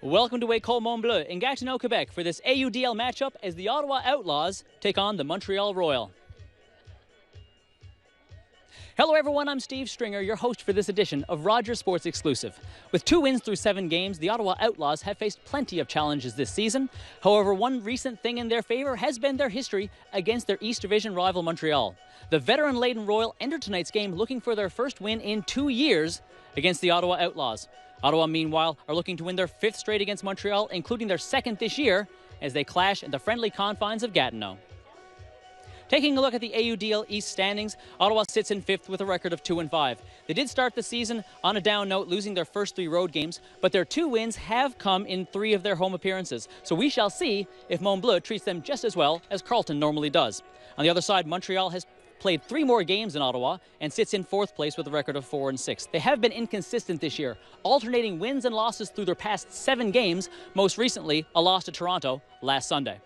Welcome to École Mont-Bleu in Gatineau, Quebec for this AUDL matchup as the Ottawa Outlaws take on the Montreal Royal. Hello everyone, I'm Steve Stringer, your host for this edition of Rogers Sports Exclusive. With 2 wins through 7 games, the Ottawa Outlaws have faced plenty of challenges this season. However, one recent thing in their favor has been their history against their East Division rival Montreal. The veteran-laden Royal entered tonight's game looking for their first win in 2 years against the Ottawa Outlaws. Ottawa, meanwhile, are looking to win their 5th straight against Montreal, including their 2nd this year, as they clash in the friendly confines of Gatineau. Taking a look at the AUDL East standings, Ottawa sits in 5th with a record of 2-5. They did start the season on a down note, losing their first 3 road games, but their 2 wins have come in 3 of their home appearances. So we shall see if Mont-Bleu treats them just as well as Carleton normally does. On the other side, Montreal has played 3 more games in Ottawa and sits in 4th place with a record of 4-6. They have been inconsistent this year, alternating wins and losses through their past 7 games, most recently a loss to Toronto last Sunday.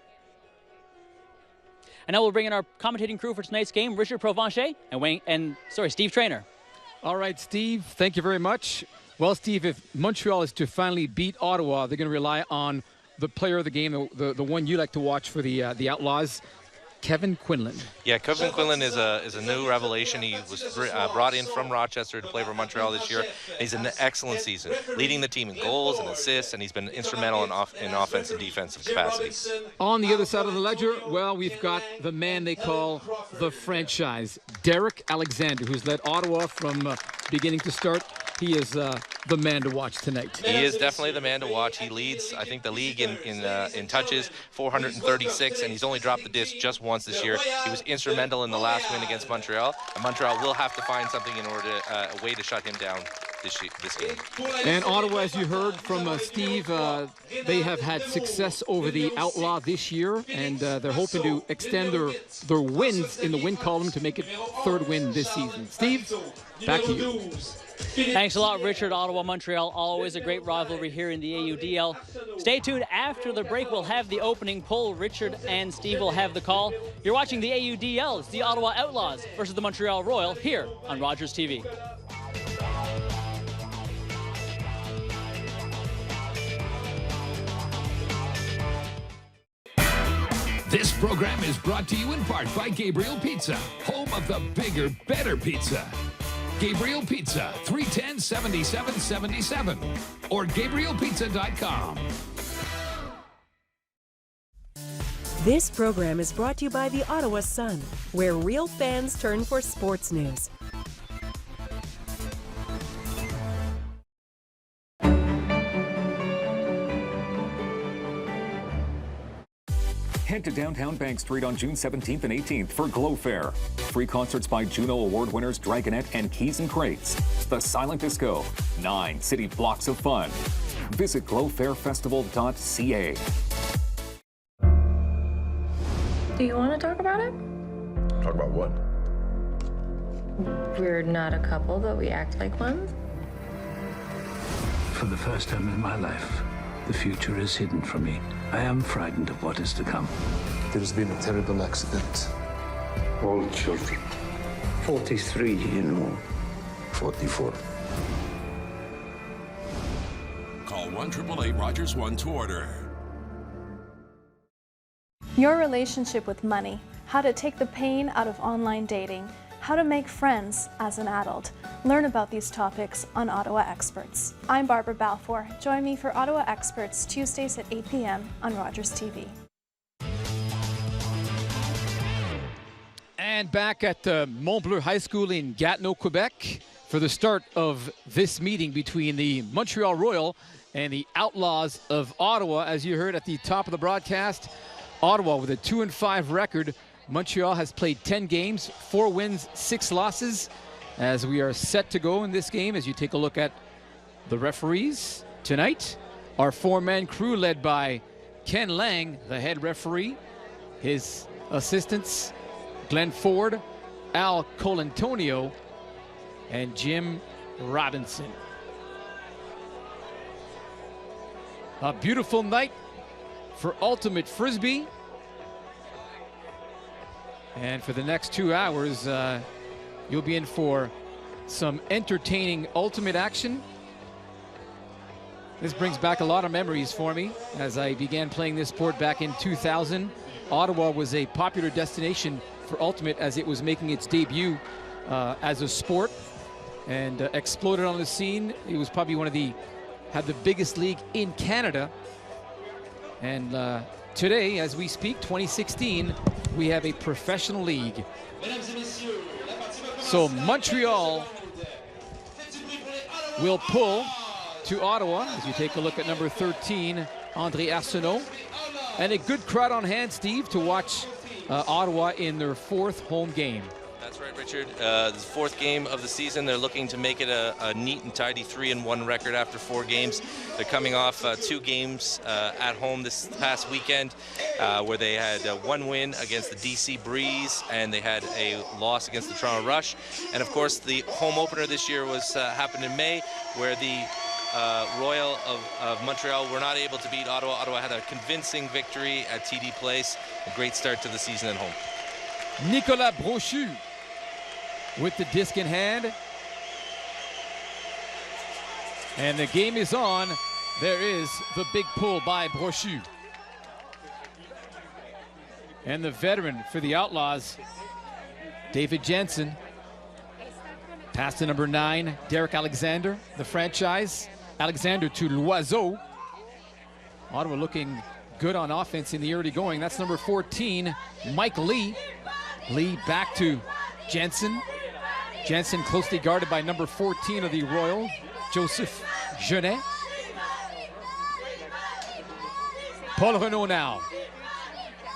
And now we'll bring in our commentating crew for tonight's game, Richard Provencher and Steve Traynor. All right, Steve, thank you very much. Well, Steve, if Montreal is to finally beat Ottawa, they're going to rely on the player of the game, the one you like to watch for the Outlaws, Kevin Quinlan. Yeah, Kevin Quinlan is a new revelation. He was brought in from Rochester to play for Montreal this year. He's an excellent season, leading the team in goals and assists, and he's been instrumental in offense and defensive capacity. On the other side of the ledger, well, we've got the man they call the franchise, Derek Alexander, who's led Ottawa from beginning to start. He is the man to watch tonight. He is definitely the man to watch. He leads, I think, the league in touches, 436, and he's only dropped the disc just once this year. He was instrumental in the last win against Montreal, and Montreal will have to find something in order to, a way to shut him down this game. And Ottawa, as you heard from Steve, they have had success over the Outlaw this year, and they're hoping to extend their wins in the win column to make it 3rd win this season. Steve, back to you. Thanks a lot, Richard. Ottawa-Montreal, always a great rivalry here in the AUDL. Stay tuned. After the break, we'll have the opening poll. Richard and Steve will have the call. You're watching the AUDL. It's the Ottawa Outlaws versus the Montreal Royal here on Rogers TV. This program is brought to you in part by Gabriel Pizza, home of the bigger, better pizza. Gabriel Pizza, 310-7777 or GabrielPizza.com. This program is brought to you by the Ottawa Sun, where real fans turn for sports news. Head to downtown Bank Street on June 17th and 18th for Glow Fair. Free concerts by Juno Award winners Dragonette and Keys and Crates. The Silent Disco. 9 city blocks of fun. Visit glowfairfestival.ca. Do you want to talk about it? Talk about what? We're not a couple, but we act like one. For the first time in my life, the future is hidden from me. I am frightened of what is to come. There's been a terrible accident. All children. 43, you know. 44. Call 1-888-ROGERS-1 to order. Your relationship with money, how to take the pain out of online dating, how to make friends as an adult. Learn about these topics on Ottawa Experts. I'm Barbara Balfour. Join me for Ottawa Experts Tuesdays at 8 p.m. on Rogers TV. And back at Mont-Bleu High School in Gatineau, Quebec, for the start of this meeting between the Montreal Royal and the Outlaws of Ottawa. As you heard at the top of the broadcast, Ottawa with a 2-5 record. Montreal has played 10 games, 4 wins, 6 losses. As we are set to go in this game, as you take a look at the referees tonight, our 4-man crew led by Ken Lang, the head referee, his assistants, Glenn Ford, Al Colantonio, and Jim Robinson. A beautiful night for Ultimate Frisbee. And for the next 2 hours, you'll be in for some entertaining ultimate action. This brings back a lot of memories for me. As I began playing this sport back in 2000, Ottawa was a popular destination for Ultimate as it was making its debut as a sport, and exploded on the scene. It was probably had the biggest league in Canada. And today, as we speak, 2016, we have a professional league. So Montreal will pull to Ottawa as you take a look at number 13, André Arsenault. And a good crowd on hand, Steve, to watch Ottawa in their 4th home game. That's right, Richard. The 4th game of the season. They're looking to make it a neat and tidy 3-1 record after 4 games. They're coming off 2 games at home this past weekend where they had 1 win against the DC Breeze and they had a loss against the Toronto Rush. And of course, the home opener this year was happened in May, where the Royal of Montreal were not able to beat Ottawa. Ottawa had a convincing victory at TD Place. A great start to the season at home. Nicolas Brochu with the disc in hand. And the game is on. There is the big pull by Brochu. And the veteran for the Outlaws, David Jensen. Pass to number 9, Derek Alexander, the franchise. Alexander to Loiseau. Ottawa looking good on offense in the early going. That's number 14, Mike Lee. Lee back to Jensen. Jensen closely guarded by number 14 of the Royal, Joseph Genet. Paul Renaud now.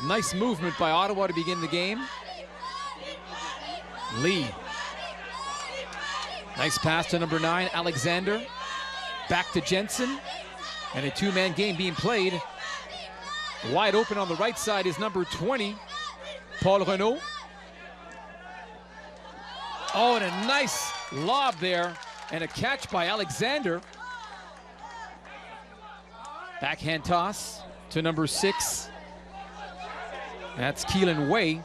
Nice movement by Ottawa to begin the game. Lee. Nice pass to number 9, Alexander. Back to Jensen. And a 2-man game being played. Wide open on the right side is number 20, Paul Renaud. Oh, and a nice lob there. And a catch by Alexander. Backhand toss to number 6. That's Keelan Way.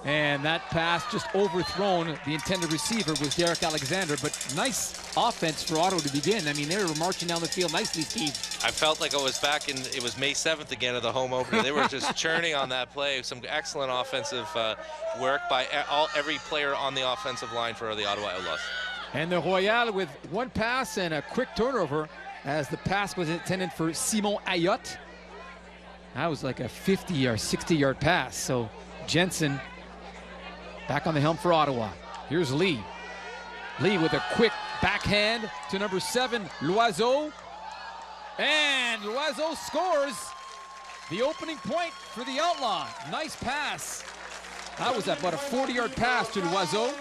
And that pass just overthrown. The intended receiver was Derek Alexander, but nice offense for Ottawa to begin. I mean, they were marching down the field nicely, Steve. I felt like I was back in, it was May 7th again of the home opener. They were just churning on that play. Some excellent offensive work by every player on the offensive line for the Ottawa Outlaws. And the Royal with 1 pass and a quick turnover, as the pass was intended for Simon Ayotte. That was like a 50 or 60-yard pass. So Jensen back on the helm for Ottawa. Here's Lee. Lee with a quick backhand to number 7, Loiseau. And Loiseau scores the opening point for the Outlaw. Nice pass. That was about a 40-yard pass to Loiseau.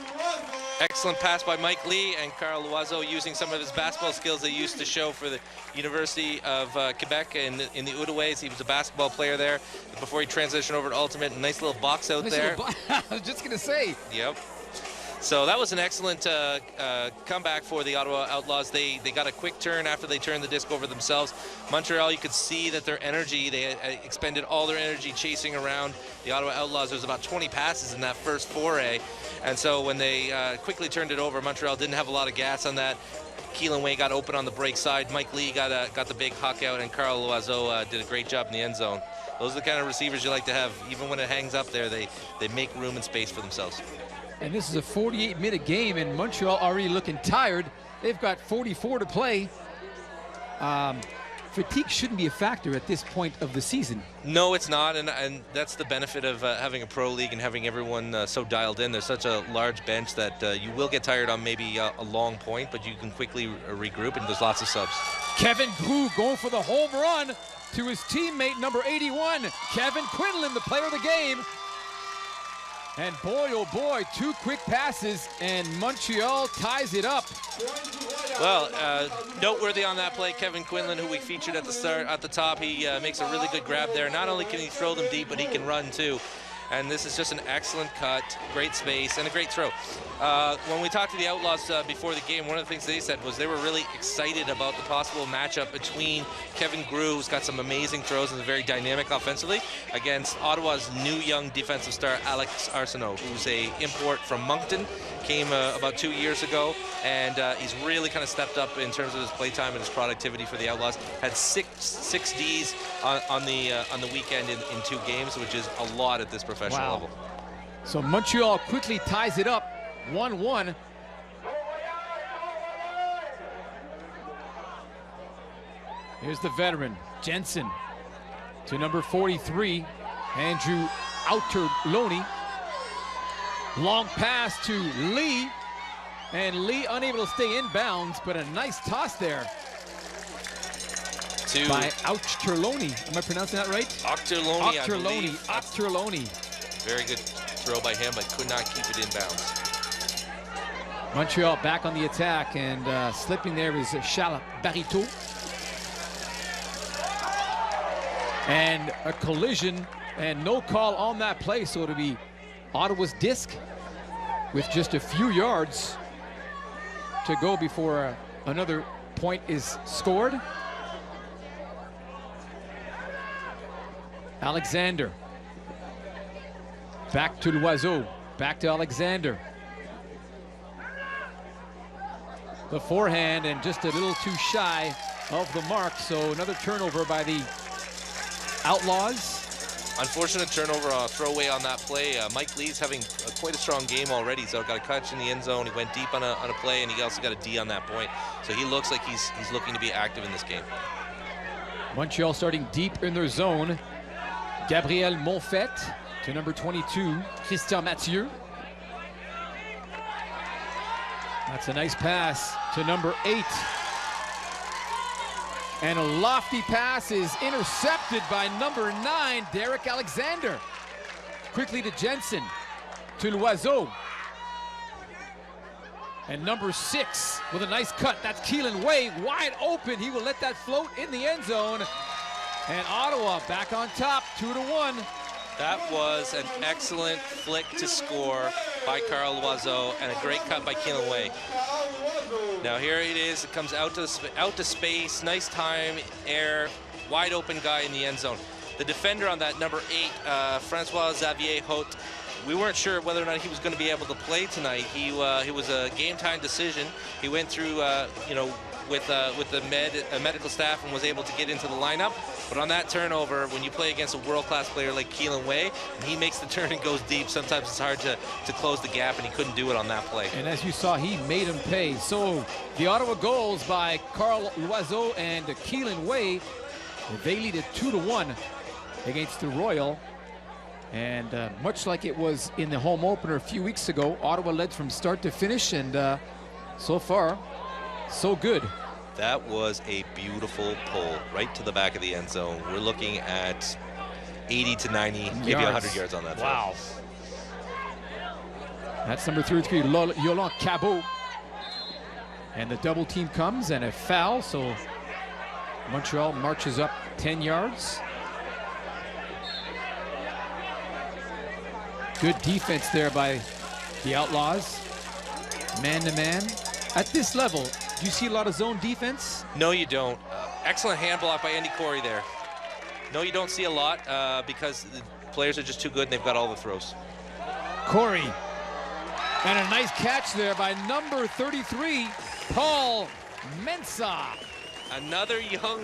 Excellent pass by Mike Lee, and Carl Loiseau using some of his basketball skills they used to show for the University of Quebec in the Outaouais. He was a basketball player there before he transitioned over to Ultimate. Nice little box out there. I was just going to say. Yep. So that was an excellent comeback for the Ottawa Outlaws. They got a quick turn after they turned the disc over themselves. Montreal, you could see that their energy, they expended all their energy chasing around the Ottawa Outlaws. There was about 20 passes in that first foray. And so when they quickly turned it over, Montreal didn't have a lot of gas on that. Keelan Way got open on the break side. Mike Lee got the big huck out, and Carl Loiseau did a great job in the end zone. Those are the kind of receivers you like to have. Even when it hangs up there, they make room and space for themselves. And this is a 48-minute game, and Montreal already looking tired. They've got 44 to play. Fatigue shouldn't be a factor at this point of the season. No, it's not, and that's the benefit of having a pro league and having everyone so dialed in. There's such a large bench that you will get tired on maybe a long point, but you can quickly regroup, and there's lots of subs. Kevin Grew going for the home run to his teammate, number 81, Kevin Quinlan, the player of the game. And boy, oh boy, 2 quick passes, and Montreal ties it up. Well, noteworthy on that play, Kevin Quinlan, who we featured at the top, he makes a really good grab there. Not only can he throw them deep, but he can run too. And this is just an excellent cut, great space, and a great throw. When we talked to the Outlaws before the game, one of the things they said was they were really excited about the possible matchup between Kevin Grew, who's got some amazing throws and is very dynamic offensively, against Ottawa's new young defensive star, Alex Arsenault, who's an import from Moncton. came about 2 years ago, and he's really kind of stepped up in terms of his play time and his productivity for the Outlaws. Had six Ds on the weekend in 2 games, which is a lot at this professional level. So Montreal quickly ties it up, 1-1. Here's the veteran, Jensen, to number 43, Andrew Outerloni. Long pass to Lee, and Lee unable to stay in bounds, but a nice toss there by Outerloni. Am I pronouncing that right? Outerloni. Very good throw by him, but could not keep it in bounds. Montreal back on the attack, and slipping there is Charles Barito. And a collision, and no call on that play, so it'll be Ottawa's disc with just a few yards to go before another point is scored. Alexander. Back to Loiseau. Back to Alexander. The forehand, and just a little too shy of the mark, so another turnover by the Outlaws. Unfortunate turnover, throwaway on that play. Mike Lee's having quite a strong game already. So got a catch in the end zone. He went deep on a play, and he also got a D on that point. So he looks like he's looking to be active in this game. Montreal starting deep in their zone. Gabriel Monfette to number 22, Christian Mathieu. That's a nice pass to number 8. And a lofty pass is intercepted by number 9, Derek Alexander. Quickly to Jensen, to Loiseau. And number 6 with a nice cut. That's Keelan Way, wide open. He will let that float in the end zone. And Ottawa back on top, 2-1. That was an excellent flick to score by Carl Loiseau, and a great cut by Keelan Way. Now here it is. It comes out to space. Nice time, air, wide open guy in the end zone. The defender on that, number 8, Francois Xavier Haute. We weren't sure whether or not he was going to be able to play tonight. He was a game time decision. He went through, with the medical staff and was able to get into the lineup. But on that turnover, when you play against a world-class player like Keelan Way, and he makes the turn and goes deep, sometimes it's hard to close the gap, and he couldn't do it on that play. And as you saw, he made him pay. So the Ottawa goals by Carl Loiseau and Keelan Way, they lead it 2-1 against the Royal. And much like it was in the home opener a few weeks ago, Ottawa led from start to finish, and so far, so good. That was a beautiful pull right to the back of the end zone. We're looking at 80 to 90, maybe 100 yards on that. Wow. That's number 33, Yolande Cabot. And the double team comes, and a foul, so Montreal marches up 10 yards. Good defense there by the Outlaws. Man-to-man. At this level, do you see a lot of zone defense? No, you don't. Excellent hand block by Andy Corey there. No, you don't see a lot because the players are just too good and they've got all the throws. Corey. And a nice catch there by number 33, Paul Mensah. Another young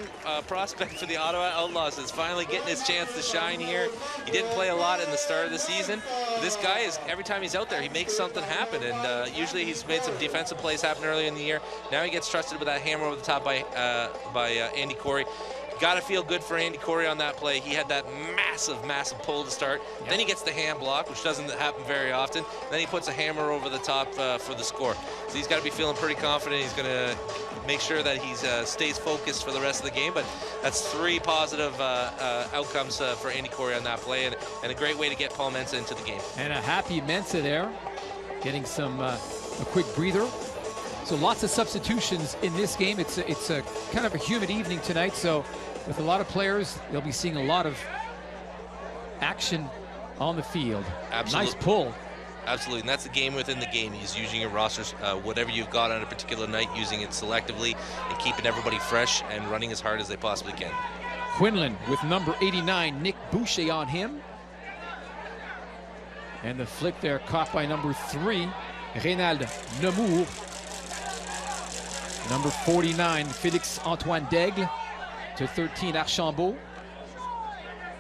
prospect for the Ottawa Outlaws is finally getting his chance to shine here. He didn't play a lot in the start of the season. But this guy is, every time he's out there, he makes something happen. And usually he's made some defensive plays happen earlier in the year. Now he gets trusted with that hammer over the top by Andy Corey. Got to feel good for Andy Corey on that play. He had that massive pull to start. Yep. Then he gets the hand block, which doesn't happen very often. Then he puts a hammer over the top for the score. So he's got to be feeling pretty confident. He's going to make sure that he stays focused for the rest of the game. But that's 3 positive outcomes for Andy Corey on that play, and a great way to get Paul Mensah into the game. And a happy Mensah there, getting some a quick breather. So lots of substitutions in this game. It's a kind of a humid evening tonight, so with a lot of players, they'll be seeing a lot of action on the field. Absolutely. Nice pull. Absolutely, and that's the game within the game. He's using your rosters, whatever you've got on a particular night, using it selectively and keeping everybody fresh and running as hard as they possibly can. Quinlan with number 89, Nick Boucher on him. And the flick there caught by number 3, Reynald Nemours. Number 49, Félix-Antoine Daigle. To 13, Archambault.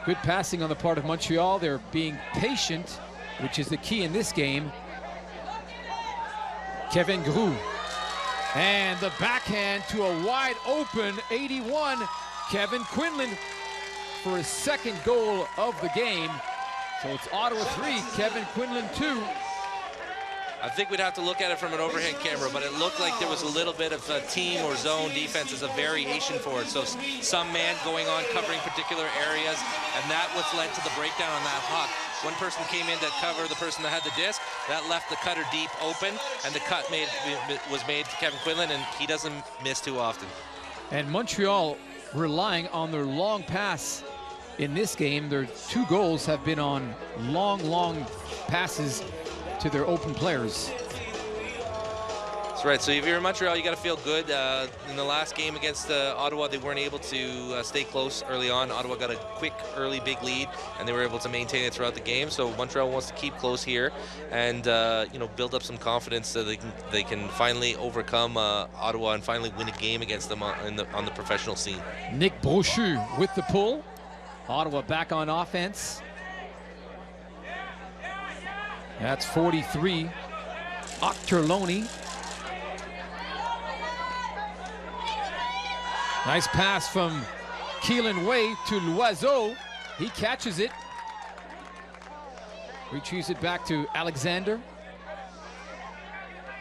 Good passing on the part of Montreal. They're being patient, which is the key in this game. Kevin Groux. And the backhand to a wide open 81, Kevin Quinlan for his second goal of the game. So it's Ottawa 3, Kevin Quinlan 2. I think we'd have to look at it from an overhead camera, but it looked like there was a little bit of a team or zone defense as a variation for it. So some man going on covering particular areas, and that was led to the breakdown on that puck. One person came in to cover the person that had the disc. That left the cutter deep open, and the cut was made to Kevin Quinlan, and he doesn't miss too often. And Montreal relying on their long pass in this game. Their 2 goals have been on long passes to their open players. That's right. So if you're in Montreal, you got to feel good. In the last game against Ottawa, they weren't able to stay close early on. Ottawa got a quick, early, big lead, and they were able to maintain it throughout the game. So Montreal wants to keep close here and build up some confidence so they can finally overcome Ottawa and finally win a game against them on the professional scene. Nick Brochu with the pull. Ottawa back on offense. That's 43. Octerloni. Nice pass from Keelan Way to Loiseau. He catches it. Retrieves it back to Alexander.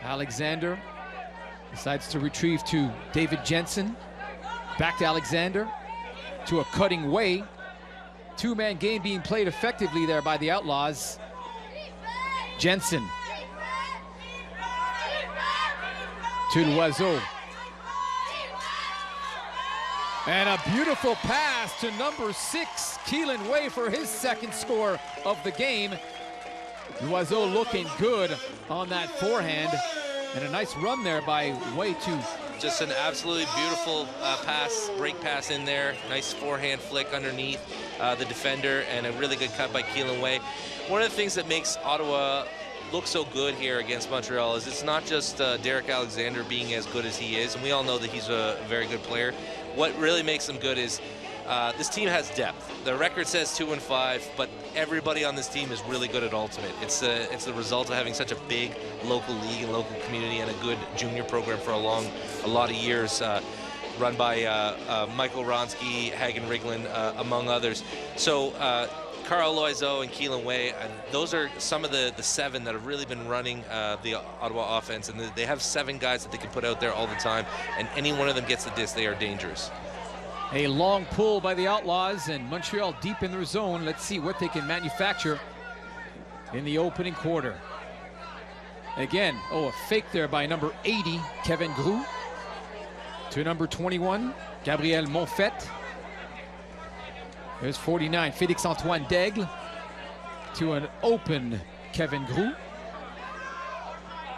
Alexander decides to retrieve to David Jensen. Back to Alexander. To a cutting Way. 2-man game being played effectively there by the Outlaws. Jensen to Loiseau. And a beautiful pass to number 6, Keelan Way, for his second score of the game. Loiseau looking good on that forehand. And a nice run there by Way too. Just an absolutely beautiful pass, break pass in there. Nice forehand flick underneath the defender, and a really good cut by Keelan Way. One of the things that makes Ottawa look so good here against Montreal is it's not just Derek Alexander being as good as he is, and we all know that he's a very good player. What really makes them good is this team has depth. The record says 2-5, but everybody on this team is really good at ultimate. It's the result of having such a big local league and local community and a good junior program for a lot of years, run by Michael Ronsky, Hagen Riglin, among others. So Carl Loiseau and Keelan Way, those are some of the 7 that have really been running the Ottawa offense, and they have 7 guys that they can put out there all the time, and any one of them gets the disc, they are dangerous. A long pull by the Outlaws, and Montreal deep in their zone. Let's see what they can manufacture in the opening quarter. Again, a fake there by number 80, Kevin Groux, to number 21, Gabriel Monfette. There's 49, Félix-Antoine Daigle, to an open Kevin Groux.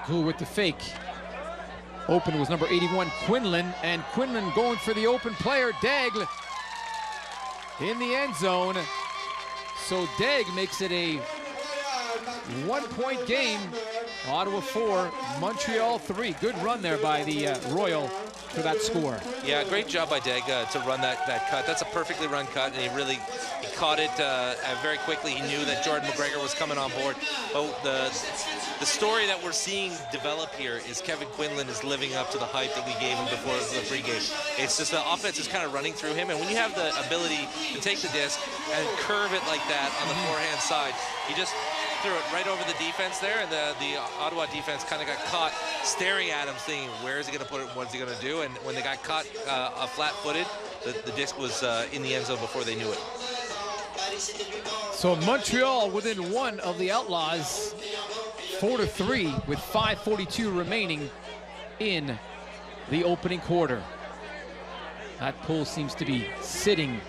Groux with the fake. Open was number 81, Quinlan, and Quinlan going for the open player, Daigle, in the end zone. So Daigle makes it a 1-point game. Ottawa 4, Montreal 3. Good run there by the Royal for that score. Yeah, great job by Daigle to run that cut. That's a perfectly run cut, and he caught it very quickly. He knew that Jordan McGregor was coming on board. But the story that we're seeing develop here is Kevin Quinlan is living up to the hype that we gave him before the pregame. It's just the offense is kind of running through him, and when you have the ability to take the disc and curve it like that on the forehand side, you just threw it right over the defense there, and the Ottawa defense kind of got caught staring at him, thinking, where is he going to put it, what's he going to do? And when they got caught flat-footed, the disc was in the end zone before they knew it. So Montreal within 1 of the Outlaws, 4-3 with 5:42 remaining in the opening quarter. That pull seems to be sitting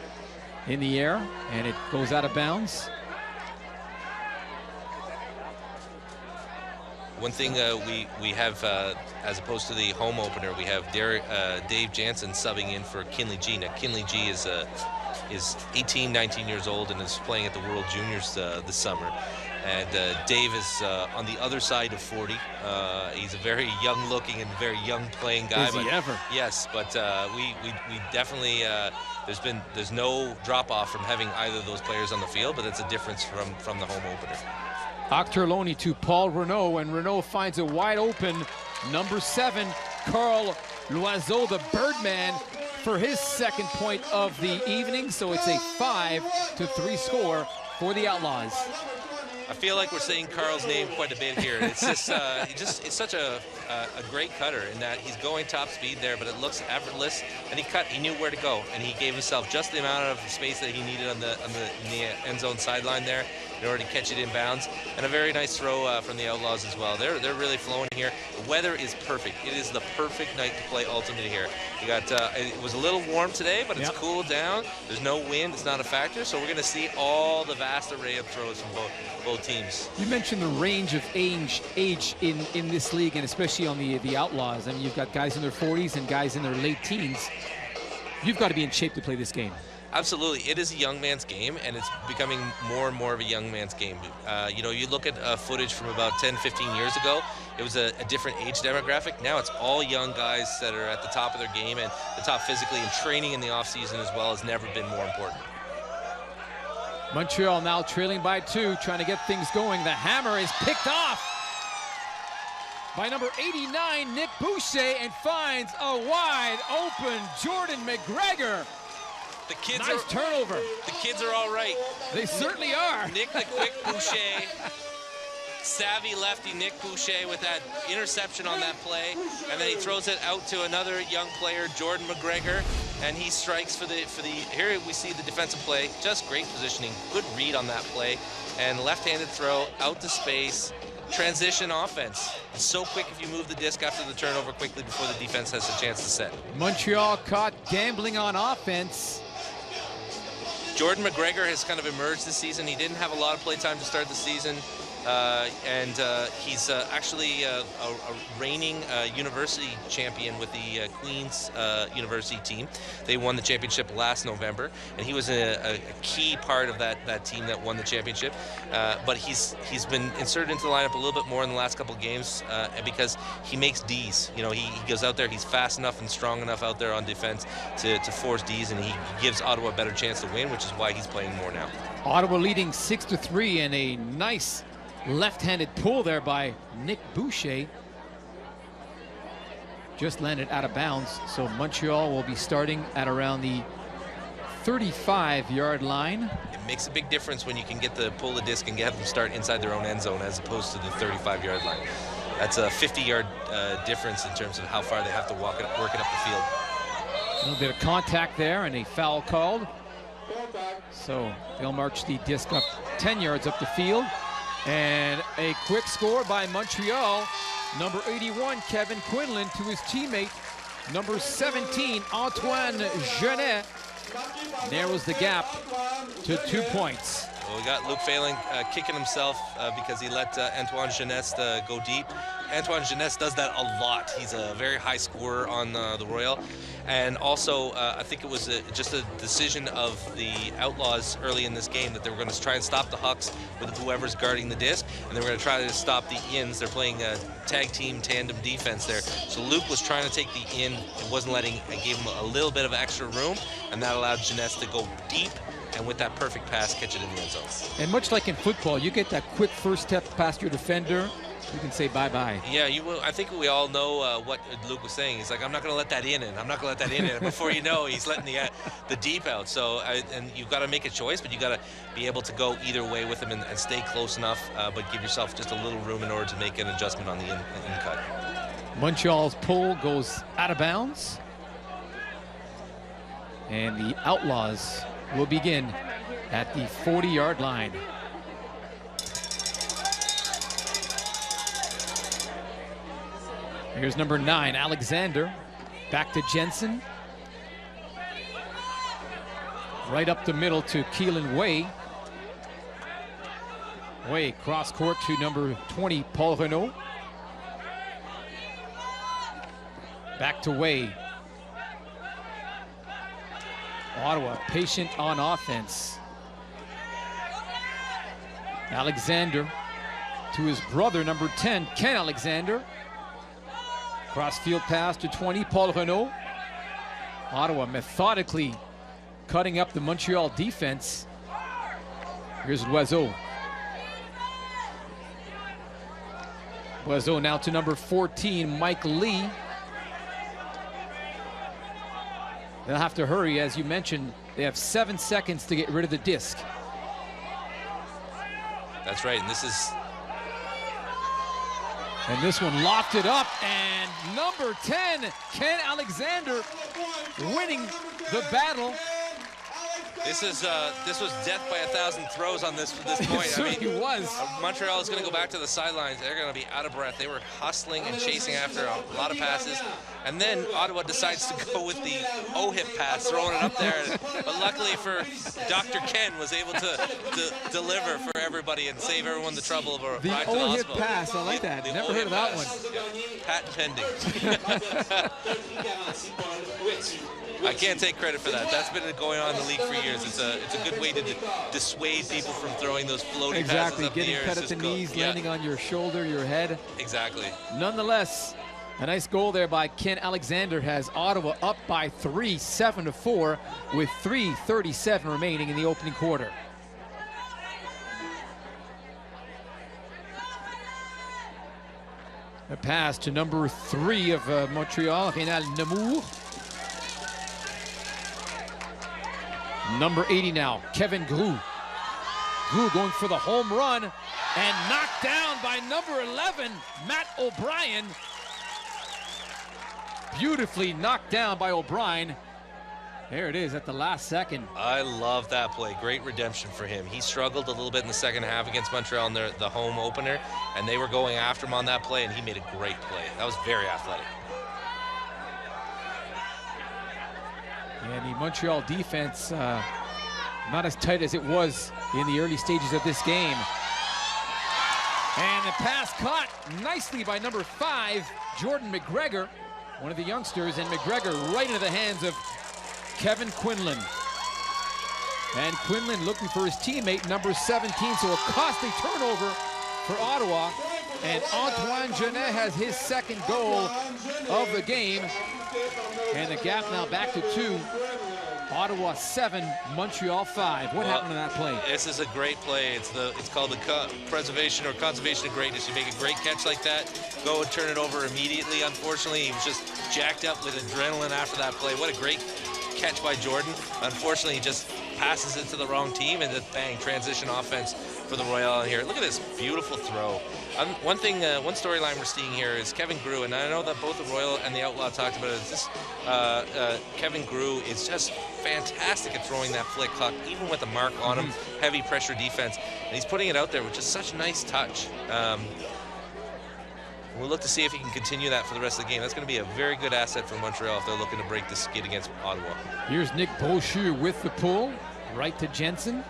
in the air, and it goes out of bounds. One thing we have, as opposed to the home opener, we have Dave Jansen subbing in for Kinley G. Now, Kinley G is 18, 19 years old and is playing at the World Juniors this summer. And Dave is on the other side of 40. He's a very young-looking and very young-playing guy. Is he ever? Yes, but we definitely there's no drop-off from having either of those players on the field, but that's a difference from the home opener. Octorloni to Paul Renault, and Renault finds a wide open number 7, Carl Loiseau, the Birdman, for his second point of the evening. So it's a 5-3 score for the Outlaws. I feel like we're saying Carl's name quite a bit here. It's just, it's such a great cutter in that he's going top speed there, but it looks effortless. And he knew where to go, and he gave himself just the amount of space that he needed in the end zone sideline there in order to catch it in bounds. And a very nice throw from the Outlaws as well. They're really flowing here. The weather is perfect. It is the perfect night to play Ultimate here. You got it was a little warm today, but it's cooled down. There's no wind. It's not a factor. So we're going to see all the vast array of throws from both teams. You mentioned the range of age in this league, and especially on the Outlaws. I mean, you've got guys in their 40s and guys in their late teens. You've got to be in shape to play this game. Absolutely. It is a young man's game, and it's becoming more and more of a young man's game. You know, you look at footage from about 10, 15 years ago, it was a different age demographic. Now it's all young guys that are at the top of their game and the top physically, and training in the offseason as well has never been more important. Montreal now trailing by 2, trying to get things going. The hammer is picked off by number 89, Nick Boucher, and finds a wide open Jordan McGregor. The kids nice turnover. The kids are all right. They certainly are. Nick the Quick Boucher, savvy lefty Nick Boucher with that interception on that play, and then he throws it out to another young player, Jordan McGregor, and he strikes for the. Here we see the defensive play, just great positioning, good read on that play, and left-handed throw out to space. Transition offense. It's so quick if you move the disc after the turnover quickly before the defense has a chance to set. Montreal caught gambling on offense. Jordan McGregor has kind of emerged this season. He didn't have a lot of play time to start the season. And he's actually a reigning university champion with the Queen's University team. They won the championship last November, and he was a key part of that team that won the championship. But he's been inserted into the lineup a little bit more in the last couple of games because he makes Ds. You know, he goes out there, he's fast enough and strong enough out there on defense to force Ds, and he gives Ottawa a better chance to win, which is why he's playing more now. Ottawa leading 6-3, and a nice left-handed pull there by Nick Boucher. Just landed out of bounds, so Montreal will be starting at around the 35-yard line. It makes a big difference when you can get the pull the disc and have them start inside their own end zone as opposed to the 35-yard line. That's a 50-yard difference in terms of how far they have to work it up the field. A little bit of contact there and a foul called. So they'll march the disc up 10 yards up the field. And a quick score by Montreal. Number 81, Kevin Quinlan, to his teammate, number 17, Antoine Genet. Narrows the gap to 2 points. Well, we got Luke Phelan kicking himself because he let Antoine Jeunesse go deep. Antoine Jeunesse does that a lot. He's a very high scorer on the Royal. And also, I think it was just a decision of the Outlaws early in this game that they were going to try and stop the Hucks with whoever's guarding the disc, and they were going to try to stop the ins. They're playing a tag team tandem defense there. So Luke was trying to take the in. It wasn't letting, it gave him a little bit of extra room, and that allowed Jeunesse to go deep, and with that perfect pass, catch it in the end zone. And much like in football, you get that quick first step past your defender, you can say bye-bye. Yeah, you will. I think we all know what Luke was saying. He's like, I'm not going to let that in, and I'm not going to let that in. And before you know, he's letting the deep out. So, and you've got to make a choice, but you got to be able to go either way with him and stay close enough, but give yourself just a little room in order to make an adjustment on the in cut. Montreal's pull goes out of bounds. And the Outlaws will begin at the 40-yard line. Here's number 9, Alexander. Back to Jensen. Right up the middle to Keelan Way. Way cross court to number 20, Paul Renault. Back to Way. Ottawa patient on offense. Alexander to his brother, number 10, Ken Alexander. Cross-field pass to 20, Paul Renaud. Ottawa methodically cutting up the Montreal defense. Here's Loiseau. Loiseau now to number 14, Mike Lee. They'll have to hurry, as you mentioned. They have 7 seconds to get rid of the disc. That's right, and this one lofted up, and number 10, Ken Alexander, winning the battle. This was death by 1,000 throws on this point. It certainly was. Montreal is going to go back to the sidelines. They're going to be out of breath. They were hustling and chasing after a lot of passes. And then Ottawa decides to go with the O-hip pass, throwing it up there. But luckily for Dr. Ken, was able to deliver for everybody and save everyone the trouble of a ride to the hospital. The O-hip pass, I like that. Never heard of that one. Patent pending. I can't take credit for that. That's been going on in the league for years. It's a good way to dissuade people from throwing those floating passes up getting the air. cut at the knees, landing on your shoulder, your head. Exactly. Nonetheless, a nice goal there by Ken Alexander has Ottawa up by 3, 7-4, with 3:37 remaining in the opening quarter. A pass to number 3 of Montreal, Rénal Nemours. Number 80 now, Kevin Groux. Groux going for the home run and knocked down by number 11, Matt O'Brien. Beautifully knocked down by O'Brien. There it is at the last second. I love that play. Great redemption for him. He struggled a little bit in the second half against Montreal in the home opener, and they were going after him on that play, and he made a great play. That was very athletic. And the Montreal defense not as tight as it was in the early stages of this game. And the pass caught nicely by number 5, Jordan McGregor, one of the youngsters, and McGregor right into the hands of Kevin Quinlan. And Quinlan looking for his teammate, number 17, so a costly turnover for Ottawa. And Antoine Genet has his second goal of the game. And the gap now back to 2. Ottawa 7, Montreal 5. What happened on that play? This is a great play. It's called the preservation or conservation of greatness. You make a great catch like that, go and turn it over immediately. Unfortunately, he was just jacked up with adrenaline after that play. What a great catch by Jordan. Unfortunately, he just passes it to the wrong team, and then bang, transition offense for the Royal here. Look at this beautiful throw. One storyline we're seeing here is Kevin Groux, and I know that both the Royal and the Outlaw talked about it. This Kevin Groux is just fantastic at throwing that flick puck, even with the mark on him, heavy pressure defense, and he's putting it out there, which is such a nice touch. We'll look to see if he can continue that for the rest of the game. That's going to be a very good asset for Montreal if they're looking to break this skid against Ottawa. Here's Nick Brochu with the pull, right to Jensen,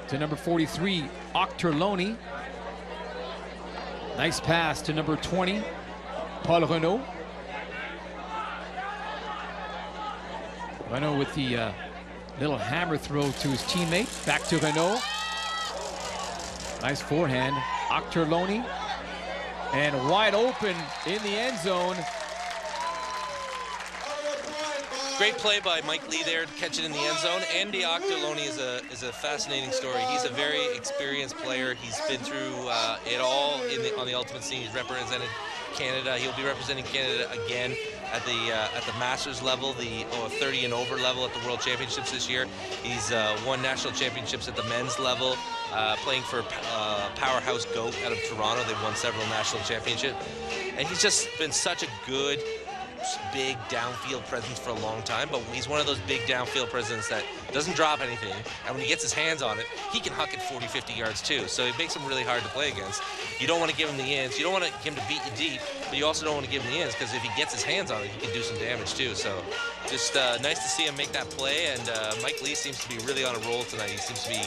to number 43, Octorloni. Nice pass to number 20, Paul Renaud. Renaud with the little hammer throw to his teammate. Back to Renaud. Nice forehand. Octorloni. And wide open in the end zone. Great play by Mike Lee there to catch it in the end zone. Andy Octorloni is a fascinating story. He's a very experienced player. He's been through it all on the ultimate scene. He's represented Canada. He'll be representing Canada again at the Masters level, the 30 and over level at the World Championships this year. He's won national championships at the men's level, playing for Powerhouse Goat out of Toronto. They've won several national championships. And he's just been such a good, big downfield presence for a long time, but he's one of those big downfield presence that doesn't drop anything, and when he gets his hands on it, he can huck it 40-50 yards too, so it makes him really hard to play against. You don't want to give him the ends, you don't want him to beat you deep, but you also don't want to give him the ends, because if he gets his hands on it, he can do some damage too. So just nice to see him make that play, and Mike Lee seems to be really on a roll tonight. He seems to be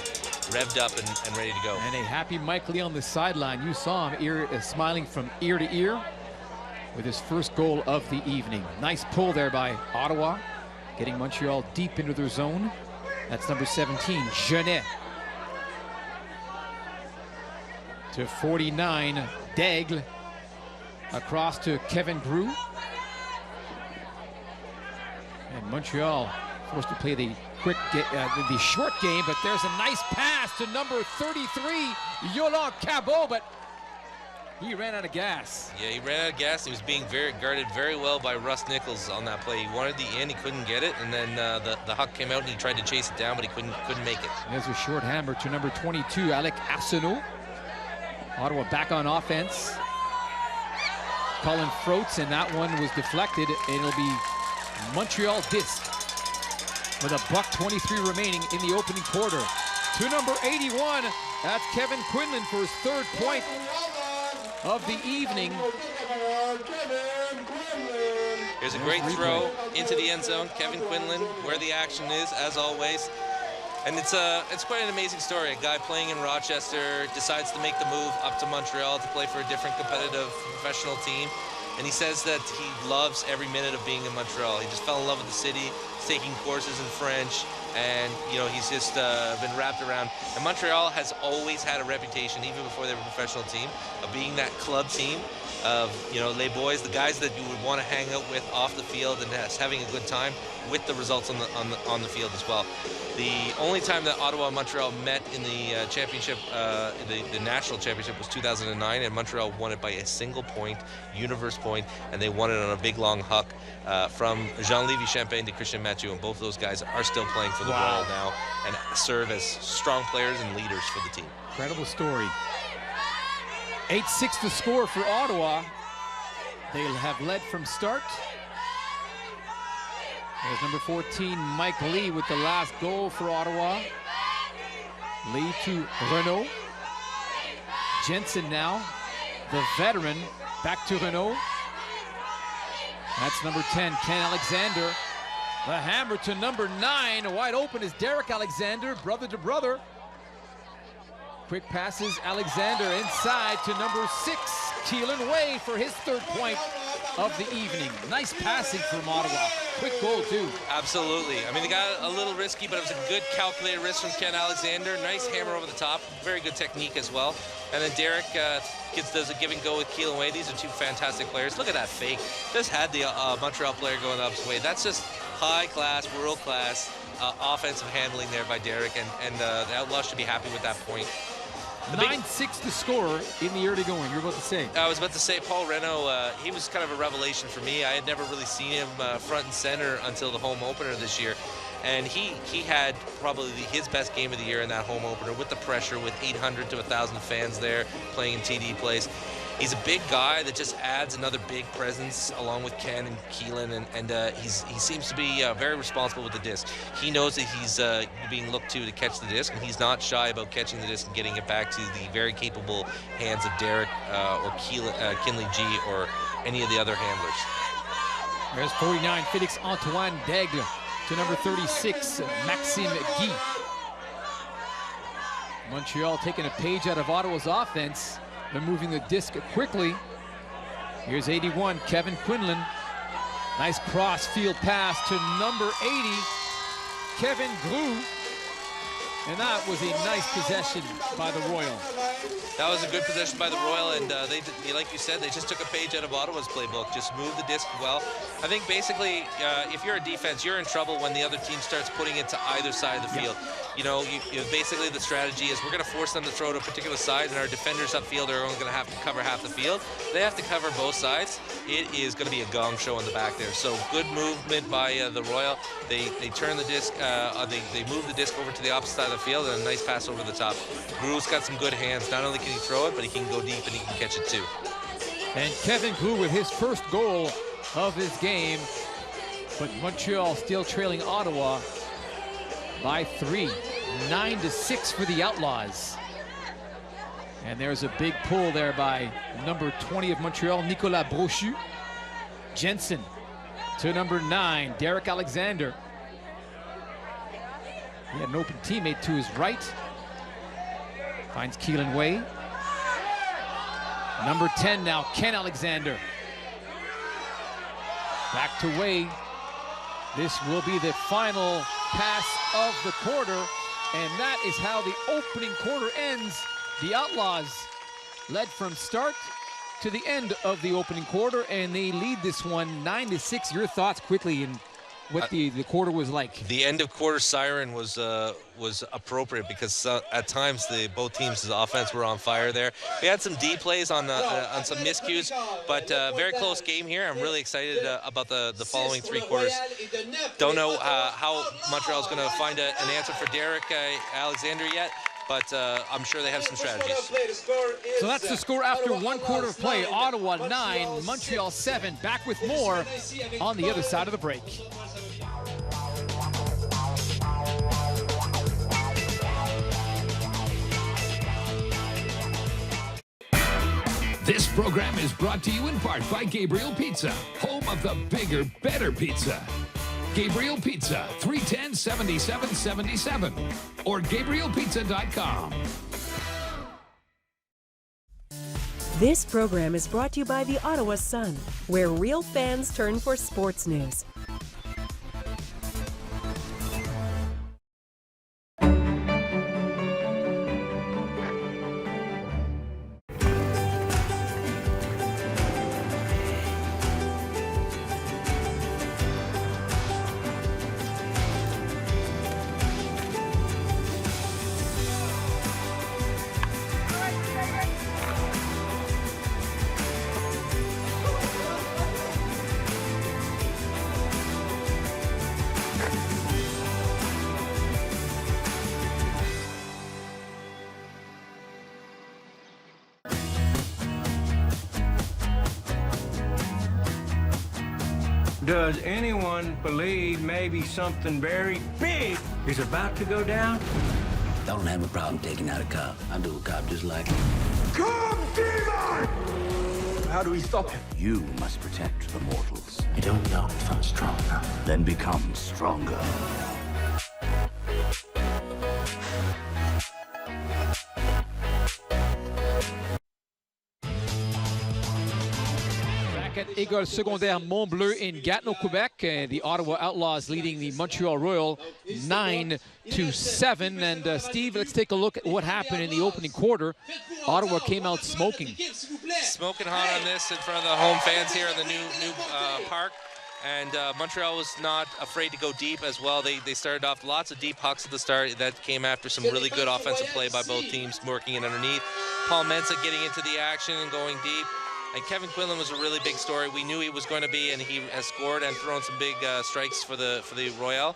revved up and ready to go. And a happy Mike Lee on the sideline. You saw him smiling from ear to ear with his first goal of the evening. Nice pull there by Ottawa, getting Montreal deep into their zone. That's number 17, Genet. to 49. Daigle across to Kevin Grue. And Montreal forced to play the the short game, but there's a nice pass to number 33, Yolan Cabot, but he ran out of gas. Yeah, he ran out of gas. He was being guarded very well by Russ Nichols on that play. He wanted the in, he couldn't get it, and then the huck came out and he tried to chase it down, but he couldn't make it. There's a short hammer to number 22, Alec Arsenault. Ottawa back on offense. Colin Froats, and that one was deflected. It'll be Montreal disc with $1:23 remaining in the opening quarter. To number 81, that's Kevin Quinlan for his third point of the evening. Here's a great throw into the end zone. Kevin Quinlan, where the action is, as always. And it's quite an amazing story. A guy playing in Rochester decides to make the move up to Montreal to play for a different competitive professional team. And he says that he loves every minute of being in Montreal. He just fell in love with the city. He's taking courses in French, and he's just been wrapped around. And Montreal has always had a reputation, even before they were a professional team, of being that club team of les boys, the guys that you would want to hang out with off the field and having a good time with the results on the field as well. The only time that Ottawa and Montreal met in the championship, the national championship, was 2009, and Montreal won it by a single point, universe point, and they won it on a big long huck from Jean-Lévis Champagne to Christian Mathieu, and both of those guys are still playing for the Royal now and serve as strong players and leaders for the team. Incredible story. 8-6 to score for Ottawa. They'll have led from start. There's number 14, Mike Lee, with the last goal for Ottawa. Lee to Renault. Jensen now, the veteran, back to Renault. That's number 10, Ken Alexander. The hammer to number 9. Wide open is Derek Alexander, brother to brother. Quick passes, Alexander inside to number 6, Keelan Way, for his third point of the evening. Nice passing from Ottawa. Quick goal, too. Absolutely. I mean, they got a little risky, but it was a good calculated risk from Ken Alexander. Nice hammer over the top. Very good technique as well. And then Derek does a give and go with Keelan Way. These are two fantastic players. Look at that fake. Just had the Montreal player going up his way. That's just high-class, world-class offensive handling there by Derek, and the Outlaws should be happy with that point. 9-6 to score in the early going. You're about to say. I was about to say, Paul Renault, he was kind of a revelation for me. I had never really seen him front and center until the home opener this year. And he had probably his best game of the year in that home opener, with the pressure, with 800 to 1,000 fans there playing in TD Place. He's a big guy that just adds another big presence along with Ken and Keelan, and he seems to be very responsible with the disc. He knows that he's being looked to catch the disc, and he's not shy about catching the disc and getting it back to the very capable hands of Derek or Kinley G or any of the other handlers. There's 49, Félix Antoine Daigle to number 36, Maxime Guy. Montreal taking a page out of Ottawa's offense. They're moving the disc quickly. Here's 81, Kevin Quinlan. Nice cross field pass to number 80, Kevin Grue. And that was a nice possession by the Royal. That was a good possession by the Royal, and they, like you said, they just took a page out of Ottawa's playbook. Just move the disc well. I think basically, if you're a defense, you're in trouble when the other team starts putting it to either side of the field. Basically the strategy is we're going to force them to throw to a particular side, and our defenders upfield are only going to have to cover half the field. They have to cover both sides. It is going to be a gong show in the back there. So good movement by the Royal. They turn the disc, they move the disc over to the opposite side of the field, and a nice pass over the top. Grue's got some good hands. Not only can he throw it, but he can go deep and he can catch it too. And Kevin Grue with his first goal of his game, but Montreal still trailing Ottawa by 3, 9-6 for the Outlaws. And there's a big pull there by number 20 of Montreal, Nicolas Brochu. Jensen to number 9, Derek Alexander. He had an open teammate to his right. Finds Keelan Way. Number 10 now, Ken Alexander. Back to Way. This will be the final pass of the quarter, and that is how the opening quarter ends. The Outlaws led from start to the end of the opening quarter, and they lead this one 9-6. Your thoughts quickly and what the quarter was like? The end of quarter siren was appropriate because at times both teams' offense were on fire there. We had some D plays on some miscues, but very close game here. I'm really excited about the following three quarters. Don't know how Montreal's going to find an answer for Derek Alexander yet, but I'm sure they have some strategies. So that's the score after one quarter of play. Ottawa 9, Montreal 7. Back with more on the other side of the break. This program is brought to you in part by Gabriel Pizza, home of the bigger, better pizza. Gabriel Pizza, 310-7777 or GabrielPizza.com. This program is brought to you by the Ottawa Sun, where real fans turn for sports news. Does anyone believe maybe something very big is about to go down? I don't have a problem taking out a cop. I do a cop just like him. Come, demon! How do we stop him? You must protect the mortals. I don't know if I'm strong enough. Then become stronger. At École Secondaire Mont-Bleu in Gatineau, Quebec. The Ottawa Outlaws leading the Montreal Royal 9-7. And Steve, let's take a look at what happened in the opening quarter. Ottawa came out smoking. Smoking hot on this in front of the home fans here in the new park. And Montreal was not afraid to go deep as well. They started off lots of deep pucks at the start. That came after some really good offensive play by both teams, working it underneath. Paul Mensah getting into the action and going deep. And Kevin Quinlan was a really big story. We knew he was going to be, and he has scored and thrown some big strikes for the Royal.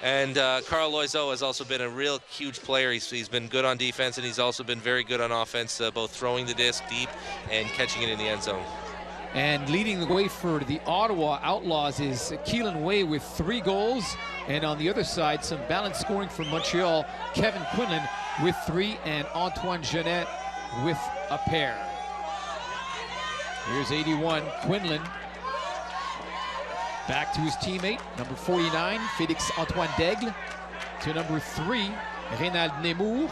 And Carl Loiseau has also been a real huge player. He's been good on defense, and he's also been very good on offense, both throwing the disc deep and catching it in the end zone. And leading the way for the Ottawa Outlaws is Keelan Way with 3 goals. And on the other side, some balanced scoring from Montreal. Kevin Quinlan with 3 and Antoine Jeanette with a pair. Here's 81, Quinlan. Back to his teammate, number 49, Félix Antoine Daigle. To number 3, Reynald Nemours.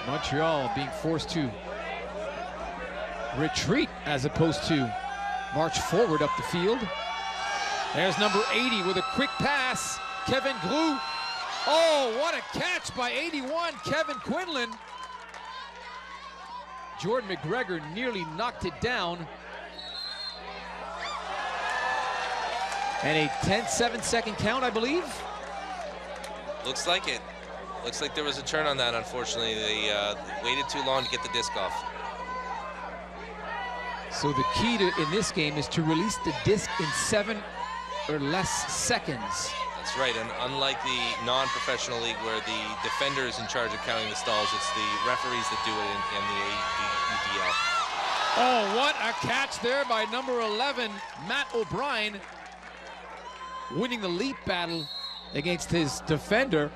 Montreal being forced to retreat as opposed to march forward up the field. There's number 80 with a quick pass, Kevin Grou. Oh, what a catch by 81, Kevin Quinlan. Jordan McGregor nearly knocked it down. And a 7-second count, I believe. Looks like it. Looks like there was a turn on that, unfortunately. They waited too long to get the disc off. So the key in this game is to release the disc in 7 or less seconds. That's right, and unlike the non-professional league where the defender is in charge of counting the stalls, it's the referees that do it in the UDL. Oh, what a catch there by number 11, Matt O'Brien, winning the leap battle against his defender.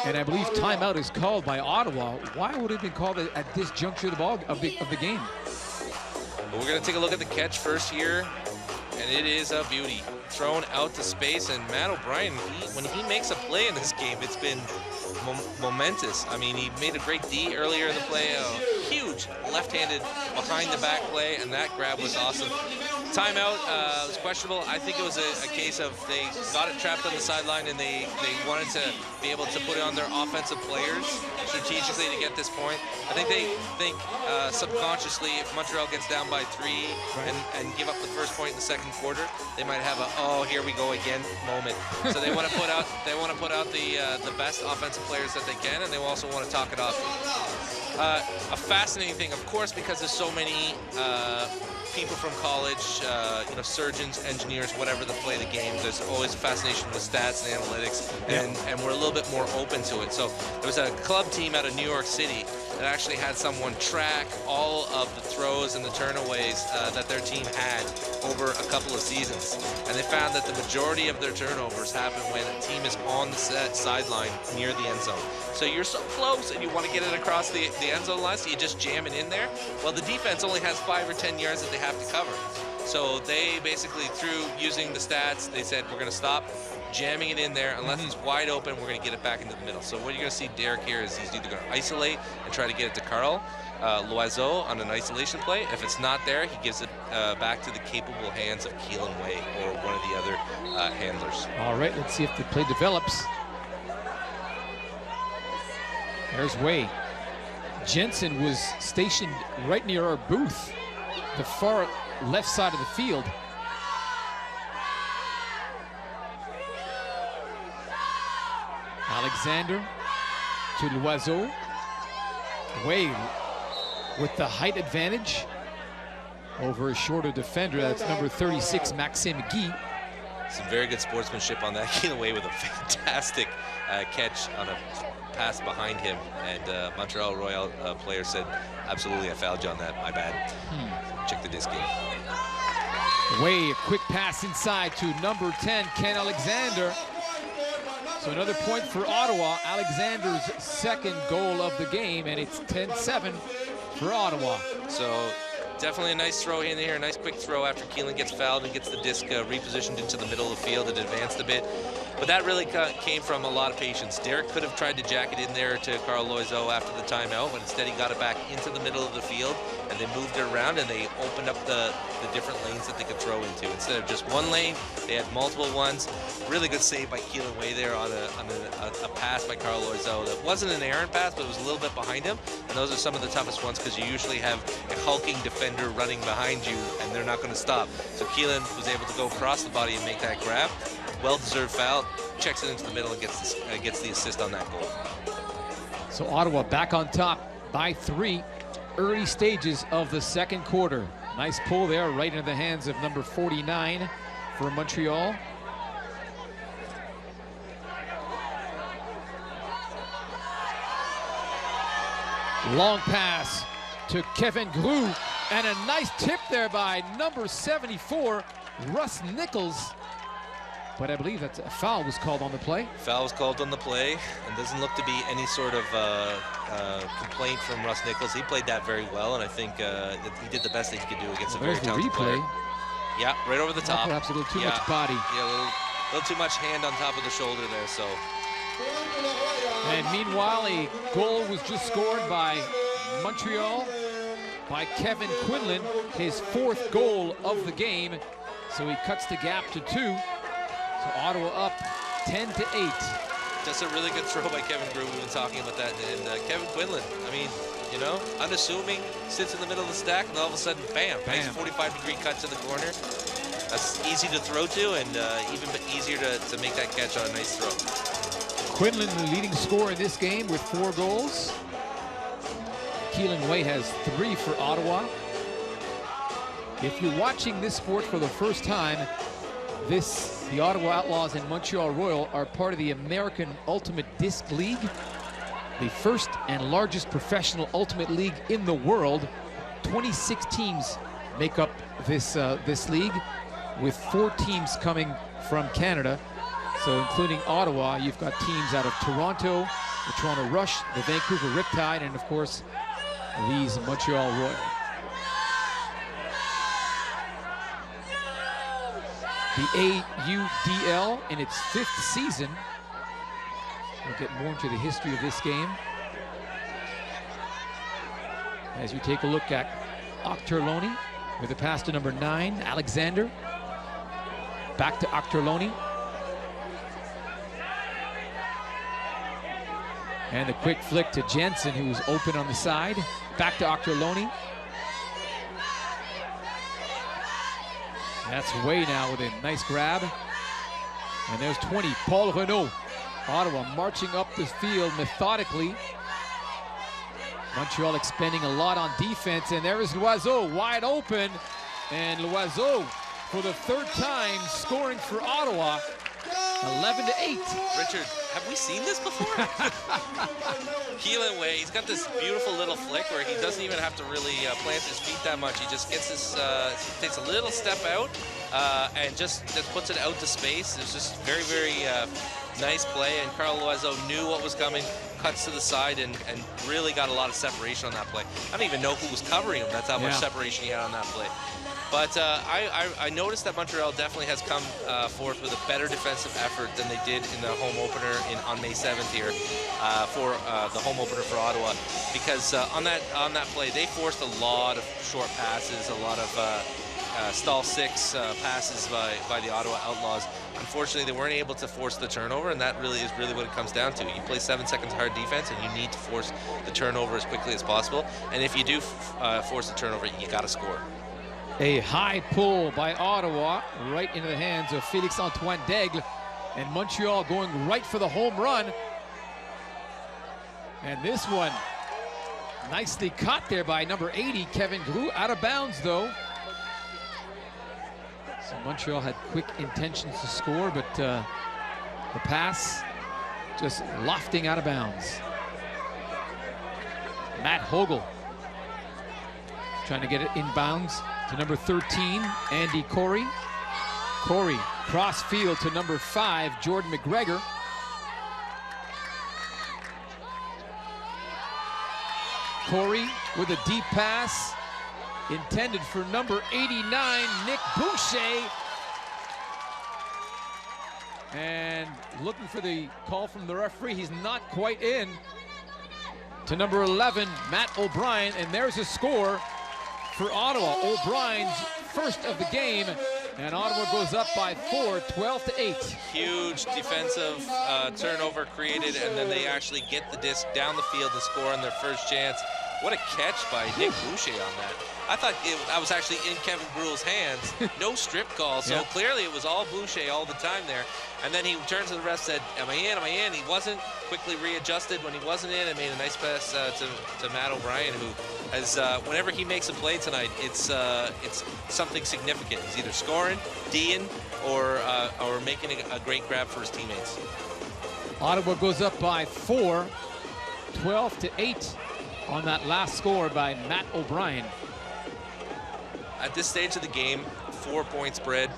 And I believe timeout is called by Ottawa. Why would it have been called at this juncture of the game? Well, we're going to take a look at the catch first here, and it is a beauty. Thrown out to space, and Matt O'Brien, when he makes a play in this game, it's been momentous. I mean, he made a great D earlier in the play, a huge left-handed behind-the-back play, and that grab was awesome. timeout was questionable. I think it was a case of they got it trapped on the sideline and they wanted to be able to put it on their offensive players strategically to get this point. I think they think subconsciously if Montreal gets down by 3 and give up the first point in the second quarter, they might have a oh here we go again moment. So they want to put out the best offensive players that they can, and they also want to talk it off. A fascinating thing, of course, because there's so many people from college, surgeons, engineers, whatever, that play the game. There's always a fascination with stats and analytics, and we're a little bit more open to it. So there was a club team out of New York City that actually had someone track all of the throws and the turnaways that their team had over a couple of seasons. And they found that the majority of their turnovers happen when a team is on the sideline near the end zone. So you're so close and you want to get it across the end zone line, so you just jam it in there. Well, the defense only has 5 or 10 yards that they have to cover. So they basically, through using the stats, they said, we're going to stop jamming it in there. Unless it's wide open, we're going to get it back into the middle. So what you're going to see Derek here is he's either going to isolate and try to get it to Carl Loiseau on an isolation play. If it's not there, he gives it back to the capable hands of Keelan Way or one of the other handlers. All right, let's see if the play develops. There's Way. Jensen was stationed right near our booth, the far left side of the field. Alexander to Loiseau. Way with the height advantage over a shorter defender. That's number 36, Maxime Guy. Some very good sportsmanship on that. Keelan Way with a fantastic catch on a pass behind him, and Montreal Royal player said, absolutely, I fouled you on that, my bad. Check the disc game. Way, a quick pass inside to number 10, Ken Alexander. So another point for Ottawa, Alexander's second goal of the game, and it's 10-7 for Ottawa. So definitely a nice throw in here, a nice quick throw after Keelan gets fouled and gets the disc repositioned into the middle of the field and advanced a bit. But that really came from a lot of patience. Derek could have tried to jack it in there to Carl Loiseau after the timeout, but instead he got it back into the middle of the field, and they moved it around and they opened up the different lanes that they could throw into. Instead of just one lane, they had multiple ones. Really good save by Keelan Way there on a pass by Carl Loiseau. That wasn't an errant pass, but it was a little bit behind him. And those are some of the toughest ones because you usually have a hulking defender running behind you and they're not going to stop. So Keelan was able to go across the body and make that grab. Well-deserved foul, checks it into the middle and gets the assist on that goal. So Ottawa back on top by 3, early stages of the second quarter. Nice pull there, right into the hands of number 49 for Montreal. Long pass to Kevin Grue, and a nice tip there by number 74, Russ Nichols. But I believe that a foul was called on the play. Foul was called on the play, and doesn't look to be any sort of complaint from Russ Nichols. He played that very well, and I think that he did the best that he could do against a very talented player. Yeah, right over the top. Perhaps a little too much body. Yeah, a little too much hand on top of the shoulder there, so. And meanwhile, a goal was just scored by Montreal by Kevin Quinlan, his 4th goal of the game. So he cuts the gap to 2. So Ottawa up 10-8. That's a really good throw by Kevin Grue. We've been talking about that. And Kevin Quinlan, I mean, you know, unassuming, sits in the middle of the stack, and all of a sudden, bam, nice 45-degree cut to the corner. That's easy to throw to, and even easier to make that catch on a nice throw. Quinlan, the leading scorer in this game with 4 goals. Keelan Way has 3 for Ottawa. If you're watching this sport for the first time, the Ottawa Outlaws and Montreal Royal are part of the American Ultimate Disc League, the first and largest professional ultimate league in the world. 26 teams make up this league, with 4 teams coming from Canada. So including Ottawa, you've got teams out of Toronto, the Toronto Rush, the Vancouver Riptide, and of course, these Montreal Royal. The AUDL in its 5th season. We'll get more into the history of this game as you take a look at Ochterlony with a pass to number 9, Alexander. Back to Octorloni. And the quick flick to Jensen, who was open on the side. Back to Octorloni. That's Way now with a nice grab. And there's 20, Paul Renaud. Ottawa marching up the field methodically. Montreal expending a lot on defense, and there is Loiseau wide open. And Loiseau, for the 3rd time, scoring for Ottawa, 11-8. Richard, have we seen this before? Keelan Way, he's got this beautiful little flick where he doesn't even have to really plant his feet that much. He just gets his, takes a little step out and just puts it out to space. It's just very, very nice play, and Carl Loiseau knew what was coming, cuts to the side, and really got a lot of separation on that play. I don't even know who was covering him. That's how much separation he had on that play. But I noticed that Montreal definitely has come forth with a better defensive effort than they did in the home opener on May 7th here for the home opener for Ottawa, because on that play they forced a lot of short passes, a lot of stall 6 passes by the Ottawa Outlaws. Unfortunately, they weren't able to force the turnover, and that really is what it comes down to. You play 7 seconds hard defense, and you need to force the turnover as quickly as possible. And if you do force the turnover, you got to score. A high pull by Ottawa right into the hands of Félix-Antoine Daigle, and Montreal going right for the home run. And this one nicely caught there by number 80, Kevin Grew, out of bounds though. So Montreal had quick intentions to score, but the pass just lofting out of bounds. Matt Hogel trying to get it inbounds to number 13, Andy Corey. Corey cross field to number 5, Jordan McGregor. Corey with a deep pass intended for number 89, Nick Boucher. And looking for the call from the referee. He's not quite in. To number 11, Matt O'Brien, and there's a score for Ottawa. O'Brien's first of the game, and Ottawa goes up by 4, 12-8. Huge defensive turnover created, and then they actually get the disc down the field and score on their first chance. What a catch by Nick Boucher on that. I thought I was actually in Kevin Gruel's hands. No strip call, so clearly it was all Boucher all the time there. And then he turned to the ref, said, am I in, am I in? He wasn't, quickly readjusted when he wasn't in, and made a nice pass to Matt O'Brien, who has, whenever he makes a play tonight, it's something significant. He's either scoring, D'ing, or making a great grab for his teammates. Ottawa goes up by 4, 12-8 on that last score by Matt O'Brien. At this stage of the game, 4-point spread,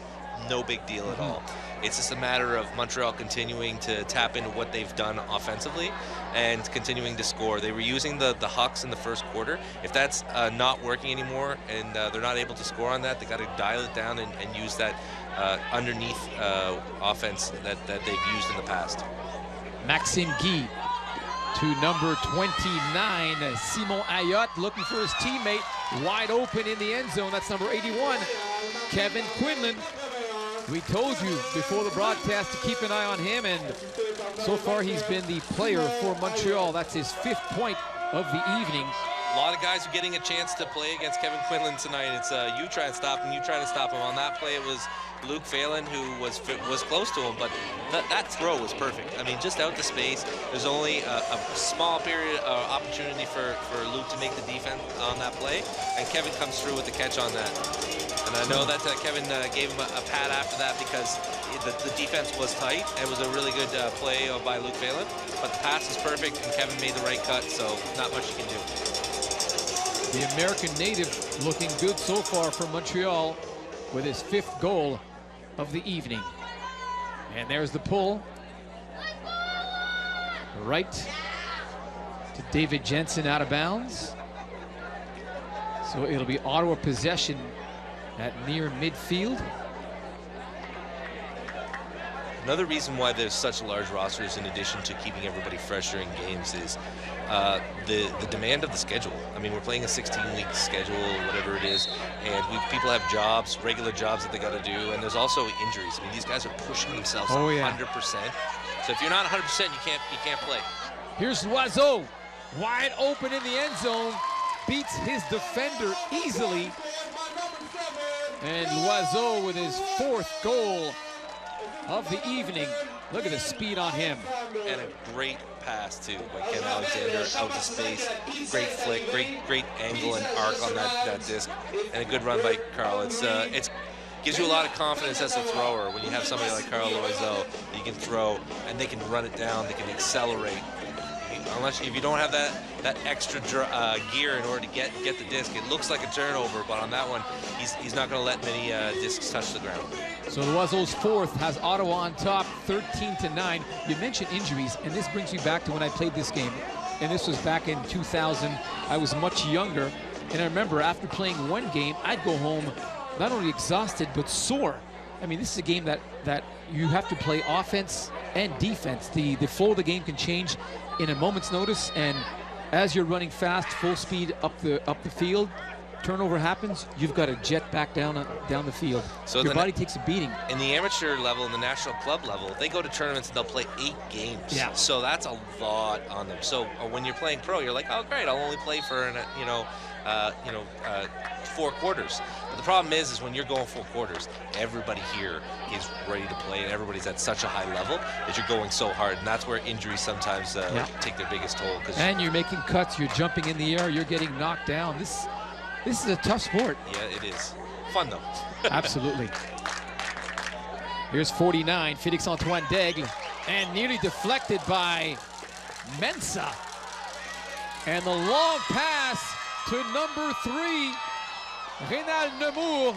no big deal at all. It's just a matter of Montreal continuing to tap into what they've done offensively and continuing to score. They were using the Hucks in the first quarter. If that's not working anymore and they're not able to score on that, they got to dial it down and use that underneath offense that they've used in the past. Maxime Guy to number 29, Simon Ayotte, looking for his teammate, wide open in the end zone. That's number 81, Kevin Quinlan. We told you before the broadcast to keep an eye on him, and so far he's been the player for Montreal. That's his 5th point of the evening. A lot of guys are getting a chance to play against Kevin Quinlan tonight. It's you try and stop him, you try to stop him. On that play, it was Luke Phelan who was close to him, but that throw was perfect. I mean, just out to space. There's only a small period opportunity for Luke to make the defense on that play, and Kevin comes through with the catch on that. And I know that Kevin gave him a pat after that because the defense was tight. It was a really good play by Luke Phelan, but the pass is perfect, and Kevin made the right cut, so not much you can do. The American native looking good so far for Montreal with his 5th goal of the evening. And there's the pull. Right to David Jensen out of bounds. So it'll be Ottawa possession at near midfield. Another reason why there's such large rosters, in addition to keeping everybody fresh during games, is the demand of the schedule. I mean, we're playing a 16-week schedule, whatever it is, and people have jobs, regular jobs that they got to do, and there's also injuries. I mean, these guys are pushing themselves 100%. So if you're not 100%, you can't play. Here's Loiseau, wide open in the end zone, beats his defender easily. And Loiseau with his 4th goal of the evening. Look at the speed on him. And a great pass, too, by Ken Alexander out to space. Great flick, great angle and arc on that disc, and a good run by Carl. It gives you a lot of confidence as a thrower when you have somebody like Carl Loiseau that you can throw, and they can run it down, they can accelerate. If you don't have that extra gear in order to get the disc, it looks like a turnover, but on that one, he's not going to let many discs touch the ground. So Loiseau's 4th has Ottawa on top, 13-9. You mentioned injuries, and this brings me back to when I played this game, and this was back in 2000. I was much younger, and I remember after playing one game, I'd go home not only exhausted, but sore. I mean, this is a game that you have to play offense and defense. The flow of the game can change in a moment's notice, and as you're running fast, full speed up the field, turnover happens, you've got to jet back down the field. So your body takes a beating. In the amateur level, in the national club level, they go to tournaments and they'll play 8 games. Yeah. So that's a lot on them. So when you're playing pro, you're like, oh great, I'll only play for 4 quarters. But the problem is when you're going 4 quarters, everybody here is ready to play, and everybody's at such a high level that you're going so hard, and that's where injuries sometimes take their biggest toll. And you're making cuts, you're jumping in the air, you're getting knocked down. This is a tough sport. Yeah, it is. Fun, though. Absolutely. Here's 49, Félix-Antoine Daigle, and nearly deflected by Mensah. And the long pass to number 3, Rénal Nemours.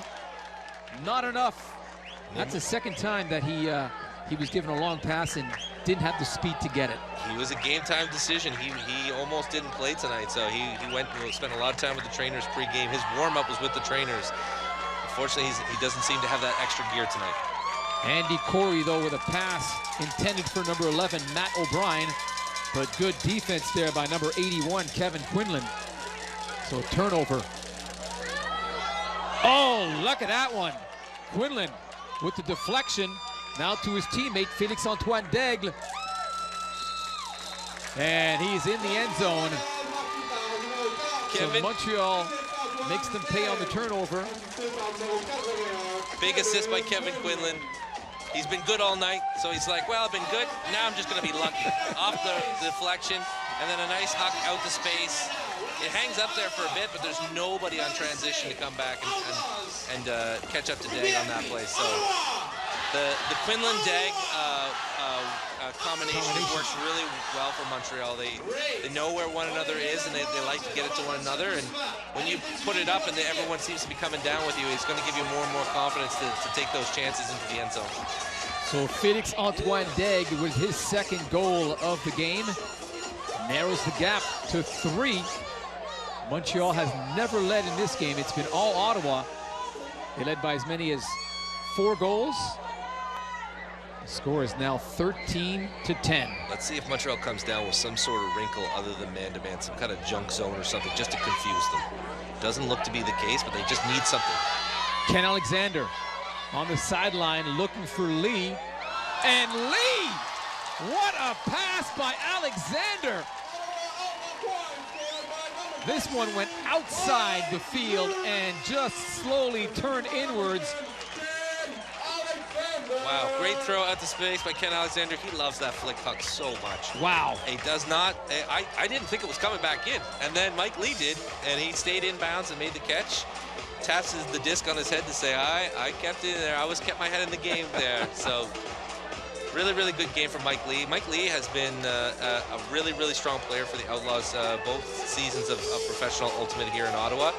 Not enough. That's the second time that he was given a long pass and didn't have the speed to get it. He was a game-time decision. He almost didn't play tonight, so he spent a lot of time with the trainers pre-game. His warm-up was with the trainers. Unfortunately, he doesn't seem to have that extra gear tonight. Andy Corey, though, with a pass intended for number 11, Matt O'Brien, but good defense there by number 81, Kevin Quinlan. So turnover. Oh, look at that one. Quinlan with the deflection. Now to his teammate, Félix-Antoine Daigle. And he's in the end zone. So Montreal makes them pay on the turnover. Big assist by Kevin Quinlan. He's been good all night, so he's like, well, I've been good. Now I'm just going to be lucky. Off the deflection, and then a nice huck out to space. It hangs up there for a bit, but there's nobody on transition to come back and catch up to Dag on that play. So the Quinlan-Dag combination works really well for Montreal. They know where one another is, and they like to get it to one another. And when you put it up and everyone seems to be coming down with you, it's going to give you more and more confidence to take those chances into the end zone. So Félix-Antoine Daigle with his 2nd goal of the game narrows the gap to 3. Montreal has never led in this game. It's been all Ottawa. They led by as many as 4 goals. The score is now 13-10. Let's see if Montreal comes down with some sort of wrinkle other than man-to-man, some kind of junk zone or something just to confuse them. Doesn't look to be the case, but they just need something. Ken Alexander on the sideline looking for Lee. And Lee! What a pass by Alexander! This one went outside the field and just slowly turned inwards. Wow, great throw out to space by Ken Alexander. He loves that flick huck so much. Wow. He does not, I didn't think it was coming back in. And then Mike Lee did, and he stayed in bounds and made the catch. Taps the disc on his head to say, I kept it in there. I always kept my head in the game there. So really, really good game from Mike Lee. Mike Lee has been a really, really strong player for the Outlaws both seasons of professional ultimate here in Ottawa.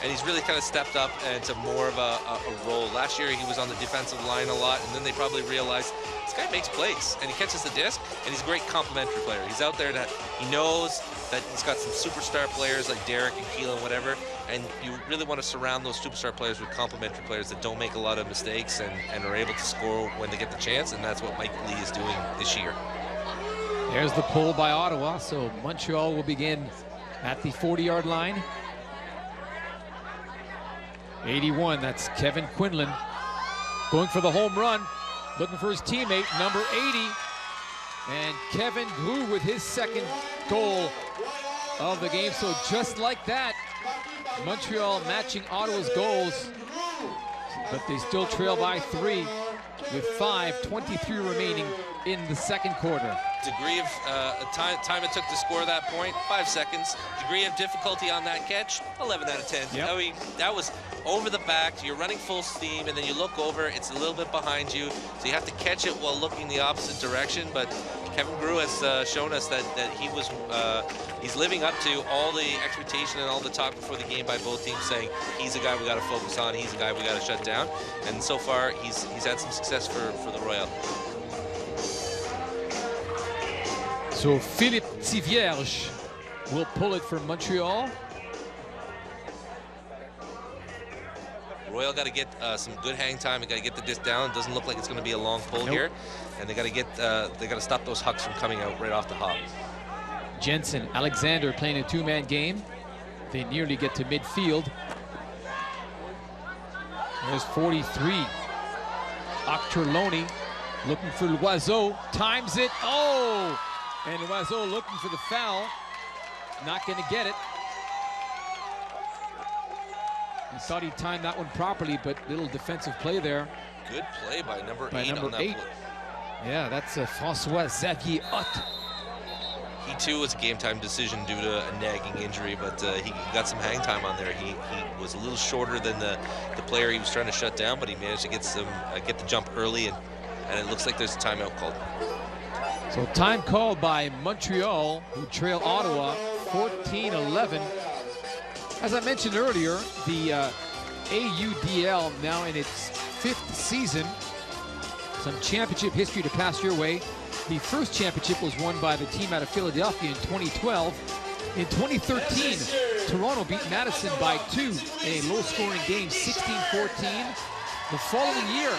and he's really kind of stepped up into more of a role. Last year he was on the defensive line a lot, and then they probably realized this guy makes plays, and he catches the disc, and he's a great complementary player. He's out there that he knows that he's got some superstar players like Derek and Keelan, whatever, and you really want to surround those superstar players with complementary players that don't make a lot of mistakes and are able to score when they get the chance, and that's what Mike Lee is doing this year. There's the pull by Ottawa, so Montreal will begin at the 40-yard line. 81, that's Kevin Quinlan going for the home run, looking for his teammate, number 80. And Kevin Grew with his second goal of the game. So just like that, Montreal matching Ottawa's goals, but they still trail by 3 with 5:23 remaining in the second quarter. Degree of time it took to score that point, 5 seconds. Degree of difficulty on that catch, 11 out of 10. Yep. I mean, that was over the back. You're running full steam, and then you look over, it's a little bit behind you, so you have to catch it while looking the opposite direction. But Kevin Grew has shown us that he was he's living up to all the expectation and all the talk before the game by both teams, saying he's a guy we got to focus on, he's a guy we got to shut down. And so far, he's had some success for the Royal. So Philippe Tivierge will pull it for Montreal. Royal got to get some good hang time. They got to get the disc down. It doesn't look like it's going to be a long pull here, and they got to stop those hucks from coming out right off the hop. Jensen, Alexander playing a two-man game. They nearly get to midfield. There's 43. Octorloni looking for Loiseau, times it. Oh! And Loiseau looking for the foul. Not going to get it. He thought he timed that one properly, but little defensive play there. Good play by number 8 on that play. Yeah, that's François Xavier Hutt. He too was a game time decision due to a nagging injury, but he got some hang time on there. He was a little shorter than the player he was trying to shut down, but he managed to get the jump early, and it looks like there's a timeout called. So time called by Montreal, who trail Ottawa 14-11. As I mentioned earlier, the AUDL now in its 5th season. Some championship history to pass your way. The first championship was won by the team out of Philadelphia in 2012. In 2013, Toronto beat Madison by 2 in a low-scoring game, 16-14. The following year,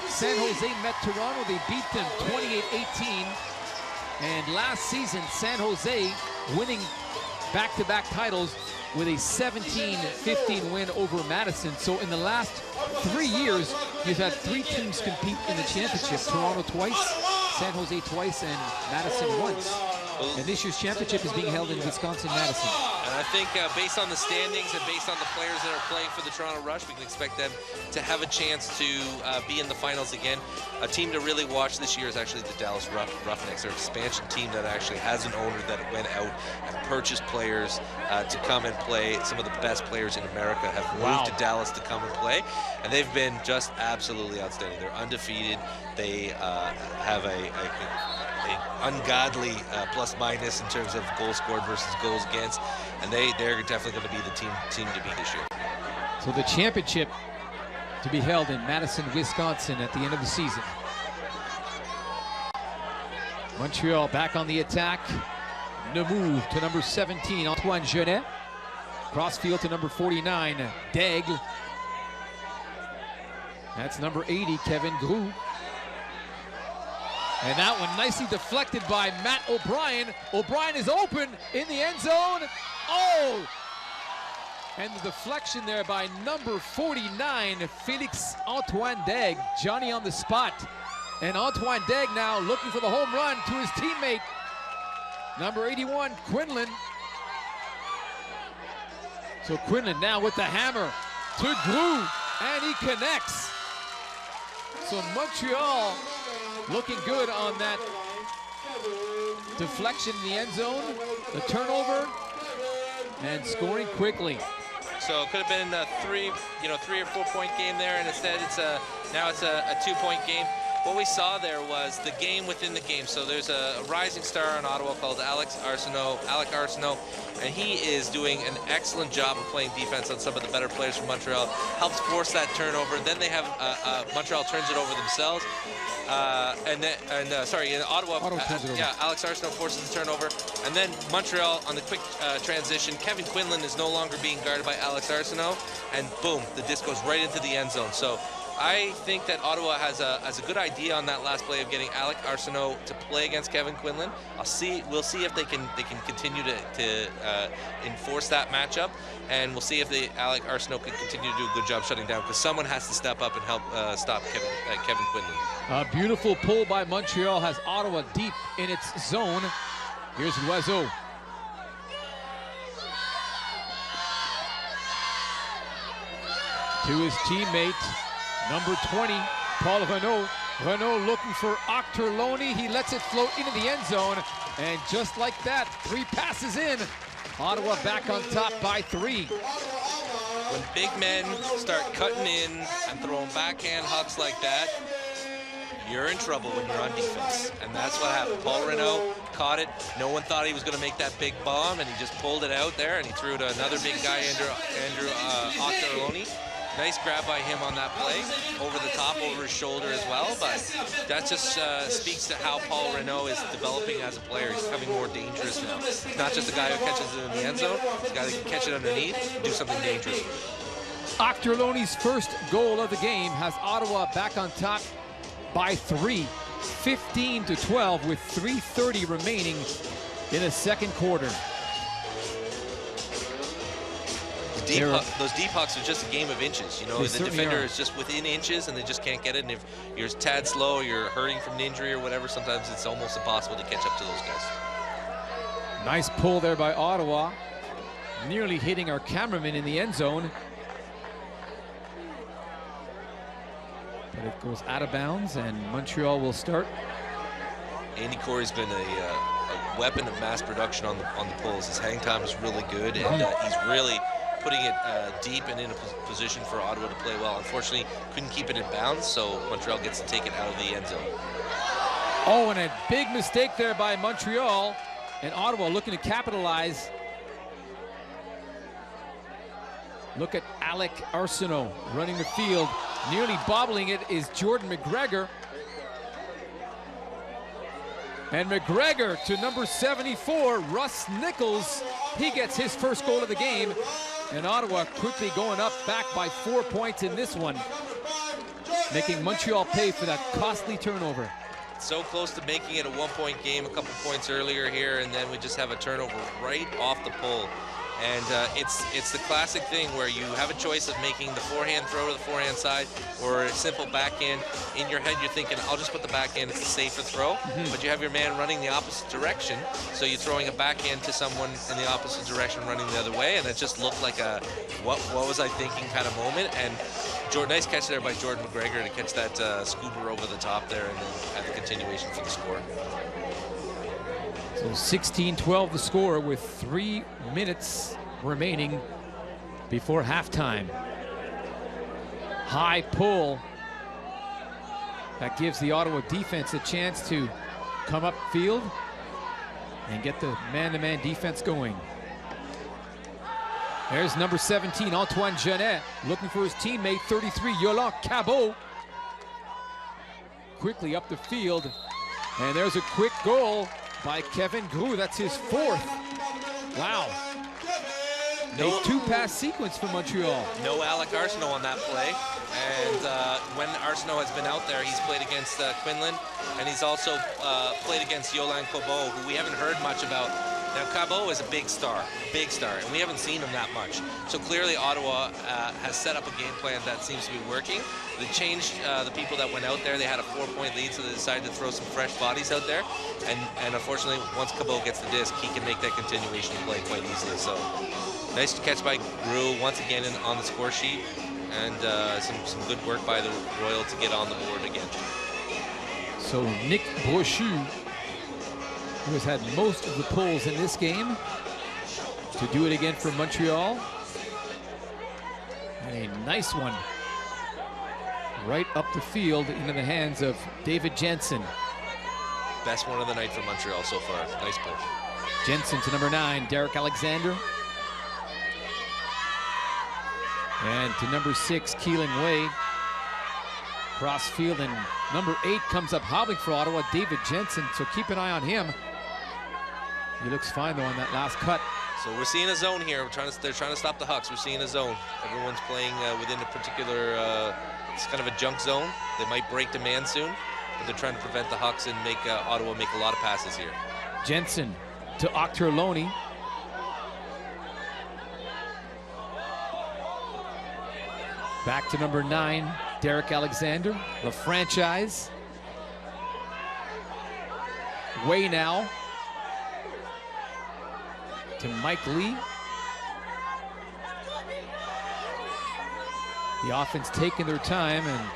San Jose met Toronto. They beat them 28-18. And last season, San Jose winning back-to-back titles with a 17-15 win over Madison. So in the last 3 years, you've had 3 teams compete in the championship. Toronto twice, San Jose twice, and Madison once. And this year's championship is being held in Wisconsin-Madison. And I think based on the standings and based on the players that are playing for the Toronto Rush, we can expect them to have a chance to be in the finals again. A team to really watch this year is actually the Dallas Roughnecks. They're an expansion team that actually has an owner that went out and purchased players to come and play. Some of the best players in America have moved to Dallas to come and play, and they've been just absolutely outstanding. They're undefeated. They have a ungodly plus-minus in terms of goals scored versus goals against, and they're definitely going to be the team to beat this year. So the championship to be held in Madison, Wisconsin at the end of the season. Montreal back on the attack. Nemours to number 17, Antoine Genet. Crossfield to number 49, Daigle. That's number 80, Kevin Grew. And that one nicely deflected by Matt O'Brien. O'Brien is open in the end zone. Oh! And the deflection there by number 49, Félix Antoine Daigle. Johnny on the spot. And Antoine Daigle now looking for the home run to his teammate, number 81, Quinlan. So Quinlan now with the hammer to Grew, and he connects. So Montreal looking good on that deflection in the end zone, the turnover, and scoring quickly. So it could have been a 3 or 4 point game there, and instead now it's a 2-point game. what we saw there was the game within the game. So there's a rising star in Ottawa called Alec Arsenault, and he is doing an excellent job of playing defense on some of the better players from Montreal. Helps force that turnover. Then they have Montreal turns it over themselves. In Ottawa, Alex Arsenault forces the turnover, and then Montreal on the quick transition. Kevin Quinlan is no longer being guarded by Alex Arsenault, and boom, the disc goes right into the end zone. So I think that Ottawa has a good idea on that last play of getting Alex Arsenault to play against Kevin Quinlan. We'll see if they can continue to enforce that matchup, and we'll see if Alex Arsenault can continue to do a good job shutting down, because someone has to step up and help stop Kevin Quinlan. A beautiful pull by Montreal has Ottawa deep in its zone. Here's Loiseau. To his teammate, number 20, Paul Renaud. Renaud looking for Octorloni. He lets it float into the end zone. And just like that, 3 passes in. Ottawa back on top by 3. When big men start cutting in and throwing backhand hucks like that, you're in trouble when you're on defense. And that's what happened. Paul Renaud caught it. No one thought he was going to make that big bomb, and he just pulled it out there, and he threw it to another big guy, Andrew Octorloni. Nice grab by him on that play, over the top, over his shoulder as well. But that just speaks to how Paul Renaud is developing as a player. He's becoming more dangerous now. He's not just a guy who catches it in the end zone. He's a guy that can catch it underneath and do something dangerous. Octorloni's first goal of the game has Ottawa back on top by 3, 15-12, with 3:30 remaining in the second quarter. Those deep hucks are just a game of inches. You know, the defender is just within inches, and they just can't get it. And if you're a tad slow, or you're hurting from an injury or whatever, sometimes it's almost impossible to catch up to those guys. Nice pull there by Ottawa, nearly hitting our cameraman in the end zone. But it goes out of bounds, and Montreal will start. Andy Corey's been a weapon of mass production on the pulls. His hang time is really good, and he's really putting it deep and in a position for Ottawa to play well. Unfortunately, couldn't keep it in bounds, so Montreal gets to take it out of the end zone. Oh, and a big mistake there by Montreal, and Ottawa looking to capitalize. Look at Alec Arsenault running the field. Nearly bobbling it is Jordan McGregor. And McGregor to number 74, Russ Nichols. He gets his first goal of the game. And Ottawa quickly going up back by 4 points in this one, making Montreal pay for that costly turnover. So close to making it a 1-point game a couple points earlier here, and then we just have a turnover right off the pull. And it's the classic thing where you have a choice of making the forehand throw to the forehand side or a simple backhand. In your head, you're thinking, I'll just put the backhand, it's a safer throw. But you have your man running the opposite direction, so you're throwing a backhand to someone in the opposite direction running the other way, and it just looked like a what was I thinking kind of moment. And nice catch there by Jordan McGregor to catch that scooper over the top there, and then have the continuation for the score. So 16-12 the score with 3 minutes remaining before halftime. High pull that gives the Ottawa defense a chance to come up field and get the man-to-man defense going. There's number 17, Antoine Genet, looking for his teammate, 33, Yolande Cabot. Quickly up the field, and there's a quick goal by Kevin Grou. That's his 4th. Wow. A 2-pass sequence for Montreal. No Alec Arsenault on that play. And when Arsenault has been out there, he's played against Quinlan, and he's also played against Yolande Cabot, who we haven't heard much about. Now, Cabot is a big star, and we haven't seen him that much. So clearly Ottawa has set up a game plan that seems to be working. They changed the people that went out there. They had a 4-point lead, so they decided to throw some fresh bodies out there. And unfortunately, once Cabot gets the disc, he can make that continuation play quite easily. So nice catch by Grou once again on the score sheet, and some good work by the Royal to get on the board again. So Nick Brochu, who has had most of the pulls in this game, to do it again for Montreal. And a nice one right up the field into the hands of David Jensen. Best one of the night for Montreal so far. Nice pull. Jensen to number 9, Derek Alexander. And to number 6, Keelan Way. Cross field, and number 8 comes up hobbling for Ottawa, David Jensen. So keep an eye on him. He looks fine though on that last cut. So we're seeing a zone here. They're trying to stop the Hucks. We're seeing a zone. Everyone's playing within a particular, it's kind of a junk zone. They might break the man soon, but they're trying to prevent the Hucks and make Ottawa make a lot of passes here. Jensen to Octorloni. Back to number 9, Derek Alexander, the franchise. Way now to Mike Lee. The offense taking their time, and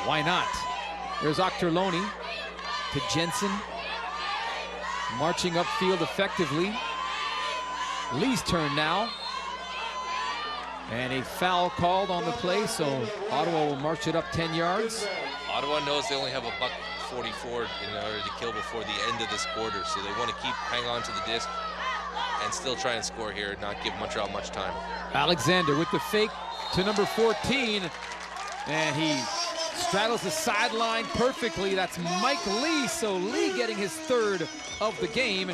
why not? There's Octorloni to Jensen. Marching upfield effectively. Lee's turn now. And a foul called on the play, so Ottawa will march it up 10 yards. Ottawa knows they only have a $1.44 in order to kill before the end of this quarter, so they want to hang on to the disc and still try and score here, not give Montreal much time. Alexander with the fake to number 14, and he straddles the sideline perfectly. That's Mike Lee, so Lee getting his 3rd of the game.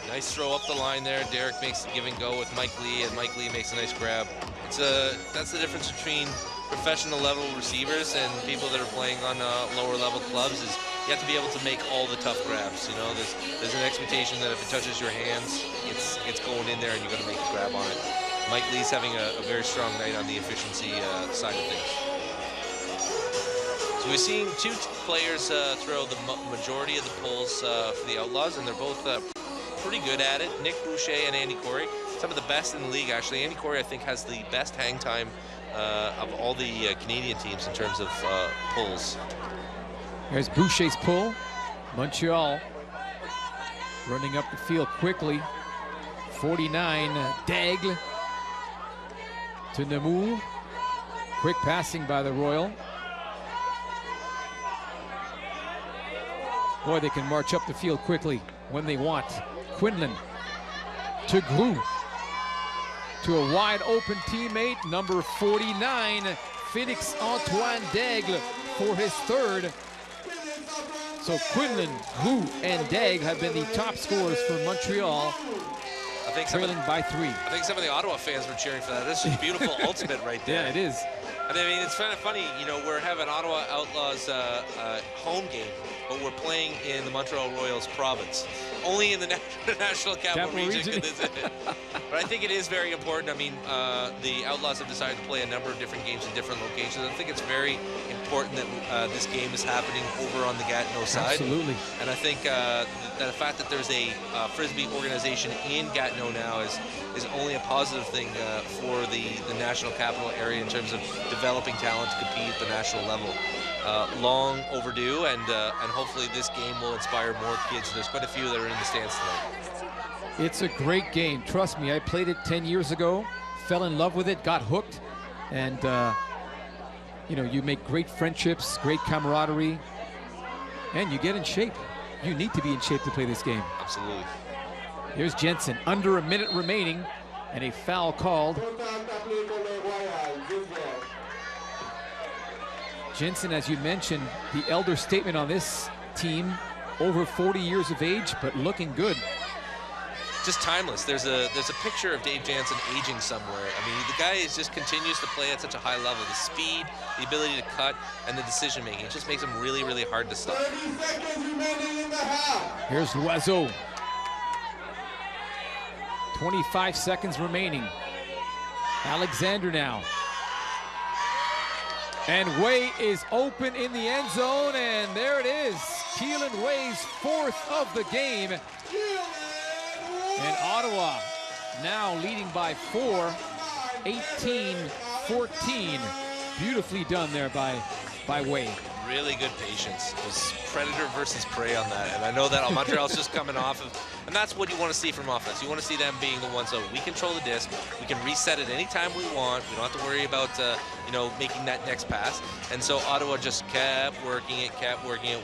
Nice throw up the line there. Derek makes the give and go with Mike Lee, and Mike Lee makes a nice grab. That's the difference between professional level receivers and people that are playing on lower level clubs, is you have to be able to make all the tough grabs. You know, there's an expectation that if it touches your hands, it's going in there and you're going to make a grab on it. Mike Lee's having a very strong night on the efficiency side of things. So we're seeing 2 players throw the majority of the pulls for the Outlaws, and they're both pretty good at it. Nick Boucher and Andy Corey, some of the best in the league actually. Andy Corey, I think, has the best hang time of all the Canadian teams in terms of pulls. There's Boucher's pull. Montreal running up the field quickly. 49, Daigle to Namur. Quick passing by the Royal. Boy, they can march up the field quickly when they want. Quinlan to Grou, to a wide open teammate, number 49, Félix Antoine Daigle for his 3rd. So Quinlan, Grou, and Daigle have been the top scorers for Montreal, trailing by 3. I think some of the Ottawa fans were cheering for that. This is beautiful ultimate right there. Yeah, it is. And I mean, it's kind of funny, you know, we're having Ottawa Outlaws home game, but we're playing in the Montreal Royals province. Only in the National Capital Region. But I think it is very important. I mean, the Outlaws have decided to play a number of different games in different locations. I think it's very important that this game is happening over on the Gatineau side. Absolutely. And I think that the fact that there's a Frisbee organization in Gatineau now is only a positive thing for the national capital area in terms of developing talent to compete at the national level. Long overdue, and hopefully this game will inspire more kids. There's quite a few that are in the stands tonight. It's a great game. Trust me, I played it 10 years ago, fell in love with it, got hooked, and you know, you make great friendships, great camaraderie, and you get in shape. You need to be in shape to play this game. Absolutely. Here's Jensen, under a minute remaining, and a foul called. Jensen, as you mentioned, the elder statement on this team, over 40 years of age, but looking good. Just timeless. There's a picture of Dave Jansen aging somewhere. I mean, the guy just continues to play at such a high level. The speed, the ability to cut, and the decision making. It just makes him really, really hard to stop. Here's Loiseau. 25 seconds remaining. Alexander now. And Way is open in the end zone, and there it is. Keelan Way's 4th of the game. And Ottawa now leading by 4, 18-14. Beautifully done there by Way. really good patience. It was predator versus prey on that. And I know that Montreal's just coming off of, and that's what you want to see from offense. You want to see them being the ones, so we control the disc. We can reset it anytime we want. We don't have to worry about, making that next pass. And so Ottawa just kept working it,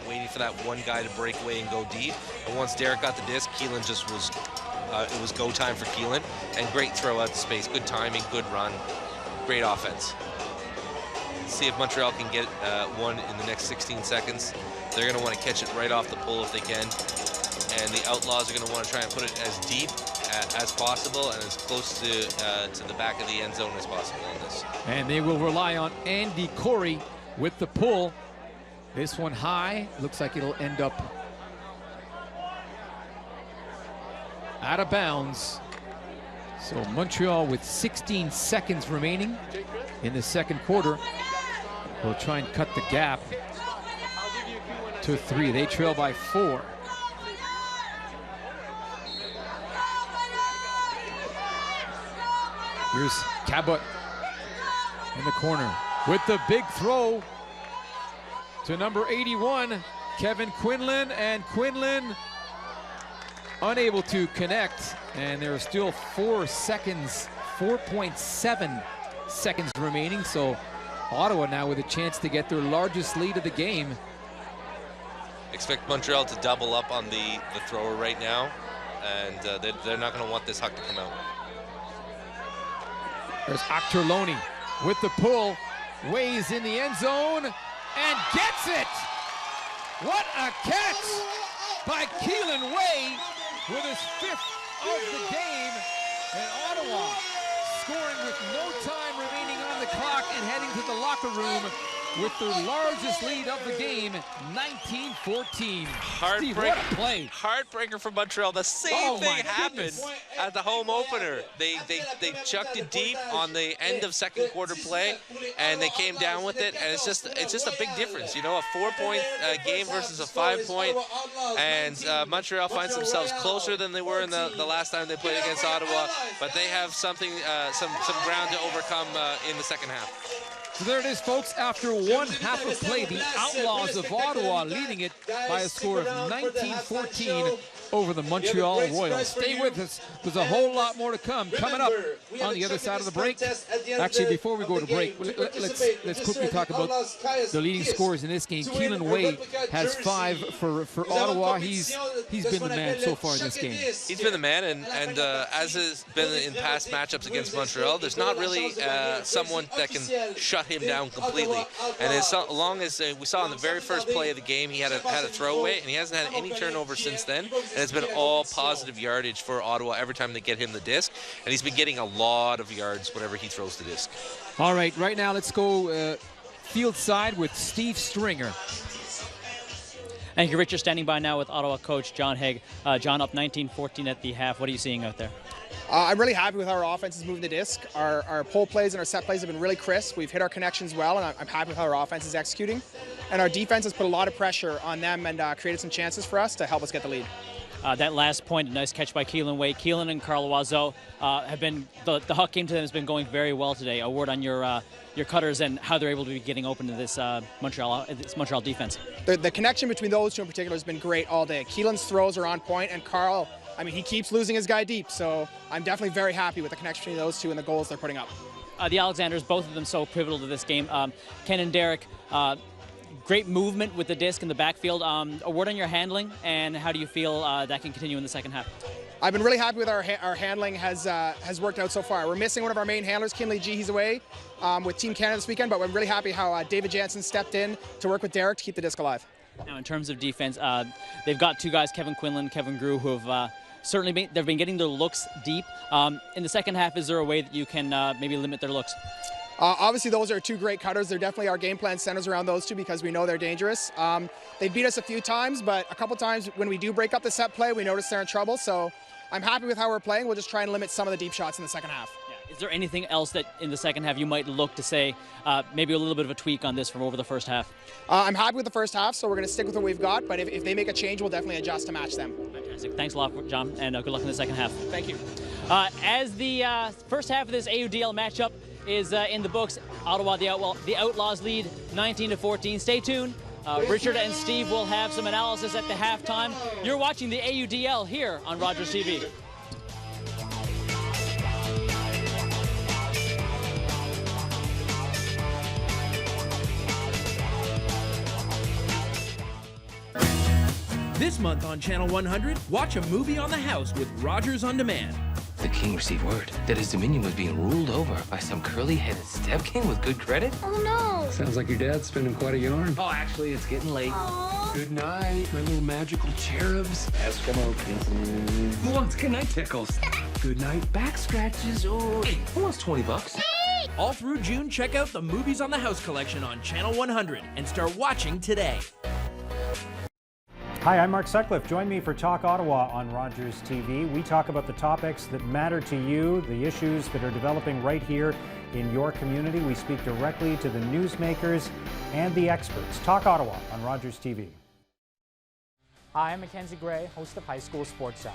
waiting for that one guy to break away and go deep. And once Derek got the disc, Keelan just was, it was go time for Keelan. And great throw out to space, good timing, good run, great offense. See if Montreal can get one in the next 16 seconds. They're going to want to catch it right off the pull if they can. And the Outlaws are going to want to try and put it as deep as possible and as close to the back of the end zone as possible on this. And they will rely on Andy Corey with the pull. This one high. Looks like it'll end up out of bounds. So Montreal with 16 seconds remaining in the second quarter will try and cut the gap to 3. They trail by 4. Here's Cabot in the corner with the big throw to number 81, Kevin Quinlan, and Quinlan unable to connect, and there are still 4.7 seconds remaining, so Ottawa now with a chance to get their largest lead of the game. Expect Montreal to double up on the thrower right now, and they're not going to want this huck to come out. There's Octorloni with the pull, Way's in the end zone, and gets it! What a catch by Keelan Way with his 5th of the game, and Ottawa scoring with no time remaining on the clock and heading to the locker room with the largest lead of the game, 19-14. Steve, what a play. Heartbreaker for Montreal. The same thing happened at the home opener. They chucked it deep on the end of second quarter play, and they came down with it, and it's just a big difference. You know, a 4-point game versus a 5-point, and Montreal finds themselves closer than they were in the last time they played against Ottawa, but they have something, some ground to overcome in the second half. So there it is, folks. After one half of play, the Outlaws of Ottawa leading it by a score of 19-14 over the Montreal Royal. Stay with us. There's a whole lot more to come. Coming up on the other side of the break. Actually, before we go to break, let's quickly talk about the leading scorers in this game. Keelan Way has 5 for Ottawa. He's been the man so far in this game. He's been the man, and as has been in past matchups against Montreal, there's not really someone that can shut him down completely. And as long as we saw in the very first play of the game, he had a throwaway, and he hasn't had any turnover since then. And it's been all positive yardage for Ottawa every time they get him the disc. And he's been getting a lot of yards whenever he throws the disc. All right, right now let's go field side with Steve Stringer. Thank you, Richard. Standing by now with Ottawa coach John Haig. John, up 19-14 at the half. What are you seeing out there? I'm really happy with how our offense is moving the disc. Our pull plays and our set plays have been really crisp. We've hit our connections well, and I'm happy with how our offense is executing. And our defense has put a lot of pressure on them and created some chances for us to help us get the lead. That last point, a nice catch by Keelan Way. Keelan and Carl Oiseau have been, the huck game to them has been going very well today. A word on your cutters and how they're able to be getting open to this Montreal defense. The connection between those two in particular has been great all day. Keelan's throws are on point, and Carl, I mean, he keeps losing his guy deep, so I'm definitely very happy with the connection between those two and the goals they're putting up. The Alexanders, both of them so pivotal to this game. Ken and Derek, great movement with the disc in the backfield. A word on your handling, and how do you feel that can continue in the second half? I've been really happy with our handling has worked out so far. We're missing one of our main handlers, Kinley G. He's away with Team Canada this weekend, but we're really happy how David Jansen stepped in to work with Derek to keep the disc alive. Now, in terms of defense, they've got 2 guys, Kevin Quinlan, Kevin Grew, who have certainly they've been getting their looks deep. In the second half, is there a way that you can maybe limit their looks? Obviously, those are 2 great cutters. They're definitely our game plan centers around those 2 because we know they're dangerous. They beat us a few times, but a couple times when we do break up the set play, we notice they're in trouble. So I'm happy with how we're playing. We'll just try and limit some of the deep shots in the second half. Yeah. Is there anything else that in the second half you might look to say maybe a little bit of a tweak on this from over the first half? I'm happy with the first half, so we're going to stick with what we've got. But if they make a change, we'll definitely adjust to match them. Fantastic. Thanks a lot, John, and good luck in the second half. Thank you. As the first half of this AUDL matchup is in the books, Ottawa, the Outlaws lead 19-14. Stay tuned. Richard and Steve will have some analysis at the halftime. You're watching the AUDL here on Rogers TV. This month on Channel 100, watch a movie on the house with Rogers On Demand. The king received word that his dominion was being ruled over by some curly-headed step-king with good credit. Oh, no. Sounds like your dad's spinning quite a yarn. Oh, actually, it's getting late. Aww. Good night, my little magical cherubs. Eskimo kisses. Who wants good night tickles? Good night back scratches. Oh, Hey, who wants $20? All through June, check out the Movies on the House collection on Channel 100 and start watching today. Hi, I'm Mark Sutcliffe. Join me for Talk Ottawa on Rogers TV. We talk about the topics that matter to you, the issues that are developing right here in your community. We speak directly to the newsmakers and the experts. Talk Ottawa on Rogers TV. Hi, I'm Mackenzie Gray, host of High School Sports Zone.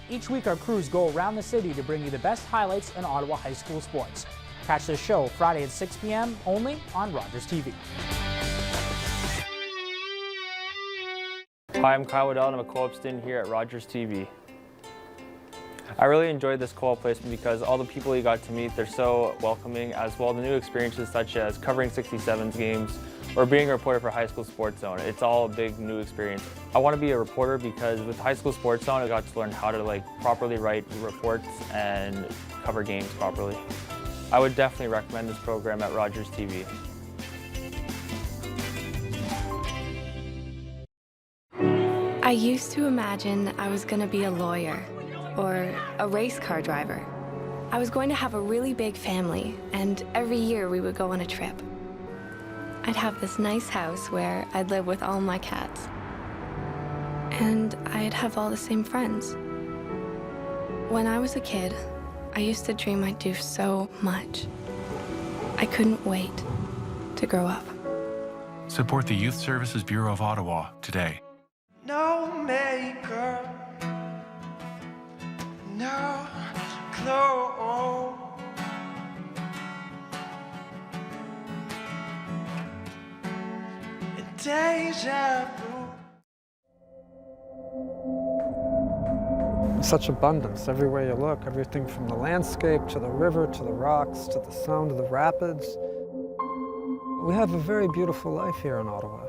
Each week our crews go around the city to bring you the best highlights in Ottawa high school sports. Catch this show Friday at 6 p.m. only on Rogers TV. Hi, I'm Kyle Waddell and I'm a co-op student here at Rogers TV. I really enjoyed this co-op placement because all the people you got to meet, they're so welcoming, as well as the new experiences such as covering 67's games or being a reporter for High School Sports Zone. It's all a big new experience. I want to be a reporter because with High School Sports Zone, I got to learn how to properly write reports and cover games properly. I would definitely recommend this program at Rogers TV. I used to imagine I was going to be a lawyer or a race car driver. I was going to have a really big family, and every year we would go on a trip. I'd have this nice house where I'd live with all my cats. And I'd have all the same friends. When I was a kid, I used to dream I'd do so much. I couldn't wait to grow up. Support the Youth Services Bureau of Ottawa today. No makeup, no clothes. Deja vu. Such abundance everywhere you look, everything from the landscape to the river to the rocks to the sound of the rapids. We have a very beautiful life here in Ottawa.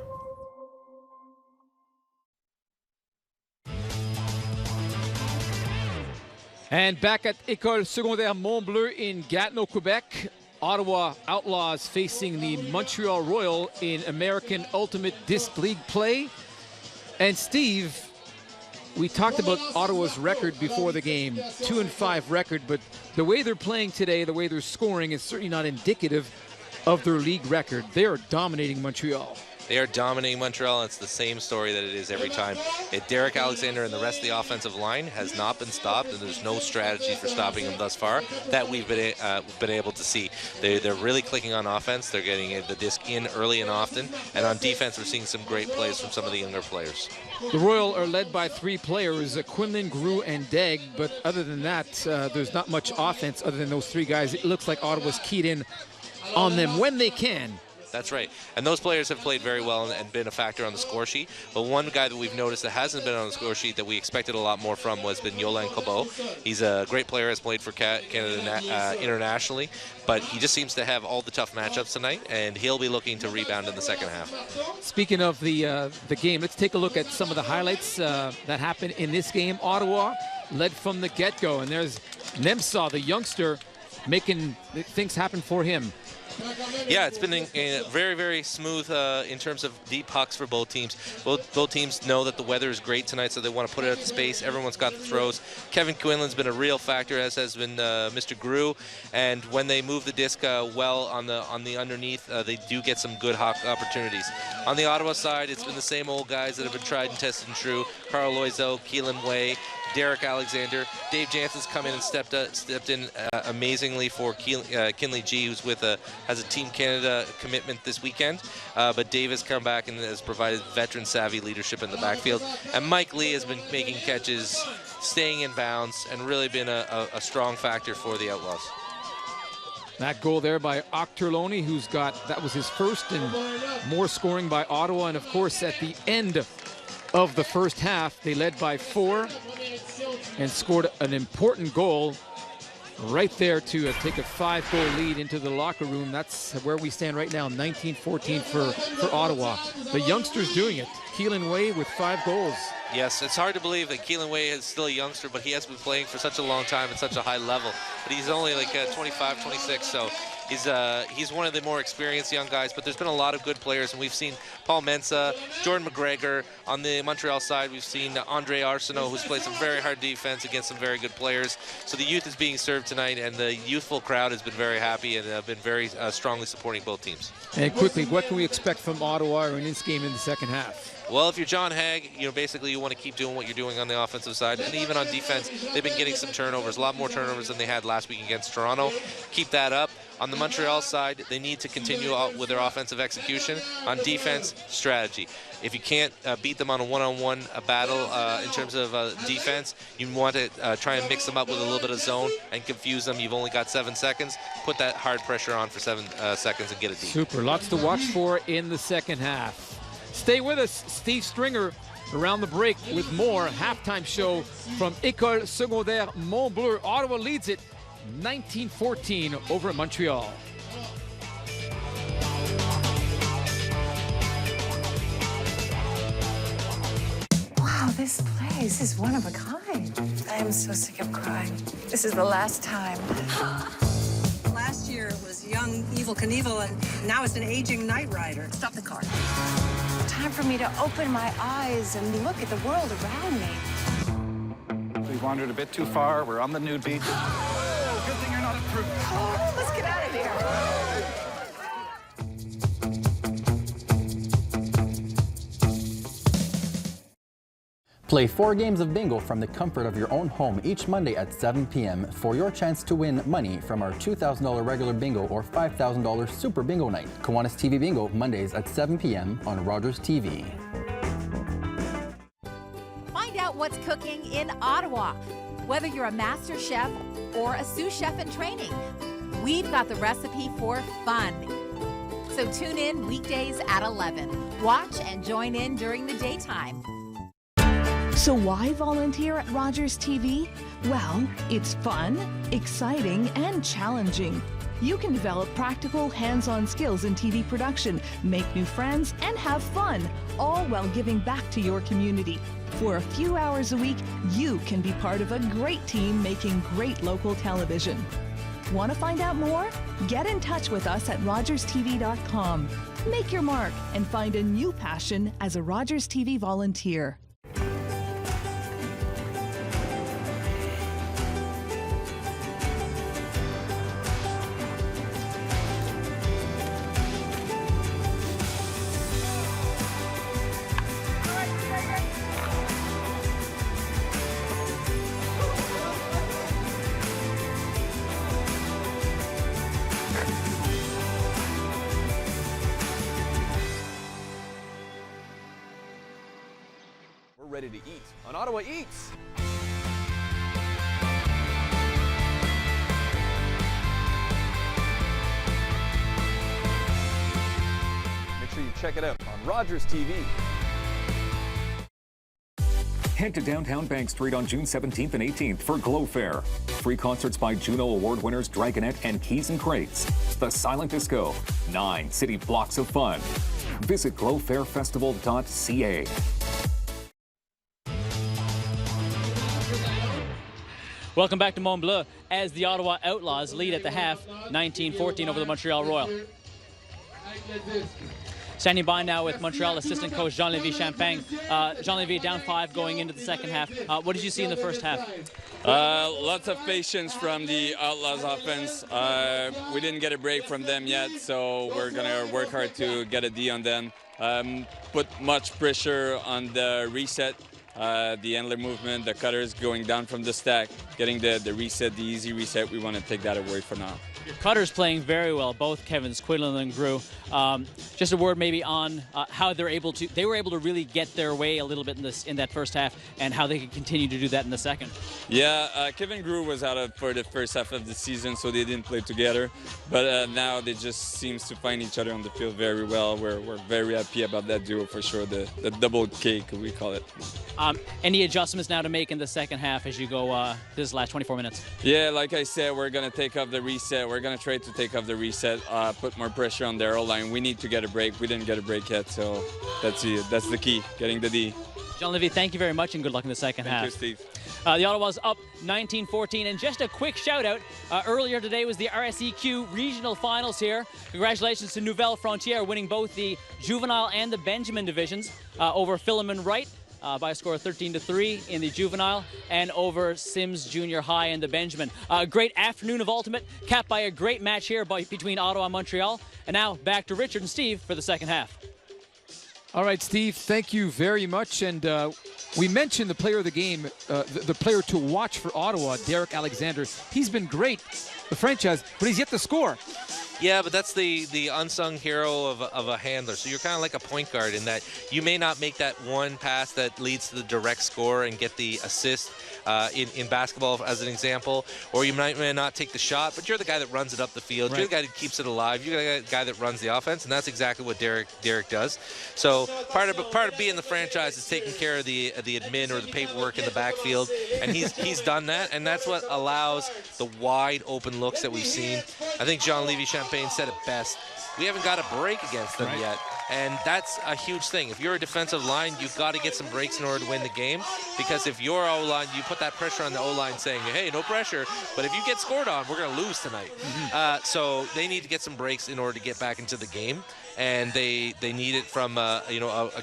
And back at École Secondaire Mont-Bleu in Gatineau, Quebec, Ottawa Outlaws facing the Montreal Royal in American Ultimate Disc League play. And Steve, we talked about Ottawa's record before the game, 2-5 record, but the way they're playing today, the way they're scoring is certainly not indicative of their league record. They are dominating Montreal. They are dominating Montreal, and it's the same story that it is every time. Derek Alexander and the rest of the offensive line has not been stopped, and there's no strategy for stopping him thus far that we've been able to see. They're really clicking on offense. They're getting the disc in early and often, and on defense, we're seeing some great plays from some of the younger players. The Royal are led by 3 players, Quinlan, Grew, and Degg, but other than that, there's not much offense other than those 3 guys. It looks like Ottawa's keyed in on them when they can. That's right. And those players have played very well and been a factor on the score sheet. But one guy that we've noticed that hasn't been on the score sheet that we expected a lot more from was been Yolain Cobo. He's a great player, has played for Canada internationally, but he just seems to have all the tough matchups tonight, and he'll be looking to rebound in the second half. Speaking of the game, let's take a look at some of the highlights that happened in this game. Ottawa led from the get-go, and there's Nemsaw, the youngster, making things happen for him. Yeah, it's been very, very smooth in terms of deep pucks for both teams. Both teams know that the weather is great tonight, so they want to put it at the space. Everyone's got the throws. Kevin Quinlan's been a real factor, as has been Mr. Grew. And when they move the disc well on the underneath, they do get some good opportunities. On the Ottawa side, it's been the same old guys that have been tried and tested and true. Carl Loiseau, Keelan Way, Derek Alexander. Dave Jansen's come in and stepped in amazingly for Kinley G, who's has a Team Canada commitment this weekend. But Dave has come back and has provided veteran savvy leadership in the backfield. And Mike Lee has been making catches, staying in bounds, and really been a strong factor for the Outlaws. That goal there by Octorloni, that was his first, and more scoring by Ottawa. And of course, at the end of the first half, they led by 4 and scored an important goal right there to take a 5-goal lead into the locker room. That's where we stand right now, 19-14 for Ottawa. The youngsters doing it. Keelan Way with 5 goals. Yes, it's hard to believe that Keelan Way is still a youngster, but he has been playing for such a long time at such a high level. But he's only like 25, 26, so he's one of the more experienced young guys. But there's been a lot of good players, and we've seen Paul Mensah, Jordan McGregor. On the Montreal side, we've seen Andre Arsenault, who's played some very hard defense against some very good players. So the youth is being served tonight, and the youthful crowd has been very happy and been very strongly supporting both teams. And quickly, what can we expect from Ottawa in this game in the second half? Well, if you're John Haig, basically you want to keep doing what you're doing on the offensive side. And even on defense, they've been getting some turnovers, a lot more turnovers than they had last week against Toronto. Keep that up. On the Montreal side, they need to continue out with their offensive execution. On defense, strategy. If you can't beat them on a one-on-one battle in terms of defense, you want to try and mix them up with a little bit of zone and confuse them. You've only got 7 seconds. Put that hard pressure on for 7 seconds and get it deep. Super. Lots to watch for in the second half. Stay with us. Steve Stringer around the break with more halftime show from École Secondaire Mont-Bleu. Ottawa leads it 19-14 over at Montreal. Wow, this place is one of a kind. I am so sick of crying. This is the last time. Last year it was young Evel Knievel, and now it's an aging Knight Rider. Stop the car. Time for me to open my eyes and look at the world around me. We wandered a bit too far. We're on the nude beach. Oh, good thing you're not a prude. Oh, let's get out of here. Play 4 games of bingo from the comfort of your own home each Monday at 7 p.m. for your chance to win money from our $2,000 regular bingo or $5,000 super bingo night. Kiwanis TV Bingo, Mondays at 7 p.m. on Rogers TV. Find out what's cooking in Ottawa. Whether you're a master chef or a sous chef in training, we've got the recipe for fun. So tune in weekdays at 11. Watch and join in during the daytime. So why volunteer at Rogers TV? Well, it's fun, exciting, and challenging. You can develop practical, hands-on skills in TV production, make new friends, and have fun, all while giving back to your community. For a few hours a week, you can be part of a great team making great local television. Want to find out more? Get in touch with us at rogerstv.com. Make your mark and find a new passion as a Rogers TV volunteer. Ready to eat on Ottawa Eats. Make sure you check it out on Rogers TV. Head to downtown Bank Street on June 17th and 18th for Glow Fair. Free concerts by Juno Award winners Dragonette and Keys and Crates. The Silent Disco. 9 city blocks of fun. Visit glowfairfestival.ca. Welcome back to Mont-Bleu as the Ottawa Outlaws lead at the half, 19-14 over the Montreal Royal. Standing by now with Montreal assistant coach Jean-Lévis Champagne. Jean-Lévis down 5 going into the second half. What did you see in the first half? Lots of patience from the Outlaws offense. We didn't get a break from them yet, so we're going to work hard to get a D on them. Put much pressure on the reset. The handler movement, the cutters going down from the stack, getting the reset, the easy reset. We want to take that away for now. Your cutter's playing very well, both Kevins, Quinlan and Grew. Just a word maybe on how they were able to really get their way a little bit in that first half, and how they could continue to do that in the second. Yeah, Kevin Grew was out for the first half of the season, so they didn't play together. But now they just seems to find each other on the field very well. We're very happy about that duo for sure, the double cake, we call it. Any adjustments now to make in the second half as you go this last 24 minutes? Yeah, like I said, we're going to take off the reset. We're going to try to take off the reset, put more pressure on their O-line. We need to get a break. We didn't get a break yet, so that's the key, getting the D. Jean-Lévis, thank you very much, and good luck in the second half. Thank you, Steve. The Ottawa's up 19-14, and just a quick shout-out. Earlier today was the RSEQ regional finals here. Congratulations to Nouvelle Frontière, winning both the juvenile and the Benjamin divisions over Philemon Wright by a score of 13-3 in the juvenile, and over Sims Junior High in the Benjamin. A great afternoon of ultimate, capped by a great match here between Ottawa and Montreal. And now back to Richard and Steve for the second half. All right, Steve, thank you very much. And we mentioned the player of the game, the player to watch for Ottawa, Derek Alexander. He's been great, the franchise, but he's yet to score. Yeah, but that's the unsung hero of a handler. So you're kind of like a point guard in that you may not make that one pass that leads to the direct score and get the assist in basketball, as an example, or you may not take the shot, but you're the guy that runs it up the field. Right. You're the guy that keeps it alive. You're the guy that runs the offense, and that's exactly what Derek does. So part of being the franchise is taking care of the admin or the paperwork in the backfield, and he's done that, and that's what allows the wide open looks that we've seen. I think Jean-Lévis Champagne said it best. We haven't got a break against them yet, and that's a huge thing. If you're a defensive line, you've got to get some breaks in order to win the game, because if you're O-line, you put that pressure on the O-line saying, hey, no pressure, but if you get scored on, we're going to lose tonight. So they need to get some breaks in order to get back into the game, and they need it from a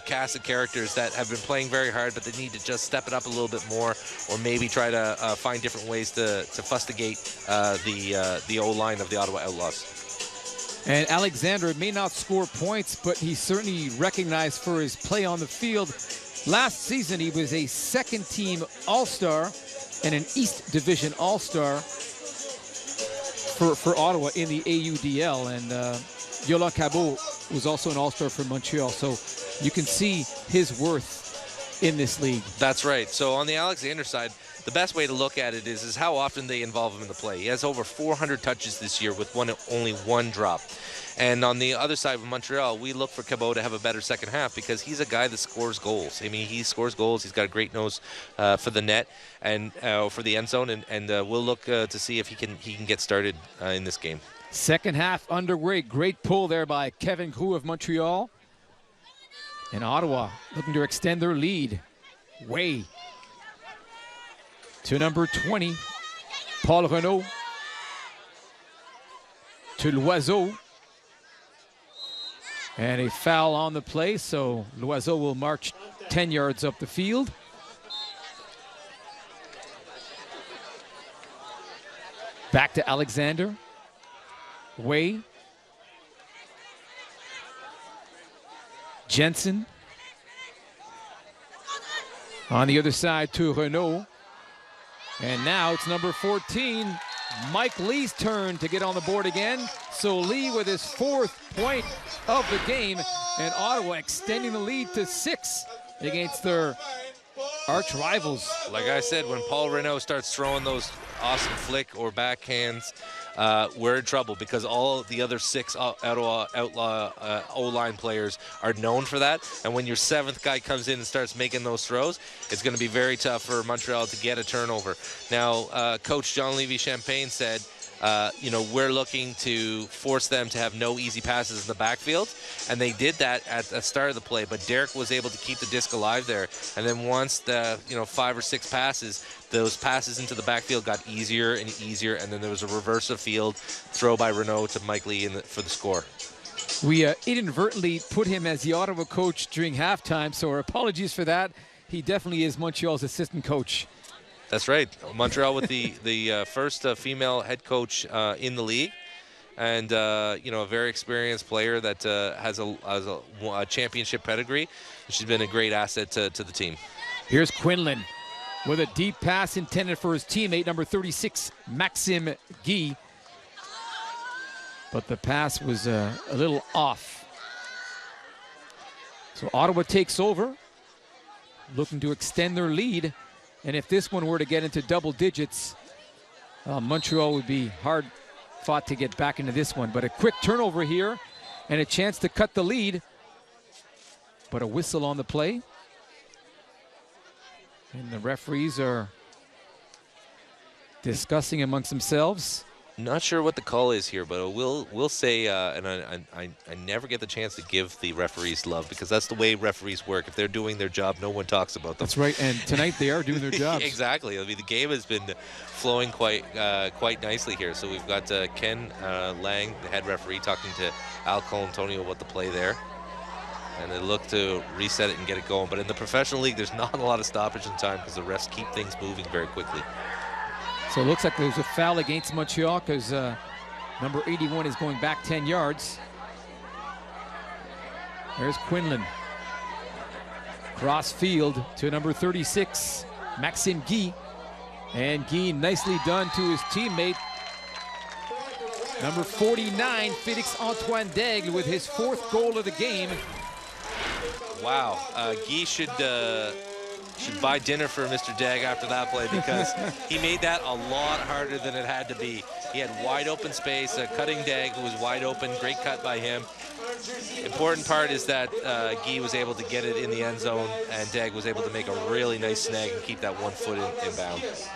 cast of characters that have been playing very hard, but they need to just step it up a little bit more, or maybe try to find different ways to fustigate the O-line of the Ottawa Outlaws. And Alexander may not score points, but he's certainly recognized for his play on the field. Last season, he was a second-team All-Star and an East Division All-Star for Ottawa in the AUDL. And Yola Cabot was also an All-Star for Montreal. So you can see his worth in this league. That's right. So on the Alexander side, the best way to look at it is how often they involve him in the play. He has over 400 touches this year with only one drop. And on the other side of Montreal, we look for Cabot to have a better second half, because he's a guy that scores goals. I mean, he scores goals. He's got a great nose for the net and for the end zone, and we'll look to see if he can get started in this game. Second half underway. Great pull there by Kevin Grew of Montreal. And Ottawa looking to extend their lead. Way to number 20, Paul Renaud. To Loiseau. And a foul on the play, so Loiseau will march 10 yards up the field. Back to Alexander. Way. Jensen. On the other side to Renaud. And now it's number 14, Mike Lee's turn to get on the board again. So Lee with his 4th point of the game, and Ottawa extending the lead to 6 against their arch rivals. Like I said, when Paul Renaud starts throwing those awesome flick or backhands, we're in trouble, because all of the other 6 Ottawa Outlaw O-line players are known for that. And when your 7th guy comes in and starts making those throws, it's going to be very tough for Montreal to get a turnover. Now, Coach Jean-Lévis Champagne said, we're looking to force them to have no easy passes in the backfield, and they did that at the start of the play, but Derek was able to keep the disc alive there, and then once the 5 or 6 passes, those passes into the backfield got easier and easier, and then there was a reverse of field throw by Renaud to Mike Lee for the score. We inadvertently put him as the Ottawa coach during halftime, so our apologies for that. He definitely is Montreal's assistant coach. That's right. Montreal with the first female head coach in the league, and a very experienced player that has a championship pedigree. She's been a great asset to the team. Here's Quinlan with a deep pass intended for his teammate, number 36, Maxime Guy. but the pass was a little off. So Ottawa takes over, looking to extend their lead. And if this one were to get into double digits, Montreal would be hard fought to get back into this one. But a quick turnover here and a chance to cut the lead. But a whistle on the play. And the referees are discussing amongst themselves. Not sure what the call is here, but we'll say, and I never get the chance to give the referees love, because that's the way referees work. If they're doing their job, no one talks about them. That's right, and tonight they are doing their jobs. Exactly. I mean, the game has been flowing quite nicely here. So we've got Ken Lang, the head referee, talking to Al Colantonio about the play there. And they look to reset it and get it going. But in the professional league, there's not a lot of stoppage in time because the refs keep things moving very quickly. So it looks like there's a foul against Montreal because number 81 is going back 10 yards. There's Quinlan. Cross field to number 36, Maxime Guy. And Guy nicely done to his teammate. Number 49, Félix-Antoine Daigle with his 4th goal of the game. Wow, Guy should buy dinner for Mr. Daigle after that play, because he made that a lot harder than it had to be. He had wide open space, cutting Daigle was wide open, great cut by him. Important part is that Guy was able to get it in the end zone, and Daigle was able to make a really nice snag and keep that 1 foot in bounds.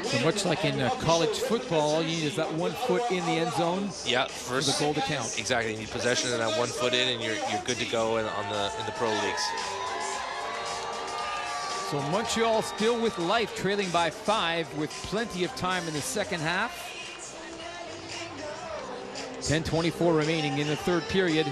So much like in college football, all you need is that 1 foot in the end zone. Yeah, for the goal to count. Exactly, you need possession and that 1 foot in, and you're good to go in the pro leagues. So Montreal still with life, trailing by 5 with plenty of time in the second half. 10:24 remaining in the third period.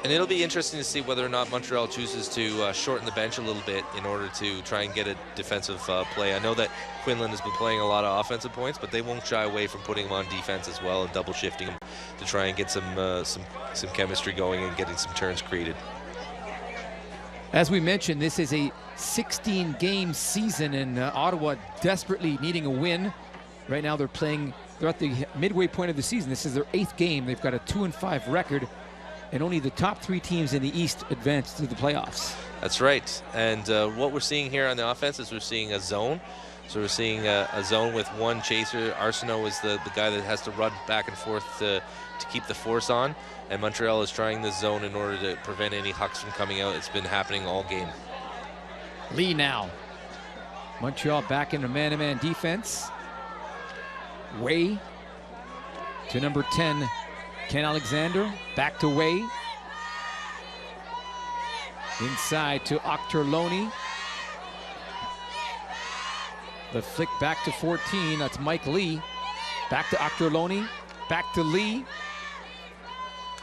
And it'll be interesting to see whether or not Montreal chooses to shorten the bench a little bit in order to try and get a defensive play. I know that Quinlan has been playing a lot of offensive points, but they won't shy away from putting him on defense as well and double shifting him to try and get some chemistry going and getting some turns created. As we mentioned, this is a 16-game season, and Ottawa desperately needing a win. Right now they're at the midway point of the season. This is their 8th game. They've got a 2-5 record, and only the top 3 teams in the East advance to the playoffs. That's right. And what we're seeing here on the offense is we're seeing a zone. So we're seeing a zone with one chaser. Arsenault is the guy that has to run back and forth to keep the force on. And Montreal is trying this zone in order to prevent any hucks from coming out. It's been happening all game. Lee now. Montreal back into man-to-man defense. Way to number 10, Ken Alexander. Back to Way. Inside to Octorloni. The flick back to 14. That's Mike Lee. Back to Octorloni. Back to Lee.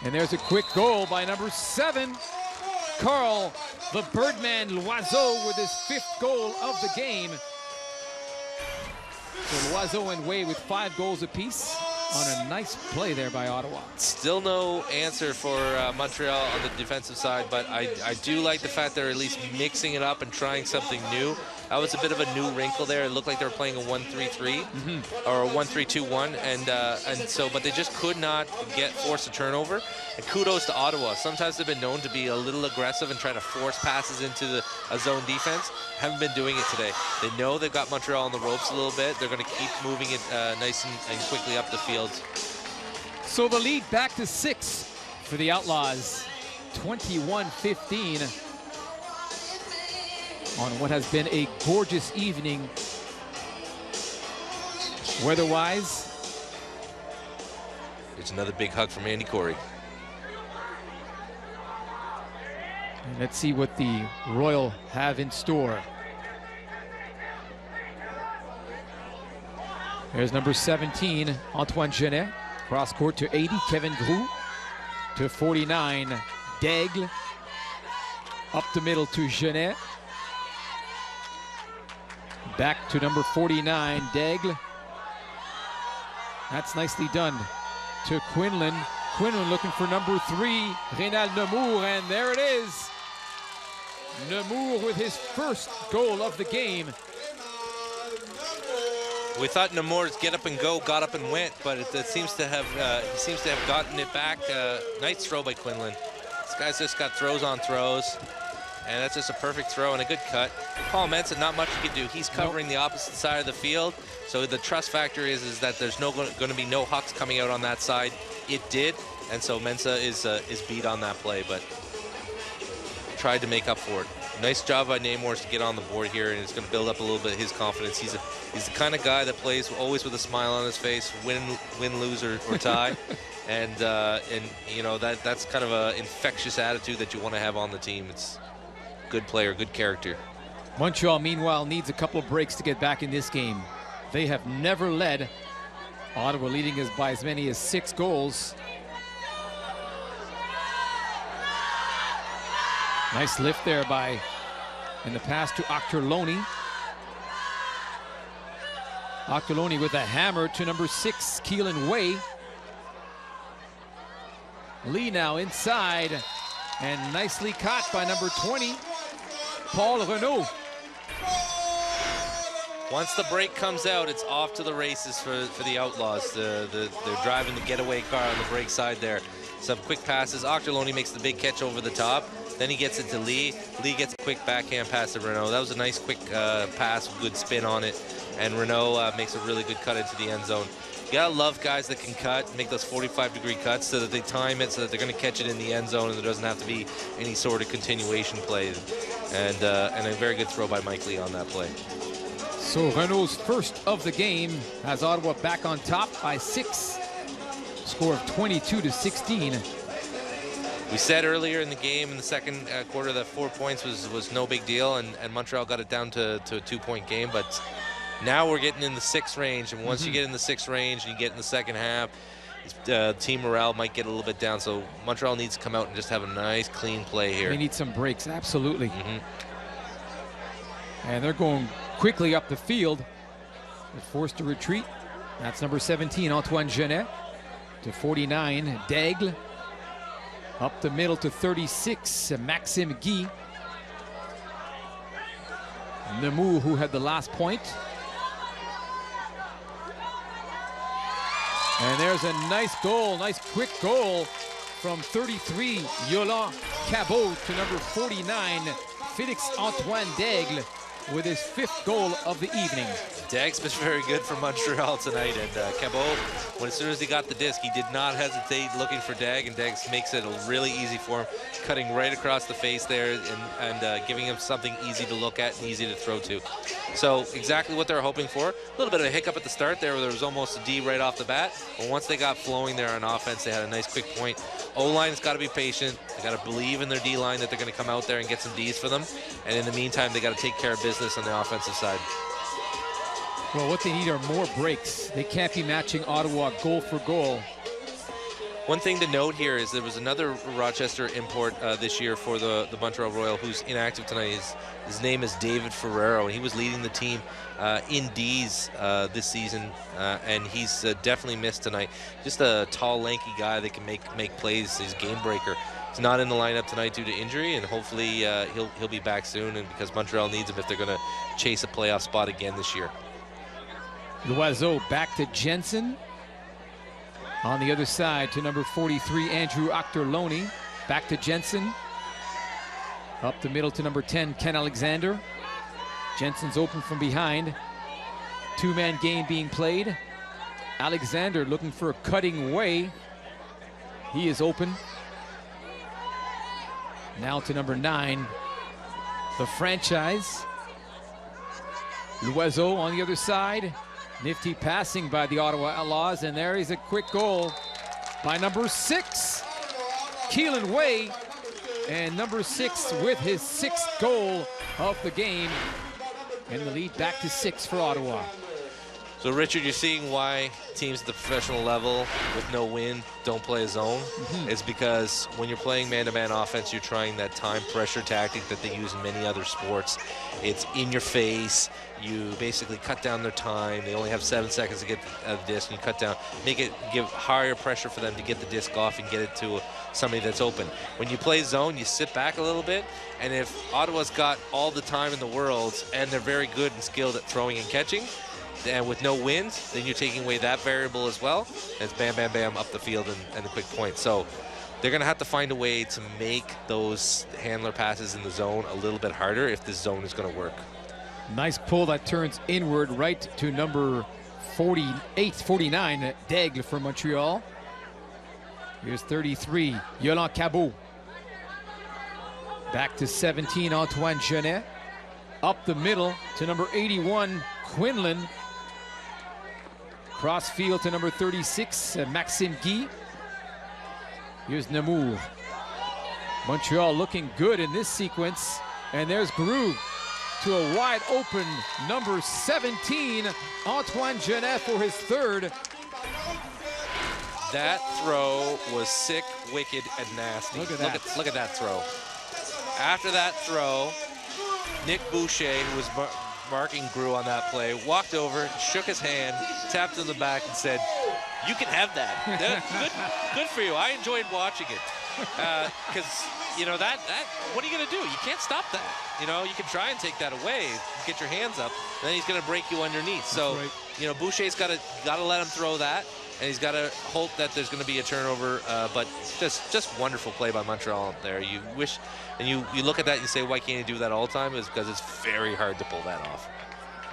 And there's a quick goal by number 7, Carl the Birdman Loiseau, with his 5th goal of the game. So Loiseau and Way with 5 goals apiece on a nice play there by Ottawa. Still no answer for Montreal on the defensive side, but I do like the fact they're at least mixing it up and trying something new. That was a bit of a new wrinkle there. It looked like they were playing a 1-3-3 or a 1-3-2-1, and so, but they just could not force a turnover. And kudos to Ottawa. Sometimes they've been known to be a little aggressive and try to force passes into a zone defense. Haven't been doing it today. They know they've got Montreal on the ropes a little bit. They're going to keep moving it nice and quickly up the field. So the lead back to 6 for the Outlaws, 21-15. On what has been a gorgeous evening weather-wise. It's another big hug from Andy Corey. And let's see what the Royal have in store. There's number 17, Antoine Genet. Cross court to 80, Kevin Groux. To 49, Daigle. Up the middle to Genet. Back to number 49, Daigle. That's nicely done to Quinlan. Quinlan looking for number 3, Reynald Nemours, and there it is. Nemours with his 1st goal of the game. We thought Nemours get up and go, got up and went, but it seems to have he seems to have gotten it back. Nice throw by Quinlan. This guy's just got throws on throws, and that's just a perfect throw and a good cut. Paul Mensah, not much he can do. He's covering the opposite side of the field, so the trust factor is that there's going to be no hucks coming out on that side. It did, and so Mensah is beat on that play, but tried to make up for it. Nice job by Nemours to get on the board here, and it's going to build up a little bit his confidence. He's the kind of guy that plays always with a smile on his face, win, lose, or tie, and you know that's kind of an infectious attitude that you want to have on the team. It's good player, good character. Montreal, meanwhile, needs a couple of breaks to get back in this game. They have never led. Ottawa leading us by as many as 6 goals. Nice lift there in the pass to Octorloni. Octorloni with a hammer to number 6, Keelan Way. Lee now inside, and nicely caught by number 20, Paul Renaud. Once the break comes out, it's off to the races for the Outlaws. They're driving the getaway car on the break side there. Some quick passes. Octorloni makes the big catch over the top. Then he gets it to Lee. Lee gets a quick backhand pass to Renaud. That was a nice quick pass, good spin on it. And Renaud makes a really good cut into the end zone. You gotta love guys that can cut, make those 45-degree cuts so that they time it so that they're gonna catch it in the end zone and there doesn't have to be any sort of continuation play. And a very good throw by Mike Lee on that play. So Renaud's first of the game has Ottawa back on top by 6. Score of 22-16. We said earlier in the game, in the second quarter, that 4 points was no big deal, and Montreal got it down to a 2-point game. But now we're getting in the 6 range, and once you get in the 6 range and you get in the second half, team morale might get a little bit down. So Montreal needs to come out and just have a nice, clean play here. They need some breaks, absolutely. And they're going quickly up the field. They're forced to retreat. That's number 17, Antoine Genet, to 49, Daigle. Up the middle to 36, Maxime Guy. Nemours, who had the last point. And there's a nice goal, nice quick goal from 33, Yolande Cabot, to number 49, Félix Antoine Daigle, with his 5th goal of the evening. Daigle's been very good for Montreal tonight, and Cabot, as soon as he got the disc, he did not hesitate looking for Daigle, and Daigle makes it really easy for him, cutting right across the face there and giving him something easy to look at and easy to throw to. So exactly what they're hoping for. A little bit of a hiccup at the start there where there was almost a D right off the bat, but once they got flowing there on offense, they had a nice quick point. O-line's got to be patient. They got to believe in their D-line that they're going to come out there and get some Ds for them, and in the meantime, they got to take care of business on the offensive side. Well, what they need are more breaks. They can't be matching Ottawa goal for goal. One thing to note here is there was another Rochester import this year for the Montreal Royal who's inactive tonight. His name is David Ferrero, and he was leading the team in Ds this season, and he's definitely missed tonight. Just a tall, lanky guy that can make plays. He's a game breaker. He's not in the lineup tonight due to injury, and hopefully he'll be back soon, and because Montreal needs him if they're going to chase a playoff spot again this year. Loiseau back to Jensen. On the other side to number 43, Andrew Octorloni. Back to Jensen. Up the middle to number 10, Ken Alexander. Jensen's open from behind. 2-man game being played. Alexander looking for a cutting way. He is open. Now to number 9, the franchise. Loiseau on the other side. Nifty passing by the Ottawa Outlaws, and there is a quick goal by number 6, Keelan Way, and number 6 with his 6th goal of the game, and the lead back to 6 for Ottawa. So, Richard, you're seeing why teams at the professional level with no win don't play a zone. It's because when you're playing man-to-man offense, you're trying that time pressure tactic that they use in many other sports. It's in your face. You basically cut down their time. They only have 7 seconds to get the disc, and you cut down, give higher pressure for them to get the disc off and get it to somebody that's open. When you play zone, you sit back a little bit, and if Ottawa's got all the time in the world and they're very good and skilled at throwing and catching, And with no wind, then you're taking away that variable as well. And it's bam, bam, bam, up the field and a quick point. So they're going to have to find a way to make those handler passes in the zone a little bit harder if this zone is going to work. Nice pull that turns inward right to number 49, Daigle for Montreal. Here's 33, Yolande Cabot. Back to 17, Antoine Genet. Up the middle to number 81, Quinlan. Cross field to number 36, Maxime Guy. Here's Namur. Montreal looking good in this sequence. And there's Groux to a wide open number 17, Antoine Genet for his third. That throw was sick, wicked, and nasty. Look at that. Look at that throw. After that throw, Nick Boucher, who was marking Groux on that play, walked over, shook his hand, tapped him on the back, and said, "You can have that. Good for you. I enjoyed watching it." Because, you know, that what are you going to do? You can't stop that. You know, you can try and take that away, get your hands up, and then he's going to break you underneath. So, you know, Boucher's got to let him throw that, and he's got to hope that there's going to be a turnover. But just wonderful play by Montreal up there. You wish, and you look at that and you say, why can't he do that all the time? It's because it's very hard to pull that off.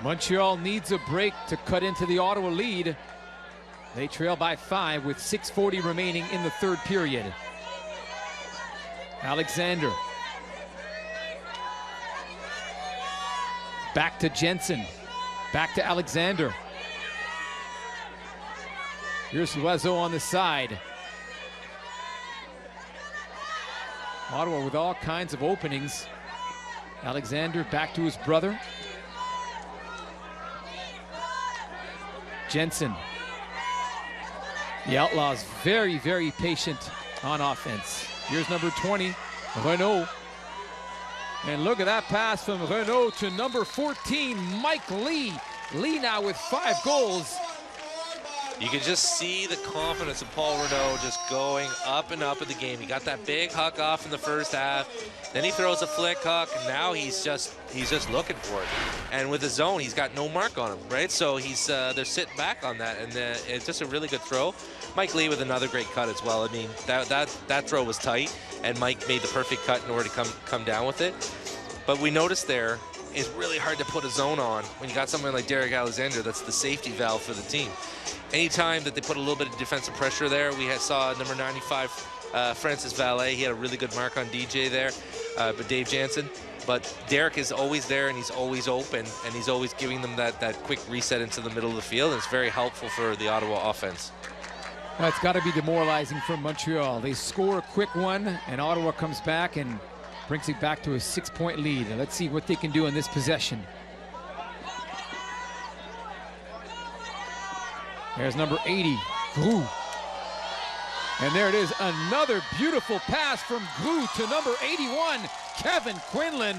Montreal needs a break to cut into the Ottawa lead. They trail by 5 with 6:40 remaining in the third period. Alexander. Back to Jensen. Back to Alexander. Here's Loiseau on the side. Ottawa with all kinds of openings. Alexander back to his brother. Jensen. The Outlaws very, very patient on offense. Here's number 20, Renaud. And look at that pass from Renaud to number 14, Mike Lee. Lee now with 5 goals. You can just see the confidence of Paul Renaud just going up and up in the game. He got that big huck off in the first half. Then he throws a flick huck, and now he's just looking for it. And with the zone, he's got no mark on him, right? So they're sitting back on that, and it's just a really good throw. Mike Lee with another great cut as well. I mean, that throw was tight, and Mike made the perfect cut in order to come down with it. But we noticed there, it's really hard to put a zone on when you got someone like Derek Alexander that's the safety valve for the team. Anytime that they put a little bit of defensive pressure there, we saw number 95, Francis Valet. He had a really good mark on DJ there, but Dave Jansen. But Derek is always there, and he's always open, and he's always giving them that quick reset into the middle of the field, and it's very helpful for the Ottawa offense. That's got to be demoralizing for Montreal. They score a quick one, and Ottawa comes back and brings it back to a 6-point lead. Let's see what they can do in this possession. There's number 80, Groux. And there it is, another beautiful pass from Groux to number 81, Kevin Quinlan.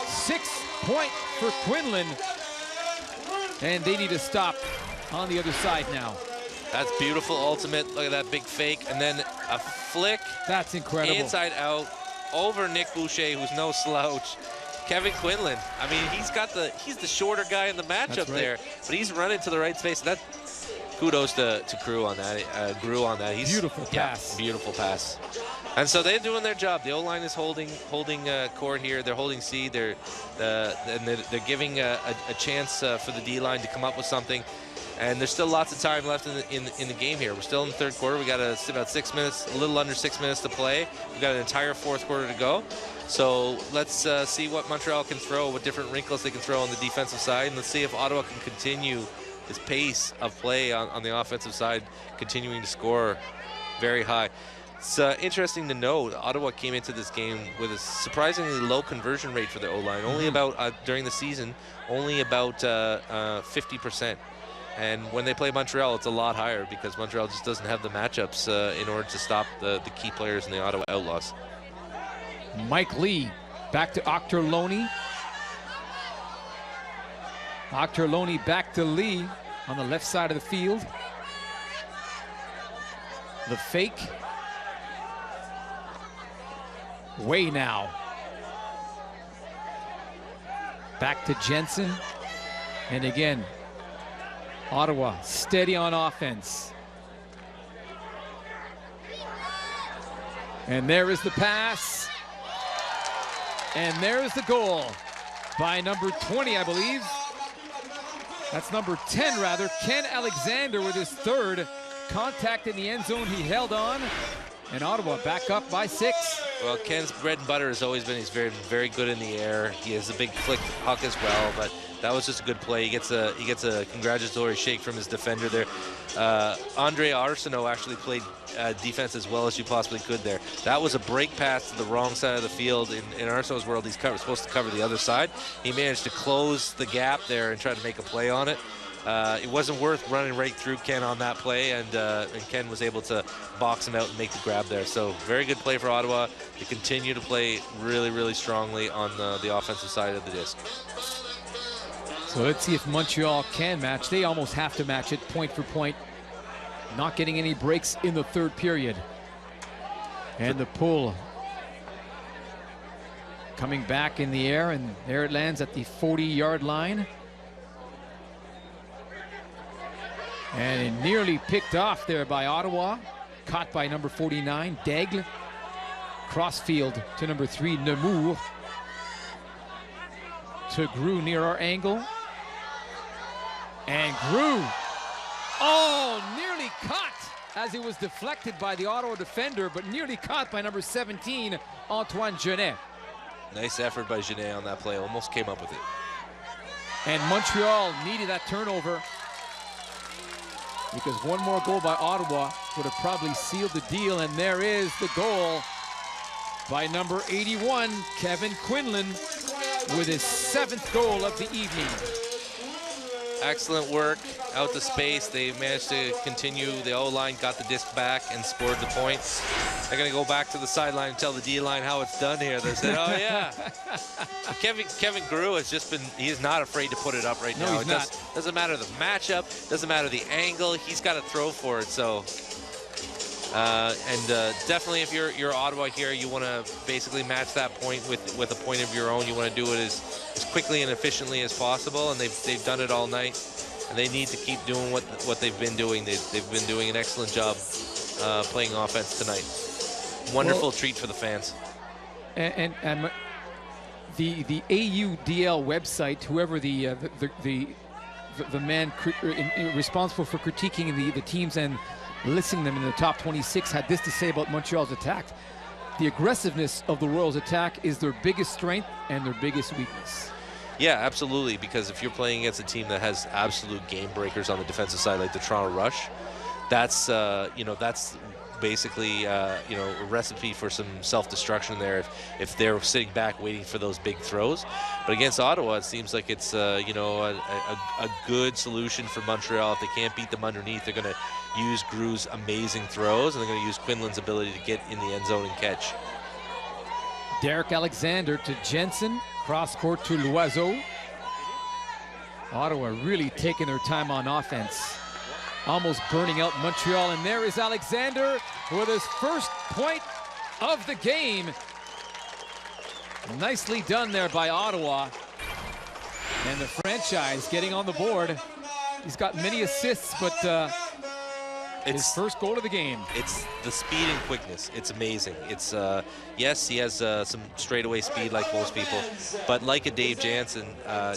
6-point for Quinlan. And they need to stop on the other side now. That's beautiful ultimate. Look at that big fake. And then a flick. That's incredible. Inside out over Nick Boucher, who's no slouch. Kevin Quinlan. I mean, he's the shorter guy in the matchup there, but he's running to the right space. That kudos to Groux on that. Groux on that. Beautiful pass. Yeah, beautiful pass. And so they're doing their job. The O-line is holding court here. They're holding C. They're giving a chance for the D-line to come up with something. And there's still lots of time left in the game here. We're still in the third quarter. We got about 6 minutes, a little under 6 minutes to play. We've got an entire fourth quarter to go. So let's see what Montreal can throw, what different wrinkles they can throw on the defensive side, and let's see if Ottawa can continue this pace of play on the offensive side, continuing to score very high. It's interesting to note, Ottawa came into this game with a surprisingly low conversion rate for the O-line, only about, during the season, only about 50%. And when they play Montreal, it's a lot higher because Montreal just doesn't have the matchups in order to stop the key players in the Ottawa Outlaws. Mike Lee back to Octorloni. Octorloni back to Lee on the left side of the field. The fake. Way now. Back to Jensen. And again, Ottawa steady on offense. And there is the pass. And there is the goal by number 20, I believe. That's number 10, rather. Ken Alexander with his third contact in the end zone. He held on. And Ottawa back up by 6. Well, Ken's bread and butter has always been he's very, very good in the air. He has a big flick puck as well, but that was just a good play. He gets a congratulatory shake from his defender there. Andre Arsenault actually played defense as well as you possibly could there. That was a break pass to the wrong side of the field. In Arsenault's world, he's supposed to cover the other side. He managed to close the gap there and try to make a play on it. It wasn't worth running right through Ken on that play, and Ken was able to box him out and make the grab there. So very good play for Ottawa. They continue to play really, really strongly on the offensive side of the disc. So let's see if Montreal can match. They almost have to match it point for point. Not getting any breaks in the third period. And the pull coming back in the air, and there it lands at the 40-yard line. And it nearly picked off there by Ottawa. Caught by number 49, Daigle. Crossfield to number 3, Nemours. To Grew near our angle. And Grew, nearly caught as it was deflected by the Ottawa defender, but nearly caught by number 17, Antoine Genet. Nice effort by Genet on that play. Almost came up with it. And Montreal needed that turnover, because one more goal by Ottawa would have probably sealed the deal. And there is the goal by number 81, Kevin Quinlan, with his 7th goal of the evening. Excellent work out to space. They managed to continue. The O-line got the disc back and scored the points. They're going to go back to the sideline and tell the D-line how it's done here. They said, oh, yeah. Kevin Grew has just been, he is not afraid to put it up right now. He's not. Doesn't matter the matchup, doesn't matter the angle. He's got to throw for it. So, definitely if you're Ottawa here, you want to basically match that point with a point of your own. You want to do it as quickly and efficiently as possible, and they've done it all night, and they need to keep doing what they've been doing. They've been doing an excellent job playing offense tonight. Wonderful treat for the fans. And the AUDL website, whoever the man responsible for critiquing the teams and listing them in the top 26, had this to say about Montreal's attack. The aggressiveness of the Royals' attack is their biggest strength and their biggest weakness. Yeah, absolutely, because if you're playing against a team that has absolute game breakers on the defensive side, like the Toronto Rush, that's that's basically a recipe for some self-destruction there if they're sitting back waiting for those big throws. But against Ottawa, it seems like it's a good solution for Montreal. If they can't beat them underneath, they're going to use Grew's amazing throws, and they're going to use Quinlan's ability to get in the end zone and catch. Derek Alexander to Jensen, cross court to Loiseau. Ottawa really taking their time on offense, almost burning out Montreal. And there is Alexander with his first point of the game. Nicely done there by Ottawa. And the franchise getting on the board. He's got many assists, but his first goal of the game. It's the speed and quickness. It's amazing. It's yes, he has some straightaway speed like most people, but like a Dave Jansen,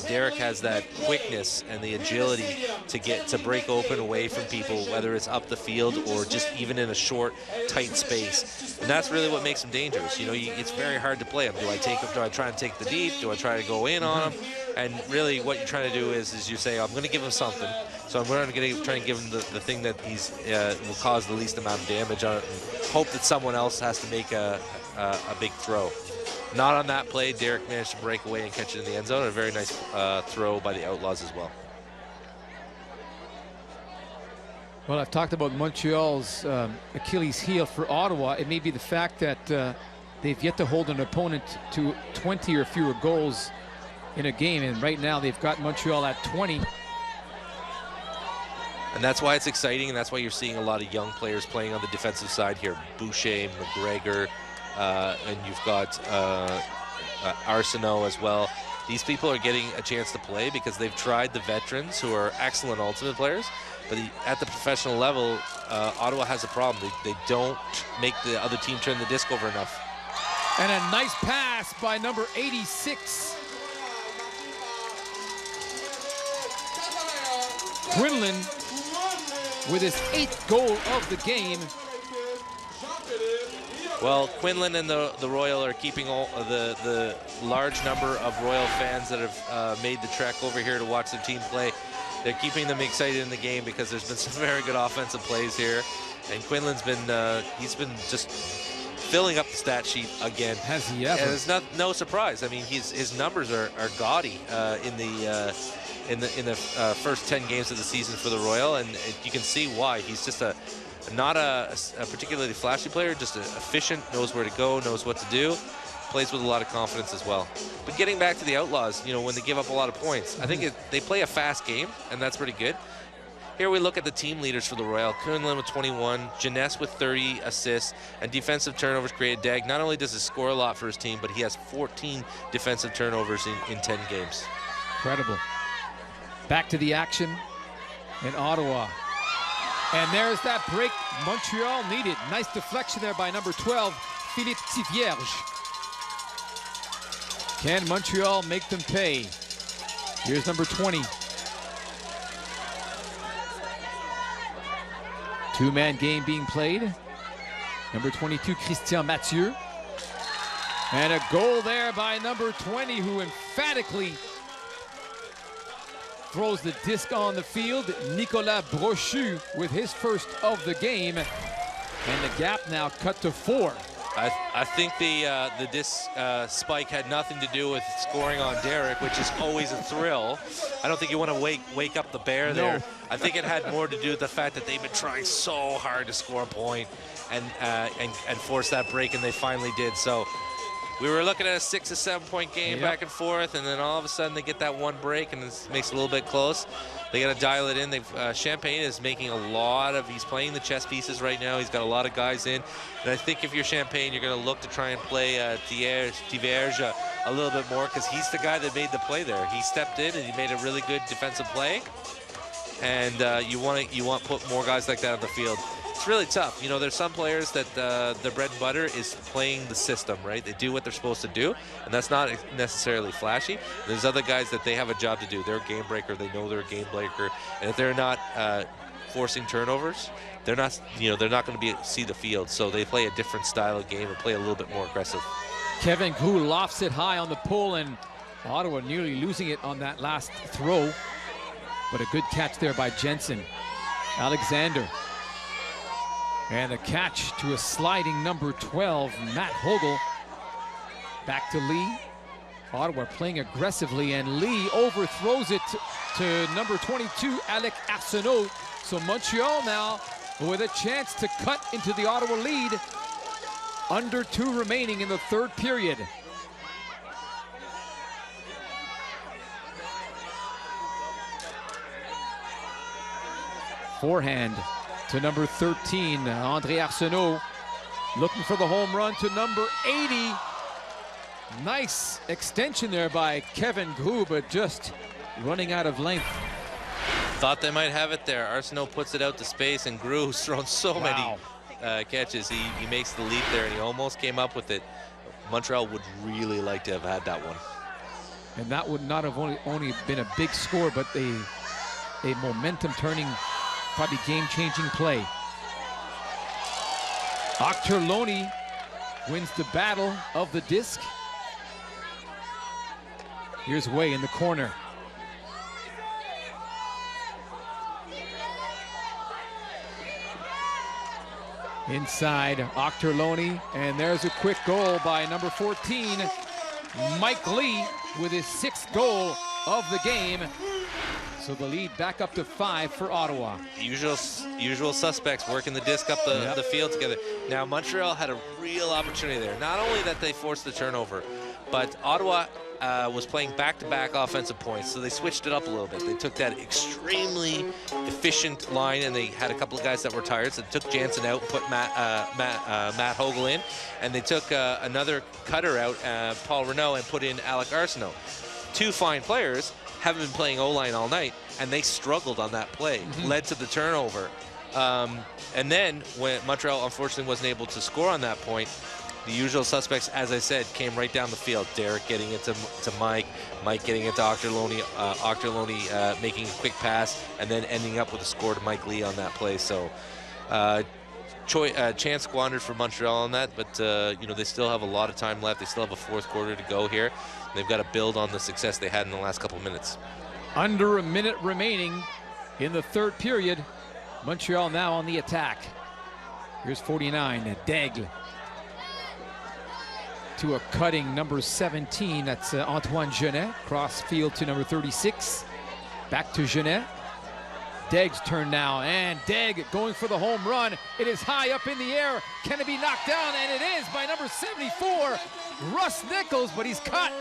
Derek has that quickness and the agility to break open away from people, whether it's up the field or just even in a short, tight space. And that's really what makes him dangerous. It's very hard to play him. Do I try and take the deep? Do I try to go in on him? And really what you're trying to do is you say, I'm going to give him something. So I'm going to try and give him the thing that will cause the least amount of damage on it, and hope that someone else has to make a big throw. Not on that play. Derek managed to break away and catch it in the end zone. A very nice throw by the Outlaws as well. Well, I've talked about Montreal's Achilles heel for Ottawa. It may be the fact that they've yet to hold an opponent to 20 or fewer goals in a game, and right now they've got Montreal at 20. And that's why it's exciting, and that's why you're seeing a lot of young players playing on the defensive side here. Boucher, McGregor, and you've got Arsenault as well. these people are getting a chance to play because they've tried the veterans who are excellent ultimate players. But at the professional level, Ottawa has a problem. They don't make the other team turn the disc over enough. And a nice pass by number 86. Quinlan with his 8th goal of the game. Well, Quinlan and the Royal are keeping all the large number of Royal fans that have made the trek over here to watch their team play. They're keeping them excited in the game because there's been some very good offensive plays here. And Quinlan's been, he's been just filling up the stat sheet again. Has he ever? And it's no surprise. I mean, his numbers are gaudy in the first 10 games of the season for the Royal, and you can see why. He's just not a particularly flashy player, just efficient, knows where to go, knows what to do, plays with a lot of confidence as well. But getting back to the Outlaws, you know, when they give up a lot of points, I think they play a fast game, and that's pretty good. Here we look at the team leaders for the Royal. Quinlan with 21, Jeunesse with 30 assists, and defensive turnovers created. Dag, not only does he score a lot for his team, but he has 14 defensive turnovers in 10 games. Incredible. Back to the action in Ottawa. And there's that break Montreal needed. Nice deflection there by number 12, Philippe Tivierge. Can Montreal make them pay? Here's number 20. Two-man game being played. Number 22, Christian Mathieu. And a goal there by number 20, who emphatically throws the disc on the field. Nicolas Brochu with his first of the game. And the gap now cut to 4. I think the disc spike had nothing to do with scoring on Derek, which is always a thrill. I don't think you want to wake up the bear there. No. I think it had more to do with the fact that they've been trying so hard to score a point and force that break, and they finally did. So we were looking at a 6 or 7 point game back and forth, and then all of a sudden they get that one break, and it makes it a little bit close. They got to dial it in. Champagne is making a lot of, he's playing the chess pieces right now. He's got a lot of guys in. And I think if you're Champagne, you're going to look to try and play Tivierge a little bit more, because he's the guy that made the play there. He stepped in and he made a really good defensive play. And you want to put more guys like that on the field. It's really tough. You know, there's some players that their bread and butter is playing the system, right? They do what they're supposed to do, and that's not necessarily flashy. There's other guys that they have a job to do. They're a game breaker. They know they're a game breaker, and if they're not forcing turnovers, they're not going to see the field. So they play a different style of game and play a little bit more aggressive. Kevin Gou lofts it high on the pull, and Ottawa nearly losing it on that last throw, but a good catch there by Jensen. Alexander. And a catch to a sliding number 12, Matt Hogel. Back to Lee. Ottawa playing aggressively, and Lee overthrows it to number 22, Alec Arsenault. So Montreal now with a chance to cut into the Ottawa lead. Under 2 remaining in the third period. Forehand to number 13, André Arsenault, looking for the home run to number 80. Nice extension there by Kevin Gou, but just running out of length. Thought they might have it there. Arsenault puts it out to space, and Gou's thrown so many catches. He makes the leap there, and he almost came up with it. Montreal would really like to have had that one. And that would not have only been a big score, but a momentum-turning, probably game-changing play. Octerloni wins the battle of the disc. Here's Way in the corner. Inside Octerloni, and there's a quick goal by number 14, Mike Lee, with his 6th goal of the game. So the lead back up to 5 for Ottawa. Usual suspects working the disc up the field together. Now Montreal had a real opportunity there. Not only that they forced the turnover, but Ottawa was playing back-to-back offensive points, so they switched it up a little bit. They took that extremely efficient line, and they had a couple of guys that were tired, so they took Jansen out and put Matt Hogel in, and they took another cutter out, Paul Renault, and put in Alec Arsenault. two fine players haven't been playing O-line all night, and they struggled on that play, led to the turnover. And then when Montreal unfortunately wasn't able to score on that point, the usual suspects, as I said, came right down the field. Derek getting it to Mike, Mike getting it to Octorloni making a quick pass, and then ending up with a score to Mike Lee on that play. So chance squandered for Montreal on that, but you know, they still have a lot of time left. They still have a fourth quarter to go here. They've got to build on the success they had in the last couple of minutes. Under a minute remaining in the third period. Montreal now on the attack. Here's 49, Daigle. To a cutting number 17, that's Antoine Genet. Cross field to number 36. Back to Genet. Daigle's turn now, and Daigle going for the home run. It is high up in the air. Can it be knocked down? And it is by number 74, Russ Nichols, but he's cut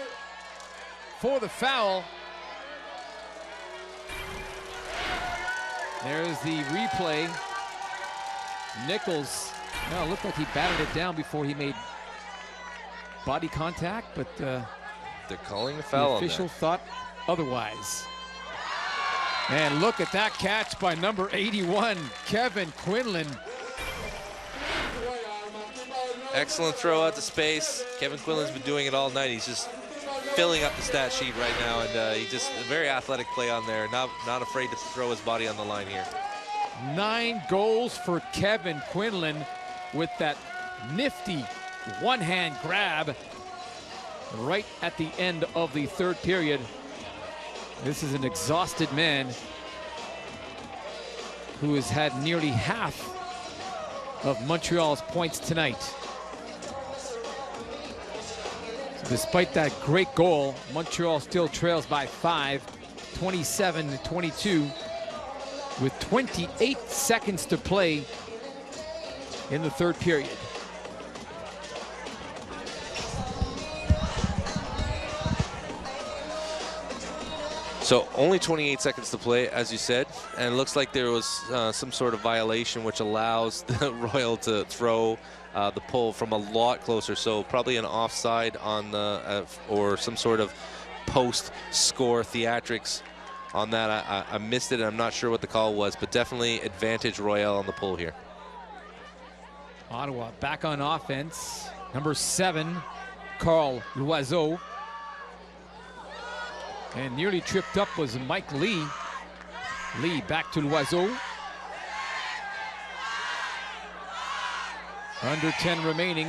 for the foul. There's the replay. Nichols, well, it looked like he batted it down before he made body contact, but they're calling a foul. The official thought otherwise. And look at that catch by number 81, Kevin Quinlan. Excellent throw out to space. Kevin Quinlan's been doing it all night. He's just filling up the stat sheet right now, and he just a very athletic play on there. Not afraid to throw his body on the line here. 9 goals for Kevin Quinlan with that nifty one-hand grab right at the end of the third period. This is an exhausted man who has had nearly half of Montreal's points tonight. So despite that great goal, Montreal still trails by 5, 27-22, with 28 seconds to play in the third period. So only 28 seconds to play, as you said, and it looks like there was some sort of violation which allows the Royal to throw the pull from a lot closer. So probably an offside on the or some sort of post-score theatrics on that. I missed it, and I'm not sure what the call was, but definitely advantage Royal on the pull here. Ottawa back on offense. Number 7, Carl Loiseau. And nearly tripped up was Mike Lee. Lee back to Loiseau. Under 10 remaining.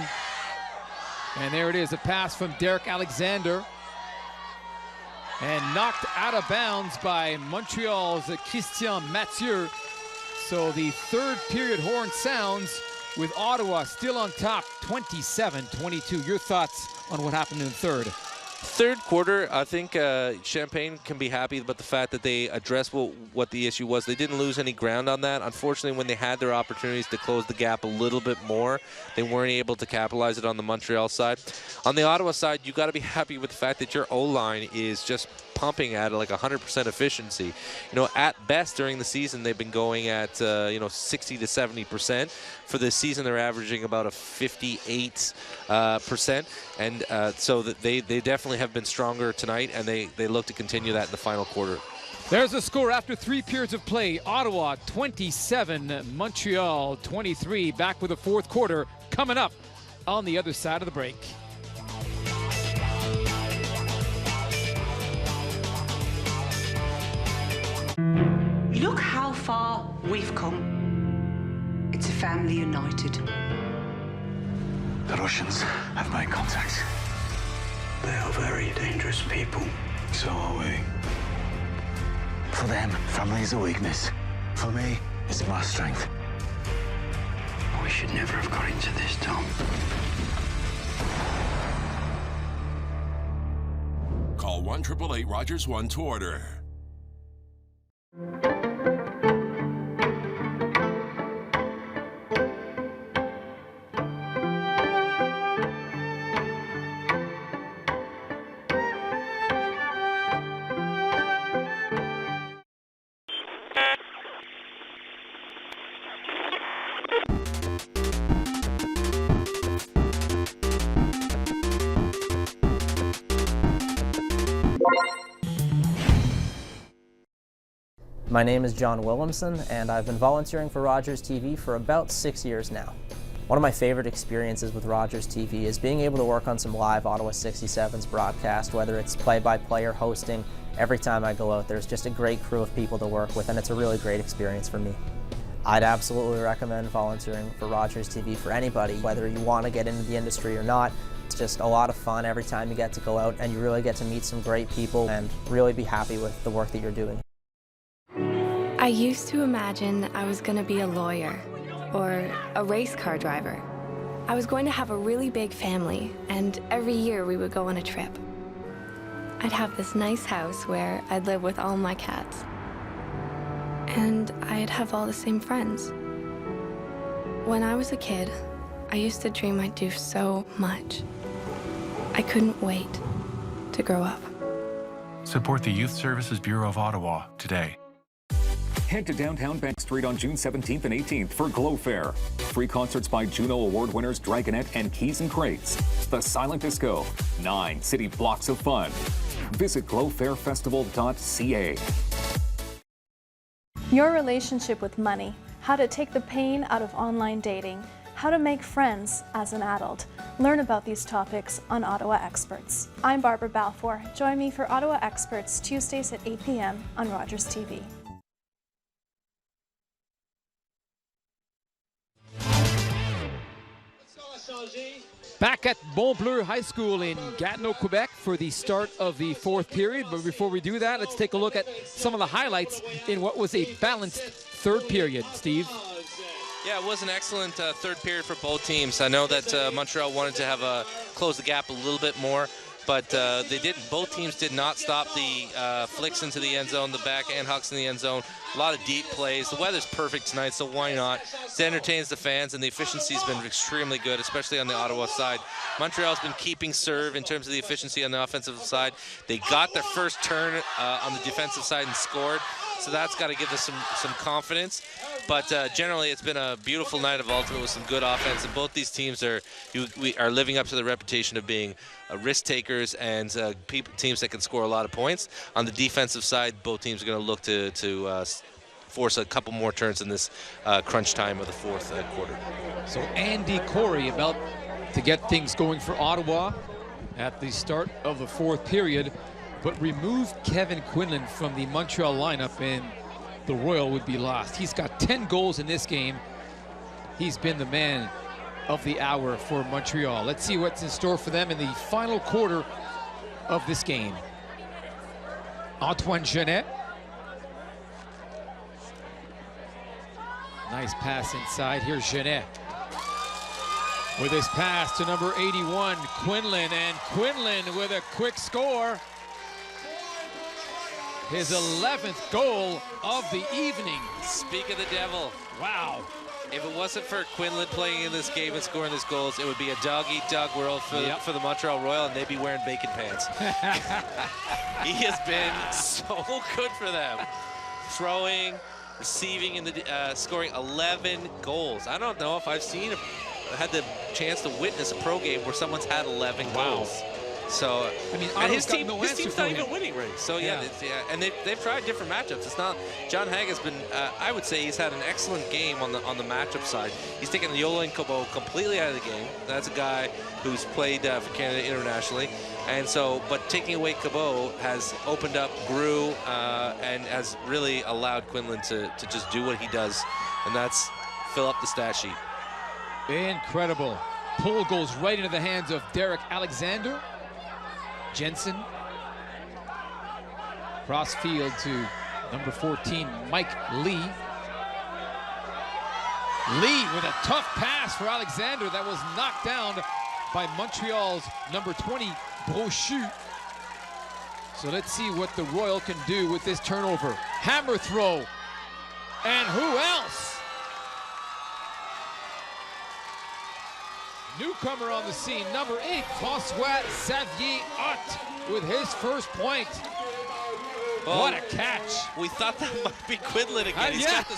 And there it is, a pass from Derek Alexander. And knocked out of bounds by Montreal's Christian Mathieu. So the third period horn sounds with Ottawa still on top, 27-22. Your thoughts on what happened in the third? Third quarter, I think Champaign can be happy about the fact that they addressed what the issue was. They didn't lose any ground on that. Unfortunately, when they had their opportunities to close the gap a little bit more, they weren't able to capitalize it on the Montreal side. On the Ottawa side, you got to be happy with the fact that your O-line is just pumping at like 100% efficiency. You know, at best during the season, they've been going at 60 to 70%. For this season, they're averaging about a 58%, and so that they definitely have been stronger tonight, and they look to continue that in the final quarter. There's a score after 3 periods of play. Ottawa 27, Montreal 23. Back with the fourth quarter coming up on the other side of the break. Look how far we've come. It's a family united. The Russians have made contact. They are very dangerous people. So are we. For them, family is a weakness. For me, it's my strength. We should never have got into this, Tom. Call 1-888-ROGERS-1 to order. My name is John Williamson, and I've been volunteering for Rogers TV for about 6 years now. One of my favorite experiences with Rogers TV is being able to work on some live Ottawa 67s broadcast, whether it's play-by-play or hosting. Every time I go out, there's just a great crew of people to work with, and it's a really great experience for me. I'd absolutely recommend volunteering for Rogers TV for anybody, whether you want to get into the industry or not. It's just a lot of fun every time you get to go out, and you really get to meet some great people and really be happy with the work that you're doing. I used to imagine I was going to be a lawyer or a race car driver. I was going to have a really big family, and every year we would go on a trip. I'd have this nice house where I'd live with all my cats. And I'd have all the same friends. When I was a kid, I used to dream I'd do so much. I couldn't wait to grow up. Support the Youth Services Bureau of Ottawa today. Head to downtown Bank Street on June 17th and 18th for Glow Fair. Free concerts by Juno Award winners Dragonette and Keys and Crates. The Silent Disco. 9 city blocks of fun. Visit glowfairfestival.ca. Your relationship with money. How to take the pain out of online dating. How to make friends as an adult. Learn about these topics on Ottawa Experts. I'm Barbara Balfour. Join me for Ottawa Experts Tuesdays at 8 p.m. on Rogers TV. Back at Mont-Bleu High School in Gatineau, Quebec for the start of the fourth period. But before we do that, let's take a look at some of the highlights in what was a balanced third period. Steve? Yeah, it was an excellent third period for both teams. I know that Montreal wanted to have close the gap a little bit more, but they didn't. Both teams did not stop the flicks into the end zone, the backhand hucks in the end zone. A lot of deep plays. The weather's perfect tonight, so why not? It entertains the fans, and the efficiency's been extremely good, especially on the Ottawa side. Montreal's been keeping serve in terms of the efficiency on the offensive side. They got their first turn on the defensive side and scored, so that's got to give us some confidence. But generally, it's been a beautiful night of ultimate with some good offense, and both these teams are living up to the reputation of being risk takers and teams that can score a lot of points. On the defensive side, both teams are going to look to force a couple more turns in this crunch time of the fourth quarter. So Andy Corey about to get things going for Ottawa at the start of the fourth period, but remove Kevin Quinlan from the Montreal lineup and the Royal would be lost. He's got 10 goals in this game. He's been the man of the hour for Montreal. Let's see what's in store for them in the final quarter of this game. Antoine Genet. Nice pass inside. Here's Genet with his pass to number 81, Quinlan, and Quinlan with a quick score. His 11th goal of the evening. Speak of the devil. Wow. If it wasn't for Quinlan playing in this game and scoring these goals, it would be a dog-eat-dog world for the Montreal Royal, and they'd be wearing bacon pants. He has been so good for them. Throwing, receiving, and scoring 11 goals. I don't know if I've had the chance to witness a pro game where someone's had 11 goals. So, I mean, and his team's not even winning, right? So yeah, and they've tried different matchups. It's not, John Haig has been, I would say he's had an excellent game on the matchup side. He's taken Yola and Cabot completely out of the game. That's a guy who's played for Canada internationally, and so, but taking away Cabot has opened up Grew and has really allowed Quinlan to just do what he does, and that's fill up the stat sheet. Incredible. Pull goes right into the hands of Derek Alexander. Jensen. Cross field to number 14, Mike Lee. Lee with a tough pass for Alexander that was knocked down by Montreal's number 20, Brochu. So let's see what the Royal can do with this turnover. Hammer throw. And who else? Newcomer on the scene, number 8, François Xavier Ott with his first point. Oh, what a catch. We thought that might be Quinlan again. He's got the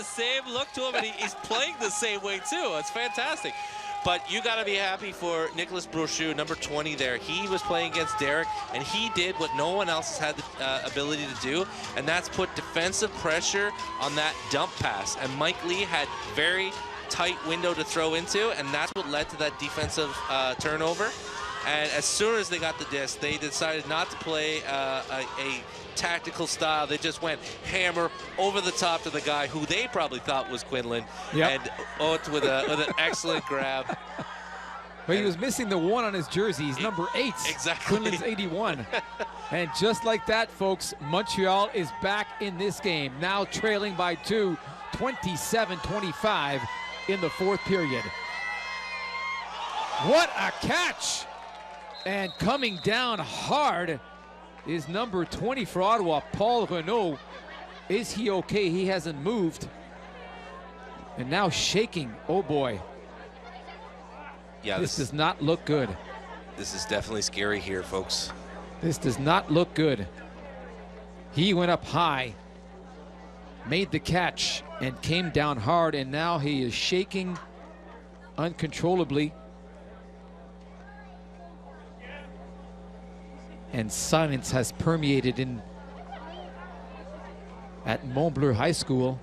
same look to him, and he's playing the same way too. It's fantastic. But you got to be happy for Nicolas Brochu, number 20 there. He was playing against Derek, and he did what no one else has had the ability to do, and that's put defensive pressure on that dump pass. And Mike Lee had very tight window to throw into, and that's what led to that defensive turnover. And as soon as they got the disc, they decided not to play a tactical style. They just went hammer over the top to the guy who they probably thought was Quinlan. Yep. And with an excellent grab. But he was missing the 1 on his jersey. He's number 8. Exactly. Quinlan's 81. And just like that, folks, Montreal is back in this game. Now trailing by 2, 27-25 in the 4th period. What a catch! And coming down hard is number 20 for Ottawa, Paul Renaud. Is he okay? He hasn't moved. And now shaking. Oh boy. Yeah, this does not look good. This is definitely scary here, folks. This does not look good. He went up high, made the catch, and came down hard, and now he is shaking uncontrollably. And silence has permeated at Mont-Bleu High School.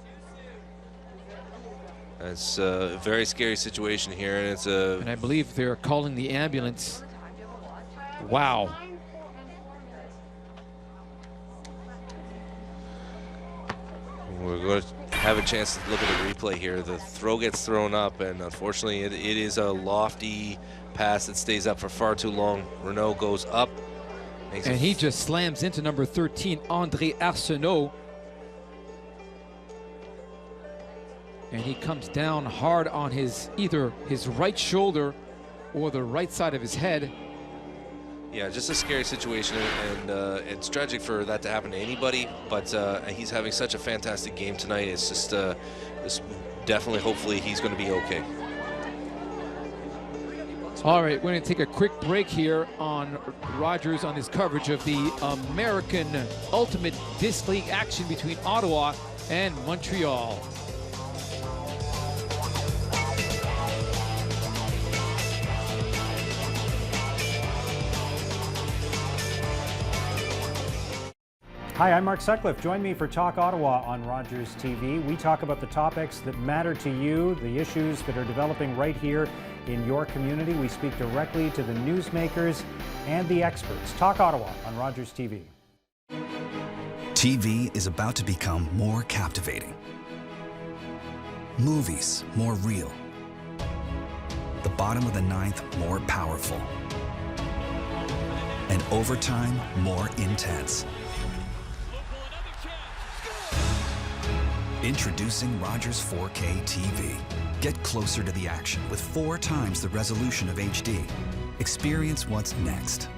It's a very scary situation here, and and I believe they're calling the ambulance. Wow. We're going to have a chance to look at the replay here. The throw gets thrown up, and unfortunately it is a lofty pass that stays up for far too long. Renaud goes up. And he just slams into number 13, André Arsenault. And he comes down hard on either his right shoulder or the right side of his head. Yeah, just a scary situation, and it's tragic for that to happen to anybody, but he's having such a fantastic game tonight. It's just it's definitely, hopefully, he's going to be okay. All right, we're going to take a quick break here on Rogers on his coverage of the American Ultimate Disc League action between Ottawa and Montreal. Hi, I'm Mark Sutcliffe. Join me for Talk Ottawa on Rogers TV. We talk about the topics that matter to you, the issues that are developing right here in your community. We speak directly to the newsmakers and the experts. Talk Ottawa on Rogers TV. TV is about to become more captivating. Movies more real. The bottom of the ninth more powerful. And overtime more intense. Introducing Rogers 4K TV. Get closer to the action with 4 times the resolution of HD. Experience what's next.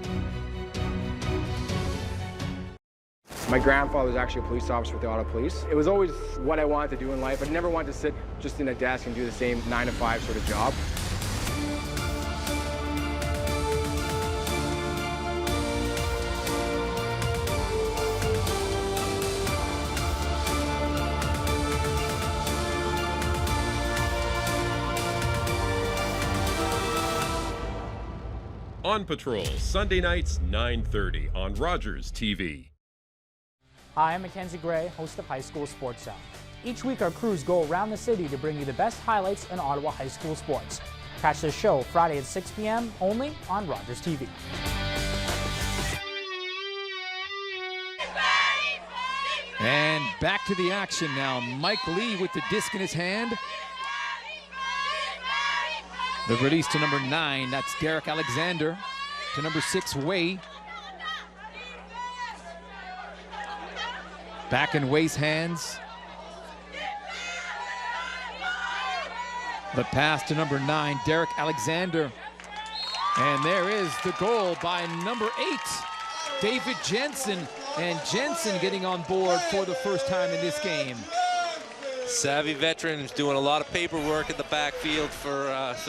My grandfather was actually a police officer with the Ottawa Police. It was always what I wanted to do in life. I never wanted to sit just in a desk and do the same 9-to-5 sort of job. On Patrol, Sunday nights, 9:30 on Rogers TV. Hi, I'm Mackenzie Gray, host of High School Sports Zone. Each week our crews go around the city to bring you the best highlights in Ottawa high school sports. Catch this show Friday at 6 p.m. only on Rogers TV. And back to the action now. Mike Lee with the disc in his hand. The release to number 9, that's Derek Alexander. To number 6, Way. Back in Way's hands. The pass to number 9, Derek Alexander. And there is the goal by number 8, David Jensen. And Jensen getting on board for the first time in this game. Savvy veteran who's doing a lot of paperwork in the backfield for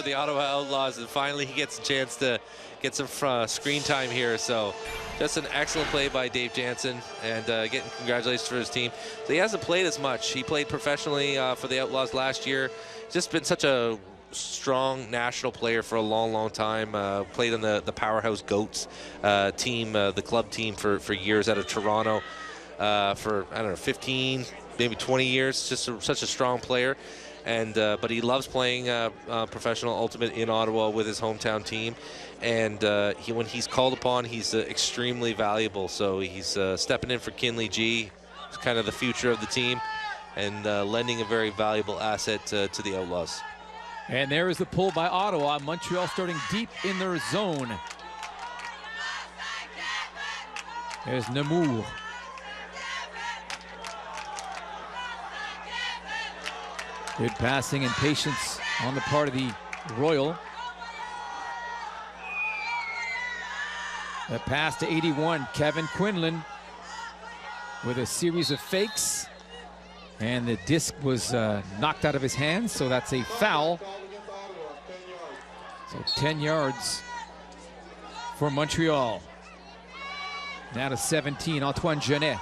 the Ottawa Outlaws, and finally he gets a chance to get some screen time here. So just an excellent play by Dave Jansen, and getting congratulations for his team. So he hasn't played as much. He played professionally for the Outlaws last year. Just been such a strong national player for a long time. Played on the Powerhouse Goats team, the club team for years out of Toronto for, I don't know, 15, maybe 20 years. Just such a strong player. And but he loves playing professional ultimate in Ottawa with his hometown team. And when he's called upon, he's extremely valuable. So he's stepping in for Kinley G. He's kind of the future of the team, and lending a very valuable asset to the Outlaws. And there is the pull by Ottawa. Montreal starting deep in their zone. There's Namur. Good passing and patience on the part of the Royal. A pass to 81, Kevin Quinlan with a series of fakes. And the disc was knocked out of his hands, so that's a foul. So 10 yards for Montreal. Now to 17, Antoine Genet.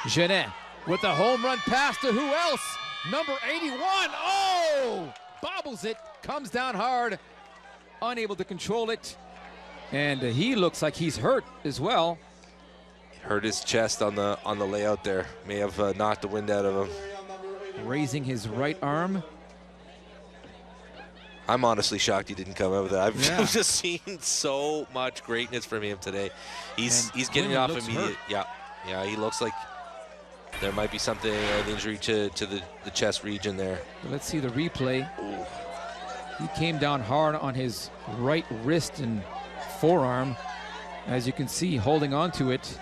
Genet with the home run pass to who else? Number 81, oh! Bobbles it, comes down hard, unable to control it. And he looks like he's hurt as well. Hurt his chest on the layout there. May have knocked the wind out of him. Raising his right arm. I'm honestly shocked he didn't come out with that. I've just seen so much greatness from him today. He's getting it off immediately. Yeah, he looks like there might be something, an injury to the chest region there. Let's see the replay. Ooh. He came down hard on his right wrist and forearm, as you can see, holding on to it.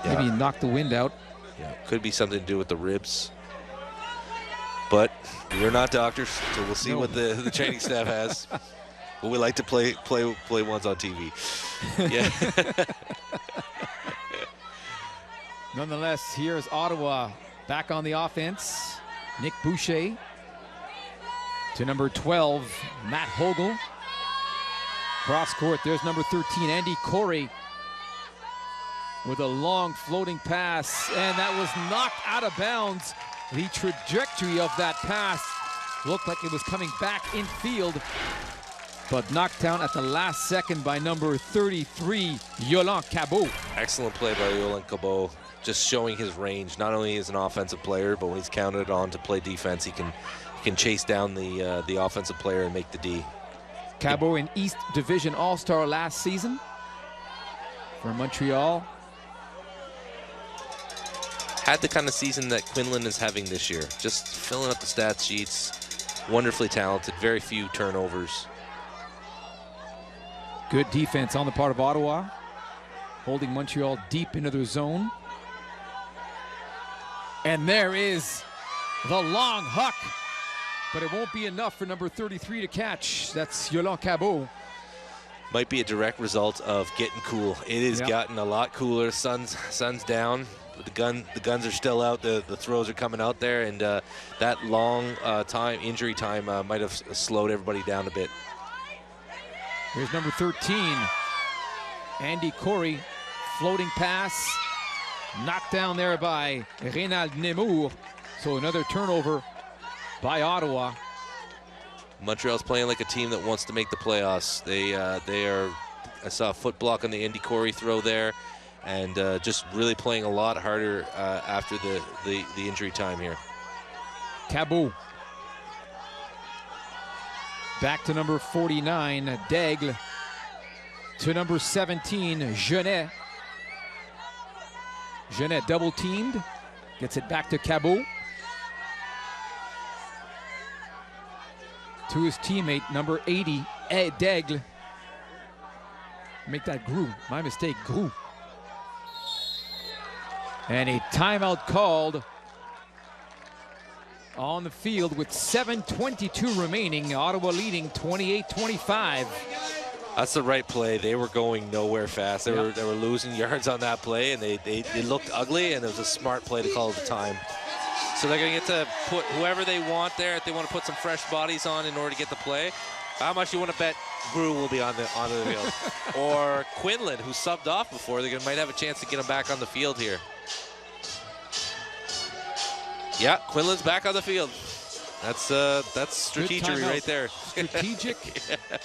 Maybe he knocked the wind out. Yeah, could be something to do with the ribs. But we're not doctors, so we'll see what the training staff has. But we like to play ones on TV. Yeah. Nonetheless, here's Ottawa back on the offense. Nick Boucher to number 12, Matt Hogel. Cross court, there's number 13, Andy Corey, with a long floating pass, and that was knocked out of bounds. The trajectory of that pass looked like it was coming back in field, but knocked down at the last second by number 33, Yolande Cabot. Excellent play by Yolande Cabot, just showing his range. Not only is an offensive player, but when he's counted on to play defense, he can chase down the offensive player and make the D. Cabot, an East Division All-Star last season for Montreal. Had the kind of season that Quinlan is having this year. Just filling up the stat sheets. Wonderfully talented, very few turnovers. Good defense on the part of Ottawa, holding Montreal deep into their zone. And there is the long huck, but it won't be enough for number 33 to catch. That's Yolande Cabot. Might be a direct result of getting cool. It has gotten a lot cooler. Sun's down. The guns are still out. The throws are coming out there, and that long injury time might have slowed everybody down a bit. Here's number 13, Andy Corey, floating pass, knocked down there by Reynald Nemours. So another turnover by Ottawa. Montreal's playing like a team that wants to make the playoffs. They are. I saw a foot block on the Andy Corey throw there, and just really playing a lot harder after the injury time here. Cabot. Back to number 49, Daigle. To number 17, Genet. Genet double teamed. Gets it back to Cabot. To his teammate, number 80, Daigle. Make that Grou. My mistake, Grou. And a timeout called on the field with 7:22 remaining. Ottawa leading 28-25. That's the right play. They were going nowhere fast. They were losing yards on that play, and they looked ugly, and it was a smart play to call at the time. So they're going to get to put whoever they want there. If they want to put some fresh bodies on in order to get the play. How much you want to bet Grou will be on the field? Or Quinlan, who subbed off before. They might have a chance to get him back on the field here. Yeah, Quinlan's back on the field. That's strategery right there. Strategic. Yeah.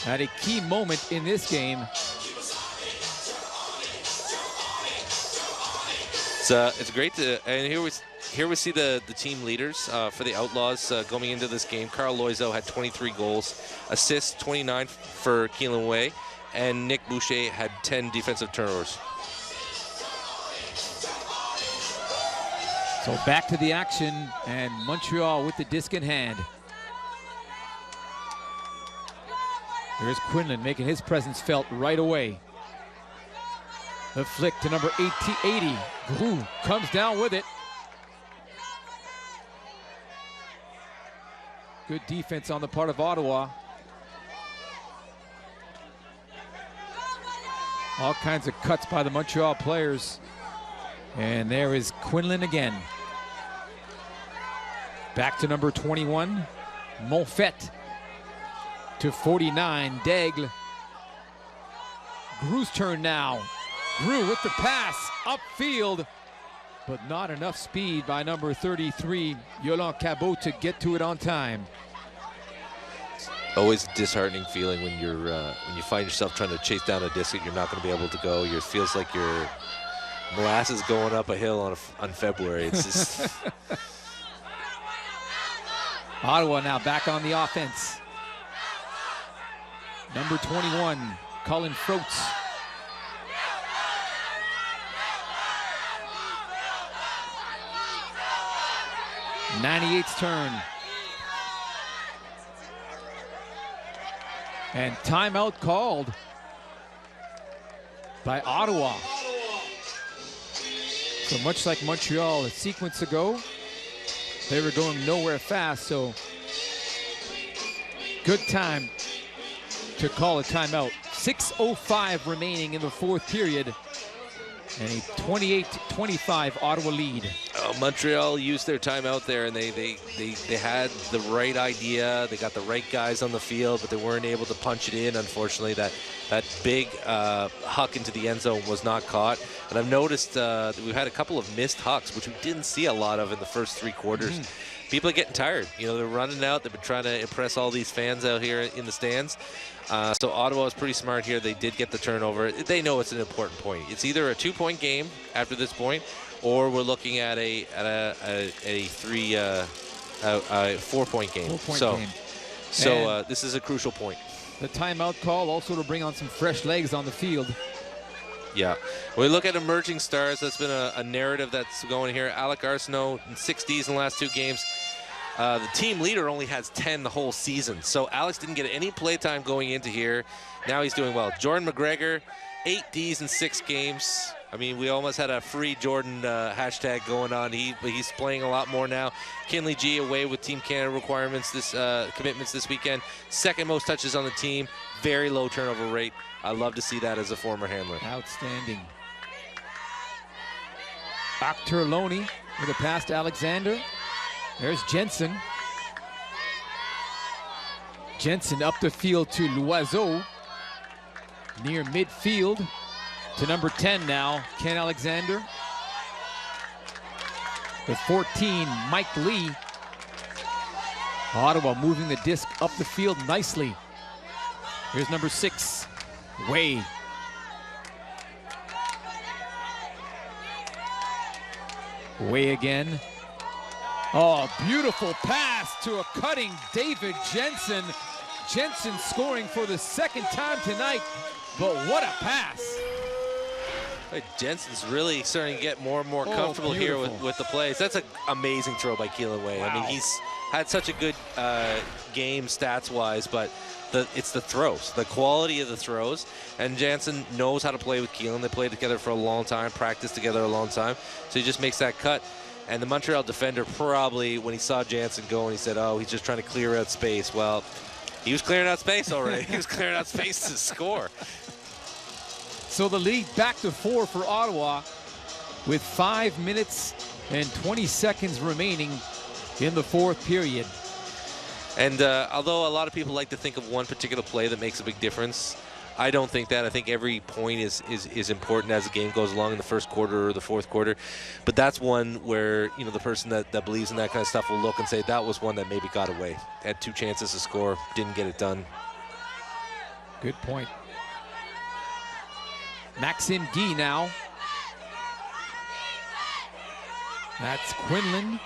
At a key moment in this game. It's great to, and here we see the team leaders for the Outlaws going into this game. Carl Loiseau had 23 goals, assists 29 for Keelan Way, and Nick Boucher had 10 defensive turnovers. So back to the action, and Montreal with the disc in hand. There's Quinlan making his presence felt right away. The flick to number 80. Gru comes down with it. Good defense on the part of Ottawa. All kinds of cuts by the Montreal players. And there is Quinlan again. Back to number 21, Monfette. To 49, Daigle. Gru's turn now. Gru with the pass, upfield, but not enough speed by number 33, Yolande Cabot, to get to it on time. Always a disheartening feeling when you find yourself trying to chase down a disc that you're not going to be able to go. It feels like you're molasses going up a hill on February. It's just Ottawa now back on the offense. Number 21, Colin Froats. '98's turn. And timeout called by Ottawa. So much like Montreal a sequence ago, they were going nowhere fast, so good time to call a timeout. 6:05 remaining in the fourth period, and a 28-25 Ottawa lead. Montreal used their timeout there, and they had the right idea. They got the right guys on the field, but they weren't able to punch it in. Unfortunately, that big huck into the end zone was not caught. And I've noticed that we've had a couple of missed hucks, which we didn't see a lot of in the first three quarters. People are getting tired. You know, they're running out. They've been trying to impress all these fans out here in the stands. So Ottawa was pretty smart here. They did get the turnover. They know it's an important point. It's either a 2-point game after this point, or we're looking at a 4-point game. 4-point game. So this is a crucial point. The timeout call also to bring on some fresh legs on the field. Yeah. When we look at emerging stars, that's been a narrative that's going here. Alec Arsenault in 6 Ds in the last 2 games. The team leader only has 10 the whole season. So Alex didn't get any play time going into here. Now he's doing well. Jordan McGregor, 8 Ds in 6 games. I mean, we almost had a free Jordan hashtag going on. He's playing a lot more now. Kinley G away with Team Canada requirements, commitments this weekend. Second most touches on the team. Very low turnover rate. I love to see that as a former handler. Outstanding. Octorloni with a pass to Alexander. There's Jensen. Jensen up the field to Loiseau. Near midfield to number 10 now, Ken Alexander. The 14, Mike Lee. Ottawa moving the disc up the field nicely. Here's number 6, Way. Way again. Oh, beautiful pass to a cutting David Jensen. Jensen scoring for the second time tonight, but what a pass. Jensen's really starting to get more and more comfortable here with the plays. That's an amazing throw by Keelan Way. Wow. I mean, he's had such a good game stats-wise, but it's the throws, the quality of the throws. And Jensen knows how to play with Keelan. They played together for a long time, practiced together a long time. So he just makes that cut. And the Montreal defender probably, when he saw Jansen go, and he said, oh, he's just trying to clear out space. Well, he was clearing out space already. He was clearing out space to score. So the lead back to 4 for Ottawa with 5 minutes and 20 seconds remaining in the fourth period. And although a lot of people like to think of one particular play that makes a big difference, I don't think that. I think every point is important as the game goes along in the first quarter or the fourth quarter. But that's one where, you know, the person that believes in that kind of stuff will look and say that was one that maybe got away. Had 2 chances to score, didn't get it done. Good point. Maxime Guy now. That's Quinlan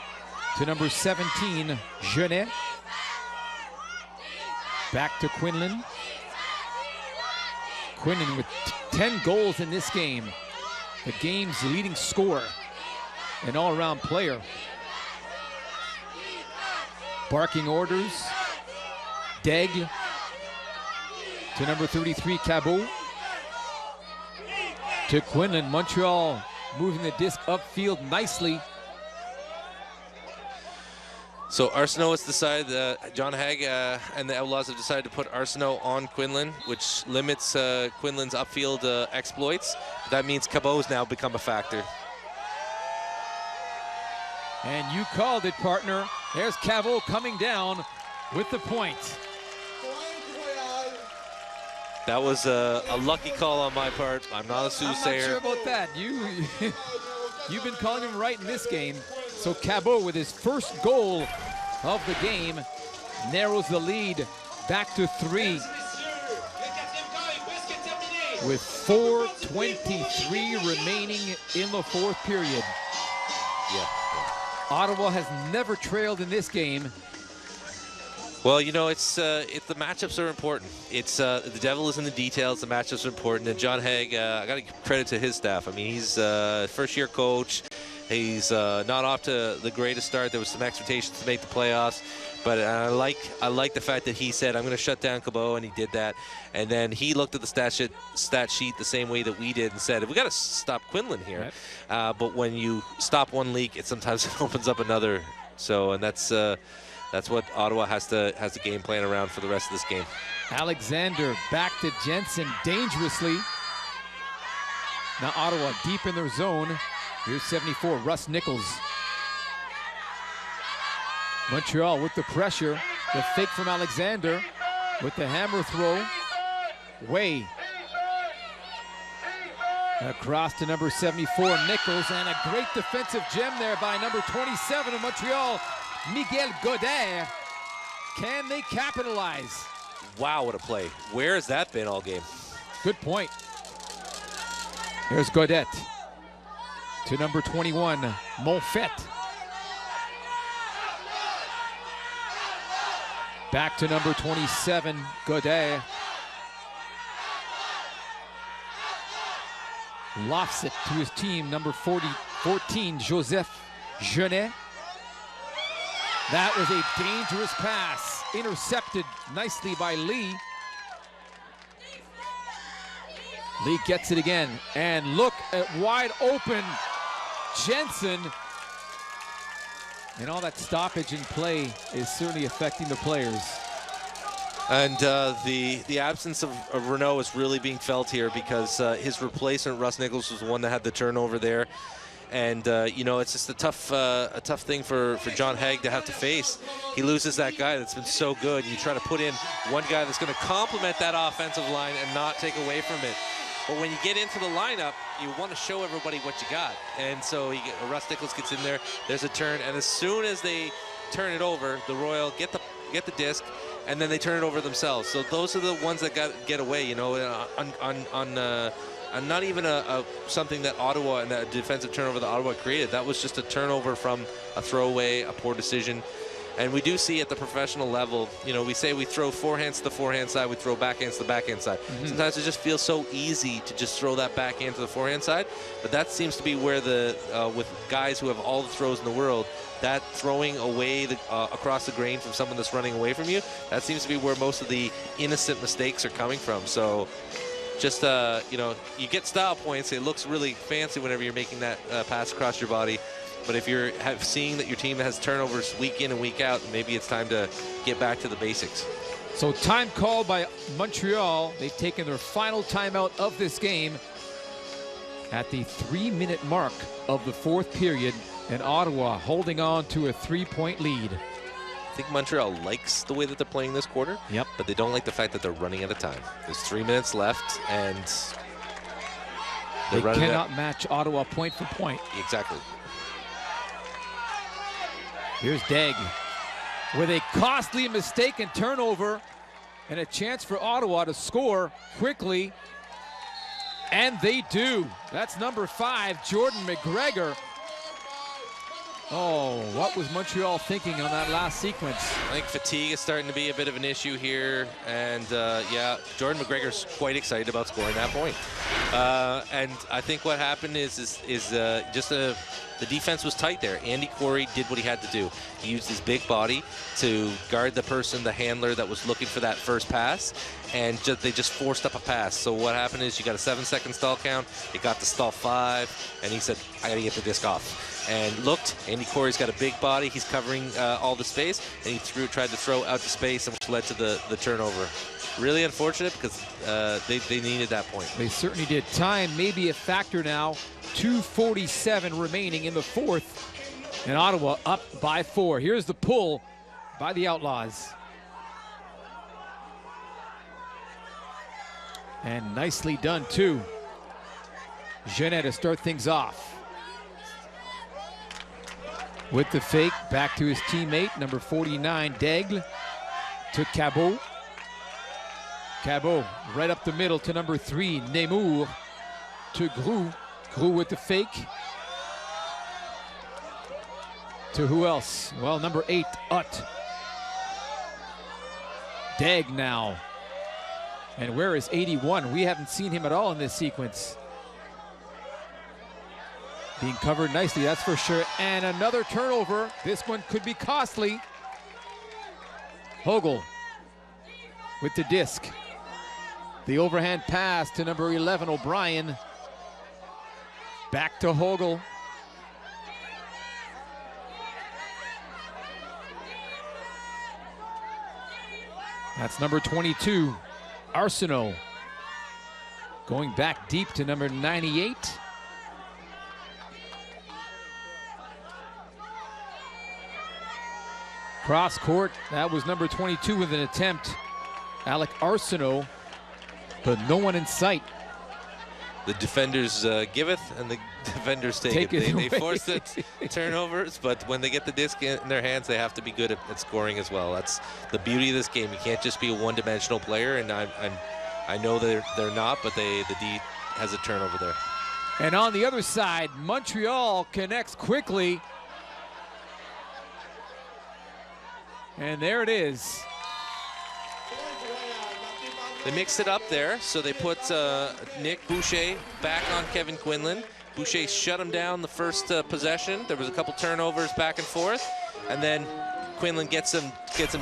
to number 17, Genet. Back to Quinlan. Quinlan with 10 goals in this game. The game's leading scorer, an all-around player. Barking orders. Daigle to number 33, Cabot. To Quinlan. Montreal moving the disc upfield nicely. So Arsenault has decided, John Haig and the Outlaws have decided to put Arsenault on Quinlan, which limits Quinlan's upfield exploits. That means Cabot's now become a factor. And you called it, partner. There's Cabot coming down with the point. That was a lucky call on my part. I'm not a soothsayer. I'm not sure about that. You've been calling him right in this game. So Cabot, with his first goal of the game, narrows the lead back to 3 with 4:23 remaining in the fourth period. Yeah. Ottawa has never trailed in this game. Well, you know, it's the matchups are important. It's the devil is in the details. The matchups are important. And John Haig, I got to give credit to his staff. I mean, he's first-year coach. He's not off to the greatest start. There was some expectations to make the playoffs, but I like the fact that he said, I'm going to shut down Cabot, and he did that. And then he looked at the stat sheet the same way that we did and said, we got to stop Quinlan here. Right. But when you stop one leak, it sometimes opens up another. So, and that's what Ottawa has to game plan around for the rest of this game. Alexander back to Jensen dangerously. Now Ottawa deep in their zone. Here's 74, Russ Nichols. Montreal with the pressure. The fake from Alexander with the hammer throw. Way. Across to number 74, Nichols, and a great defensive gem there by number 27 of Montreal, Miguel Godet. Can they capitalize? Wow, what a play. Where has that been all game? Good point. There's Godet to number 21, Monfette. Back to number 27, Godet. Lofts it to his team, number 14, Joseph Genet. That was a dangerous pass, intercepted nicely by Lee. Lee gets it again, and look at wide open Jensen. And all that stoppage in play is certainly affecting the players. And the absence of Renault is really being felt here because his replacement, Russ Nichols, was the one that had the turnover there. And you know, it's just a tough thing for John Haig to have to face. He loses that guy that's been so good. You try to put in one guy that's going to complement that offensive line and not take away from it. But when you get into the lineup, you want to show everybody what you got. And so Russ Nichols gets in there. There's a turn, and as soon as they turn it over, the Royal get the disc, and then they turn it over themselves. So those are the ones that get away. You know, on not even something that Ottawa and that defensive turnover that Ottawa created. That was just a turnover from a throwaway, a poor decision. And we do see at the professional level, you know, we say we throw forehands to the forehand side, we throw backhands to the backhand side. Mm-hmm. Sometimes it just feels so easy to just throw that backhand to the forehand side, but that seems to be where with guys who have all the throws in the world, that throwing away across the grain from someone that's running away from you, that seems to be where most of the innocent mistakes are coming from. So just, you know, you get style points. It looks really fancy whenever you're making that pass across your body. But if you're seeing that your team has turnovers week in and week out, maybe it's time to get back to the basics. So time called by Montreal. They've taken their final timeout of this game at the 3-minute mark of the fourth period, and Ottawa holding on to a 3-point lead. I think Montreal likes the way that they're playing this quarter. Yep. But they don't like the fact that they're running out of time. There's 3 minutes left, and they cannot match Ottawa point for point. Exactly. Here's Daigle with a costly mistake and turnover, and a chance for Ottawa to score quickly. And they do. That's number 5, Jordan McGregor. Oh, what was Montreal thinking on that last sequence? I think fatigue is starting to be a bit of an issue here. And yeah, Jordan McGregor's quite excited about scoring that point. And I think what happened is just the defense was tight there. Andy Corey did what he had to do. He used his big body to guard the person, the handler that was looking for that first pass, and they just forced up a pass. So what happened is you got a 7-second stall count. It got to stall 5, and he said, I got to get the disc off. And looked, Andy Corey's got a big body. He's covering all the space, and he tried to throw out the space, which led to the turnover. Really unfortunate because they needed that point. They certainly did. Time may be a factor now. 2:47 remaining in the fourth, and Ottawa up by 4. Here's the pull by the Outlaws. And nicely done, too. Genet to start things off. With the fake, back to his teammate, number 49, Daigle, to Cabot. Cabot right up the middle to number 3, Nemours, to Groux. Groux with the fake. To who else? Well, number 8, Hutt. Daigle now. And where is 81? We haven't seen him at all in this sequence. Being covered nicely, that's for sure. And another turnover. This one could be costly. Hogel with the disc. The overhand pass to number 11, O'Brien. Back to Hogel. That's number 22, Arsenault. Going back deep to number 98. Cross court, that was number 22 with an attempt. Alec Arsenault, but no one in sight. The defenders giveth and the defenders take it. They force the turnovers, but when they get the disc in their hands, they have to be good at scoring as well. That's the beauty of this game. You can't just be a one-dimensional player, and I know they're not, but the D has a turnover there. And on the other side, Montreal connects quickly. And there it is. They mixed it up there, so they put Nick Boucher back on Kevin Quinlan. Boucher shut him down the first possession. There was a couple turnovers back and forth, and then Quinlan gets him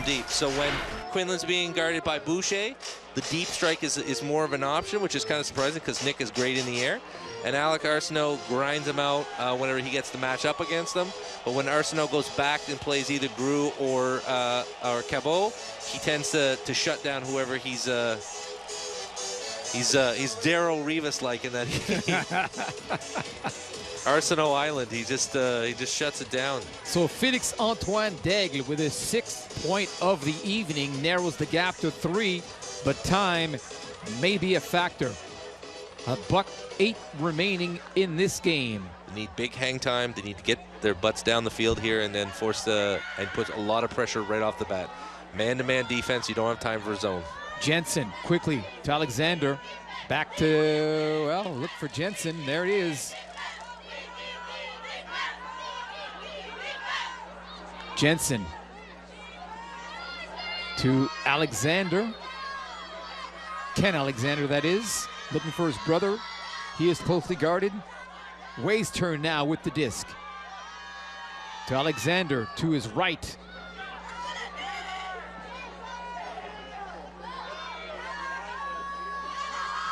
deep. So when Quinlan's being guarded by Boucher, the deep strike is more of an option, which is kind of surprising because Nick is great in the air. And Alec Arsenault grinds him out whenever he gets the match up against them. But when Arsenault goes back and plays either Groux or Cabot, he tends to shut down whoever he's Daryl Rivas-like in that Arsenault Island. He just shuts it down. So Félix-Antoine Daigle with his 6th point of the evening narrows the gap to 3, but time may be a factor. $1:08 remaining in this game. They need big hang time. They need to get their butts down the field here and then and put a lot of pressure right off the bat. Man-to-man defense, you don't have time for a zone. Jensen quickly to Alexander. Back to, well, look for Jensen. There it is. Jensen to Alexander. Ken Alexander, that is. Looking for his brother. He is closely guarded. Way's turn now with the disc. To Alexander, to his right.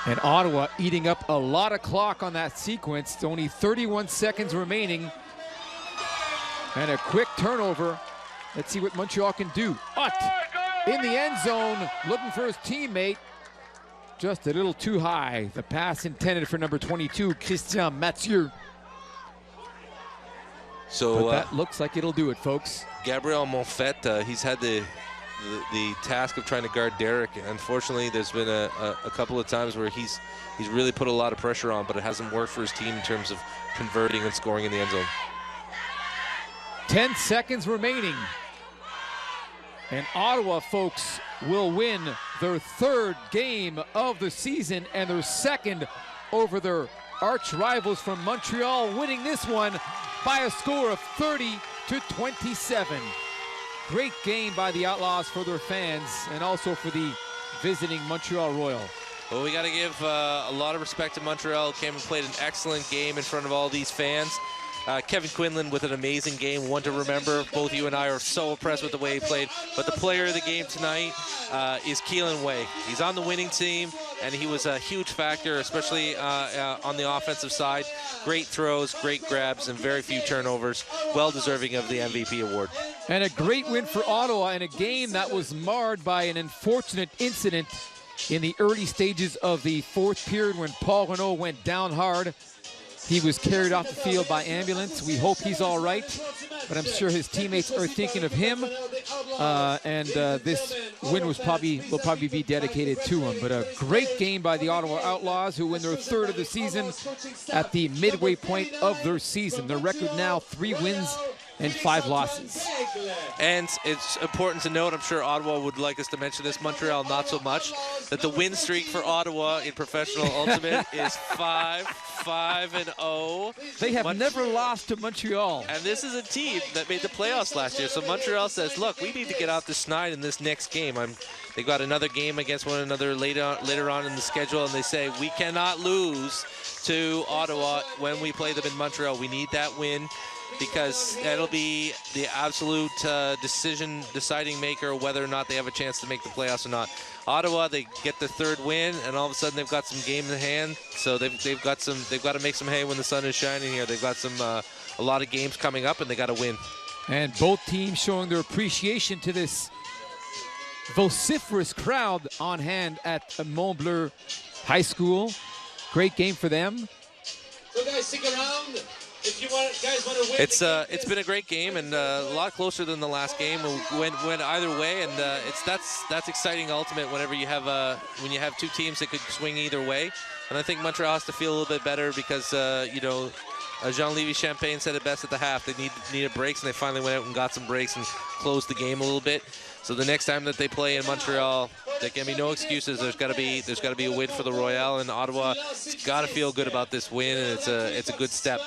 And Ottawa eating up a lot of clock on that sequence. Only 31 seconds remaining. And a quick turnover. Let's see what Montreal can do. Hutt in the end zone, looking for his teammate. Just a little too high. The pass intended for number 22, Christian Mathieu. So but that looks like it'll do it, folks. Gabriel Monfette, he's had the task of trying to guard Derek. Unfortunately, there's been a couple of times where he's really put a lot of pressure on, but it hasn't worked for his team in terms of converting and scoring in the end zone. 10 seconds remaining. And Ottawa, folks, will win their 3rd game of the season and their 2nd over their arch rivals from Montreal, winning this one by a score of 30-27. Great game by the Outlaws for their fans and also for the visiting Montreal Royal. Well, we got to give a lot of respect to Montreal. Came and played an excellent game in front of all these fans. Kevin Quinlan with an amazing game, one to remember. Both you and I are so impressed with the way he played. But the player of the game tonight is Keelan Way. He's on the winning team, and he was a huge factor, especially on the offensive side. Great throws, great grabs, and very few turnovers. Well deserving of the MVP award. And a great win for Ottawa in a game that was marred by an unfortunate incident in the early stages of the 4th period when Paul Renault went down hard. He was carried off the field by ambulance. We hope he's all right, but I'm sure his teammates are thinking of him. This win will probably be dedicated to him. But a great game by the Ottawa Outlaws, who win their 3rd of the season at the midway point of their season. Their record now 3 wins and 5 losses. And it's important to note, I'm sure Ottawa would like us to mention this, Montreal not so much, that the win streak for Ottawa in professional ultimate is 5-5-0. They have never lost to Montreal. And this is a team that made the playoffs last year. So Montreal says, look, we need to get out the schneid in this next game. They got another game against one another later on in the schedule, and they say, we cannot lose to Ottawa when we play them in Montreal. We need that win, because that'll be the absolute deciding maker whether or not they have a chance to make the playoffs or not. Ottawa, they get the 3rd win, and all of a sudden they've got some game in hand. So they've got to make some hay when the sun is shining here. They've got a lot of games coming up, and they got to win. And both teams showing their appreciation to this vociferous crowd on hand at Mont-Bleu High School. Great game for them. So guys, stick around. If you guys want to win, it's been a great game and a lot closer than the last game. Went either way, and that's exciting ultimate whenever you have when you have 2 teams that could swing either way. And I think Montreal has to feel a little bit better because Jean-Lévis Champagne said it best at the half. They needed breaks, and they finally went out and got some breaks and closed the game a little bit. So the next time that they play in Montreal, there can be no excuses. There's got to be a win for the Royale, and Ottawa's got to feel good about this win, and it's a good step.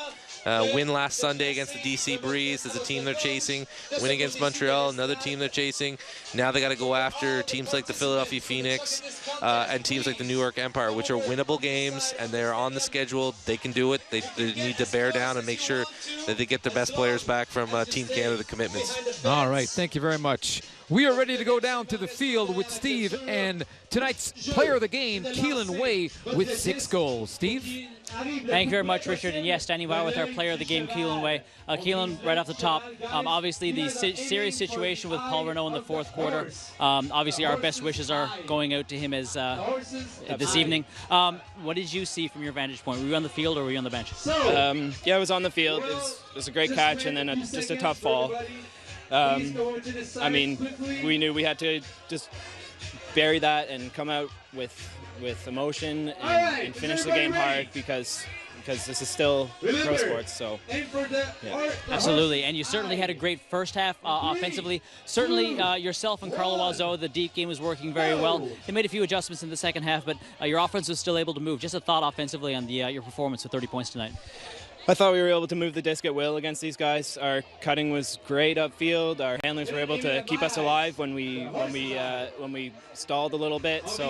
Win last Sunday against the DC Breeze is a team they're chasing. Win against Montreal, another team they're chasing. Now they got to go after teams like the Philadelphia Phoenix and teams like the New York Empire, which are winnable games, and they're on the schedule. They can do it. They need to bear down and make sure that they get their best players back from Team Canada commitments. All right, thank you very much. We are ready to go down to the field with Steve and tonight's player of the game, Keelan Way, with 6 goals. Steve? Thank you very much, Richard. And yes, standing by with our player of the game, Keelan Way. Keelan, right off the top, obviously the serious situation with Paul Renault in the 4th quarter. Obviously, our best wishes are going out to him as this evening. What did you see from your vantage point? Were you on the field or were you on the bench? Yeah, I was on the field. It was a great catch and then just a tough fall. I mean, we knew we had to just bury that and come out with emotion and finish the game hard because this is still pro sports. So, yeah. Absolutely, and you certainly had a great first half offensively. Certainly, yourself and Carlo Alzo, the deep game was working very well. They made a few adjustments in the second half, but your offense was still able to move. Just a thought offensively on your performance with 30 points tonight. I thought we were able to move the disc at will against these guys. Our cutting was great upfield. Our handlers were able to keep us alive when we stalled a little bit. So,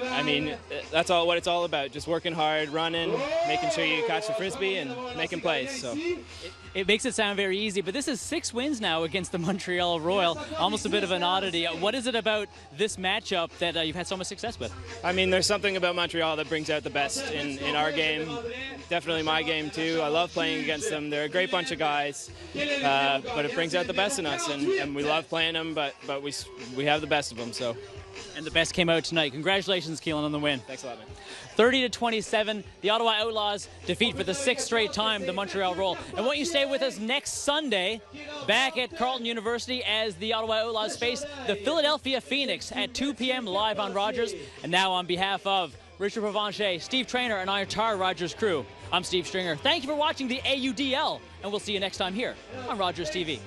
I mean, that's what it's all about. Just working hard, running, making sure you catch the frisbee, and making plays. So. It makes it sound very easy, but this is 6 wins now against the Montreal Royal. Almost a bit of an oddity. What is it about this matchup that you've had so much success with? I mean, there's something about Montreal that brings out the best in our game. Definitely my game too. I love playing against them. They're a great bunch of guys, but it brings out the best in us, and we love playing them. But we have the best of them. So. And the best came out tonight. Congratulations, Keelan, on the win. Thanks a lot, man. 30-27, the Ottawa Outlaws defeat for the 6th straight time the Montreal Royal. And won't you stay with us next Sunday back at Carleton University as the Ottawa Outlaws face the Philadelphia Phoenix at 2 p.m. live on Rogers. And now on behalf of Richard Provencher, Steve Traynor, and our entire Rogers crew, I'm Steve Stringer. Thank you for watching the AUDL, and we'll see you next time here on Rogers TV.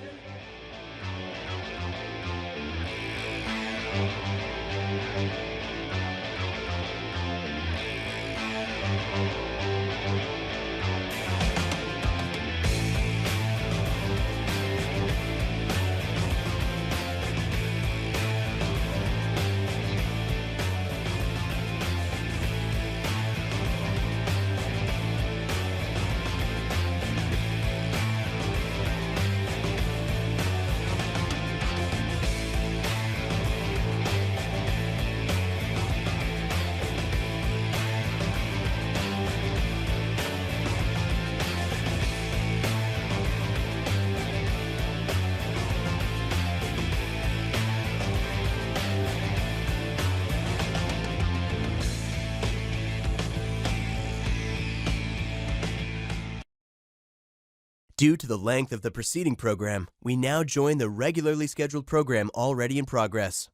Due to the length of the preceding program, we now join the regularly scheduled program already in progress.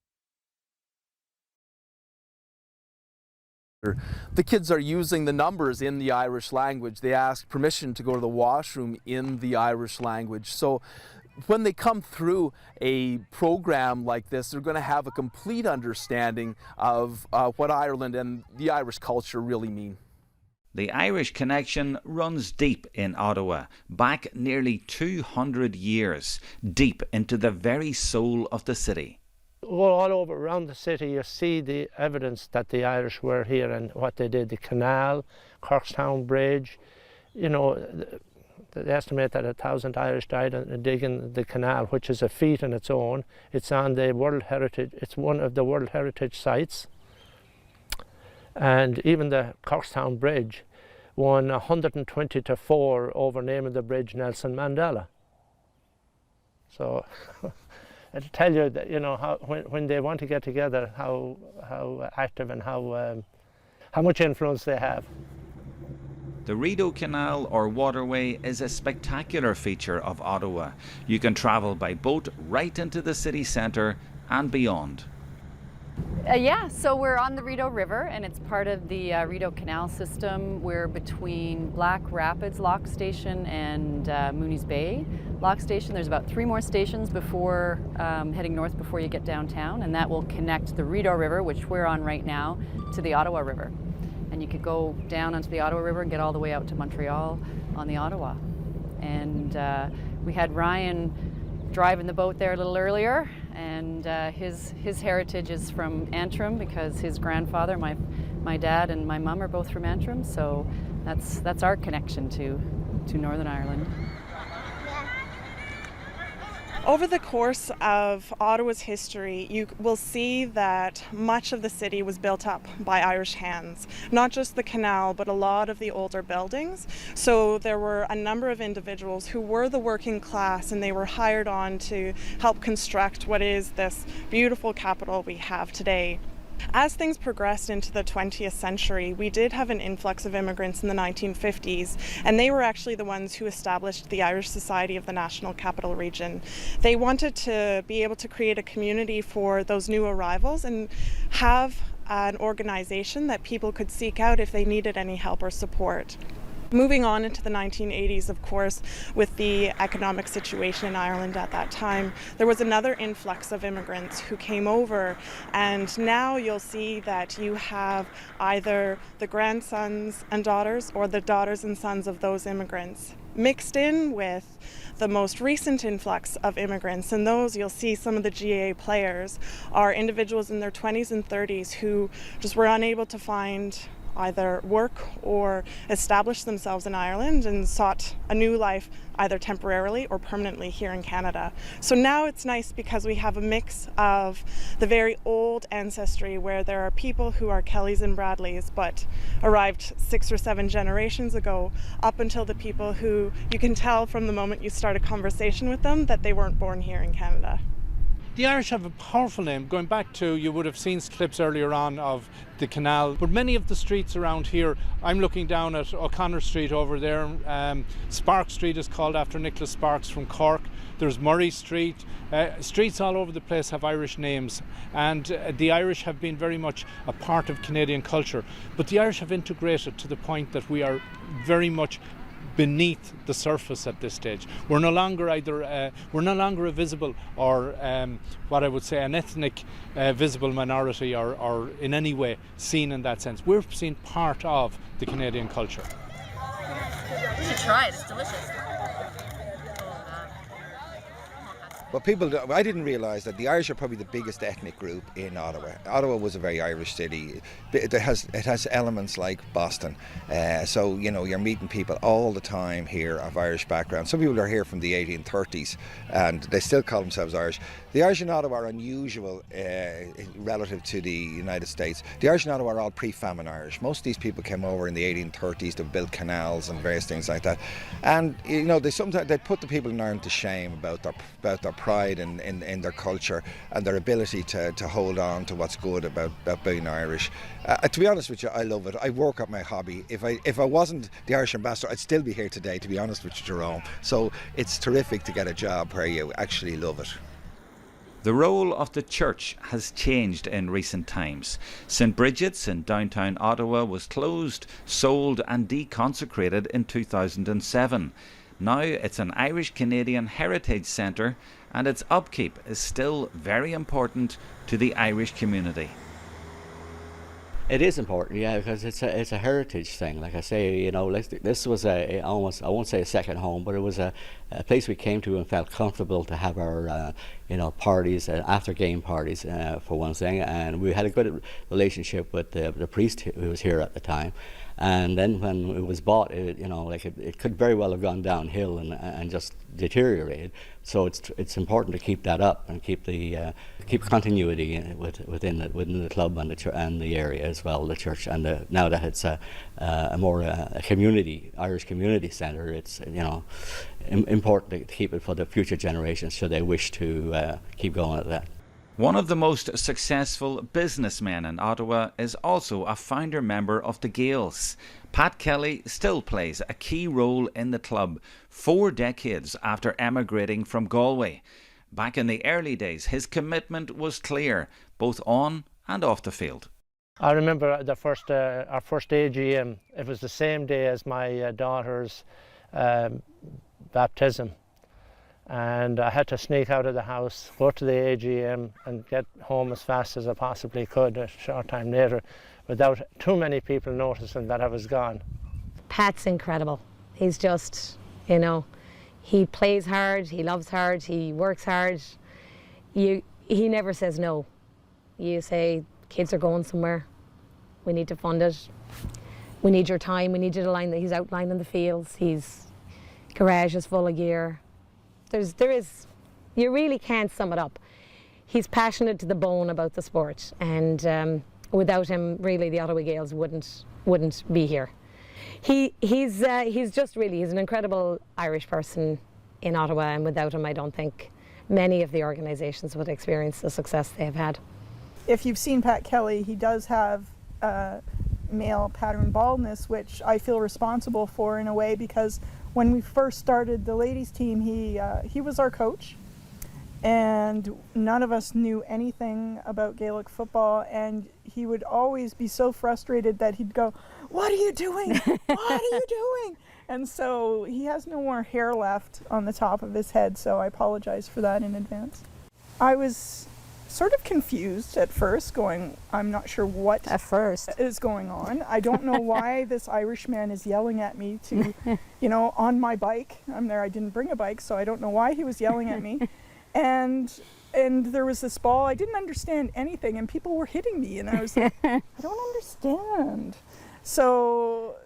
The kids are using the numbers in the Irish language. They ask permission to go to the washroom in the Irish language. So when they come through a program like this, they're going to have a complete understanding of what Ireland and the Irish culture really mean. The Irish connection runs deep in Ottawa, back nearly 200 years, deep into the very soul of the city. All over around the city you see the evidence that the Irish were here and what they did. The canal, Corkstown Bridge, you know, they estimate that 1,000 Irish died in digging the canal, which is a feat in its own. It's on the World Heritage, it's one of the World Heritage sites. And even the Corkstown Bridge won 120-4 over naming the bridge Nelson Mandela. So it'll tell you that, you know, how when they want to get together, how active and how much influence they have. The Rideau Canal or waterway is a spectacular feature of Ottawa. You can travel by boat right into the city centre and beyond. Yeah, so we're on the Rideau River and it's part of the Rideau Canal system. We're between Black Rapids Lock Station and Mooney's Bay Lock Station. There's about 3 more stations before heading north before you get downtown, and that will connect the Rideau River, which we're on right now, to the Ottawa River. And you could go down onto the Ottawa River and get all the way out to Montreal on the Ottawa. And we had Ryan driving the boat there a little earlier, and his heritage is from Antrim because his grandfather, my dad and my mum are both from Antrim, so that's our connection to Northern Ireland. Over the course of Ottawa's history, you will see that much of the city was built up by Irish hands. Not just the canal, but a lot of the older buildings. So there were a number of individuals who were the working class, and they were hired on to help construct what is this beautiful capital we have today. As things progressed into the 20th century, we did have an influx of immigrants in the 1950s, and they were actually the ones who established the Irish Society of the National Capital Region. They wanted to be able to create a community for those new arrivals and have an organization that people could seek out if they needed any help or support. Moving on into the 1980s, of course, with the economic situation in Ireland at that time, there was another influx of immigrants who came over, and now you'll see that you have either the grandsons and daughters or the daughters and sons of those immigrants mixed in with the most recent influx of immigrants, and those you'll see some of the GAA players are individuals in their 20s and 30s who just were unable to find either work or establish themselves in Ireland and sought a new life either temporarily or permanently here in Canada. So now it's nice because we have a mix of the very old ancestry where there are people who are Kellys and Bradleys but arrived 6 or 7 generations ago, up until the people who you can tell from the moment you start a conversation with them that they weren't born here in Canada. The Irish have a powerful name. Going back to, you would have seen clips earlier on of the canal, but many of the streets around here, I'm looking down at O'Connor Street over there. Sparks Street is called after Nicholas Sparks from Cork. There's Murray Street. Streets all over the place have Irish names, and the Irish have been very much a part of Canadian culture. But the Irish have integrated to the point that we are very much beneath the surface at this stage. We're no longer a visible or what I would say an ethnic visible minority or in any way seen in that sense. We're seen part of the Canadian culture. You should try it, it's delicious. Well, I didn't realise that the Irish are probably the biggest ethnic group in Ottawa. Ottawa was a very Irish city. It has elements like Boston. So, you know, you're meeting people all the time here of Irish background. Some people are here from the 1830s and they still call themselves Irish. The Irish in Ottawa are unusual relative to the United States. The Irish in Ottawa are all pre-famine Irish. Most of these people came over in the 1830s to build canals and various things like that. And, you know, they put the people in Ireland to shame about their pride in their culture and their ability to hold on to what's good about being Irish. To be honest with you, I love it. I work at my hobby. If I wasn't the Irish ambassador, I'd still be here today, to be honest with you, Jerome. So it's terrific to get a job where you actually love it. The role of the church has changed in recent times. St. Bridget's in downtown Ottawa was closed, sold and deconsecrated in 2007. Now it's an Irish-Canadian heritage centre and its upkeep is still very important to the Irish community. It is important, yeah, because it's a heritage thing. Like I say, you know, this was almost, I won't say a second home, but it was a place we came to and felt comfortable to have our you know, parties, after game parties for one thing, and we had a good relationship with the priest who was here at the time. And then when it was bought, you know, like it could very well have gone downhill and just deteriorated. So it's important to keep that up and keep continuity within the club and the area as well, the church. And now that it's a more community, Irish community centre, it's, you know, important to keep it for the future generations should they wish to keep going at that. One of the most successful businessmen in Ottawa is also a founder member of the Gaels. Pat Kelly still plays a key role in the club 4 decades after emigrating from Galway. Back in the early days, his commitment was clear, both on and off the field. I remember our first AGM. It was the same day as my daughter's baptism. And I had to sneak out of the house, go to the AGM and get home as fast as I possibly could a short time later without too many people noticing that I was gone. Pat's incredible. He's just, you know, he plays hard, he loves hard, he works hard. He never says no. You say, kids are going somewhere, we need to fund it, we need your time, we need you to line that. He's outlining the fields, his garage is full of gear. You really can't sum it up. He's passionate to the bone about the sport, and without him, really, the Ottawa Gaels wouldn't be here. He's an incredible Irish person in Ottawa, and without him, I don't think many of the organisations would experience the success they have had. If you've seen Pat Kelly, he does have male pattern baldness, which I feel responsible for in a way, because when we first started the ladies team, he was our coach, and none of us knew anything about Gaelic football, and he would always be so frustrated that he'd go, "What are you doing? What are you doing?" And so he has no more hair left on the top of his head, so I apologize for that in advance. I was sort of confused at first, going, I'm not sure what is going on. I don't know why this Irishman is yelling at me to, you know, on my bike. I'm there, I didn't bring a bike, so I don't know why he was yelling at me. And there was this ball, I didn't understand anything, and people were hitting me, and I was like, I don't understand. So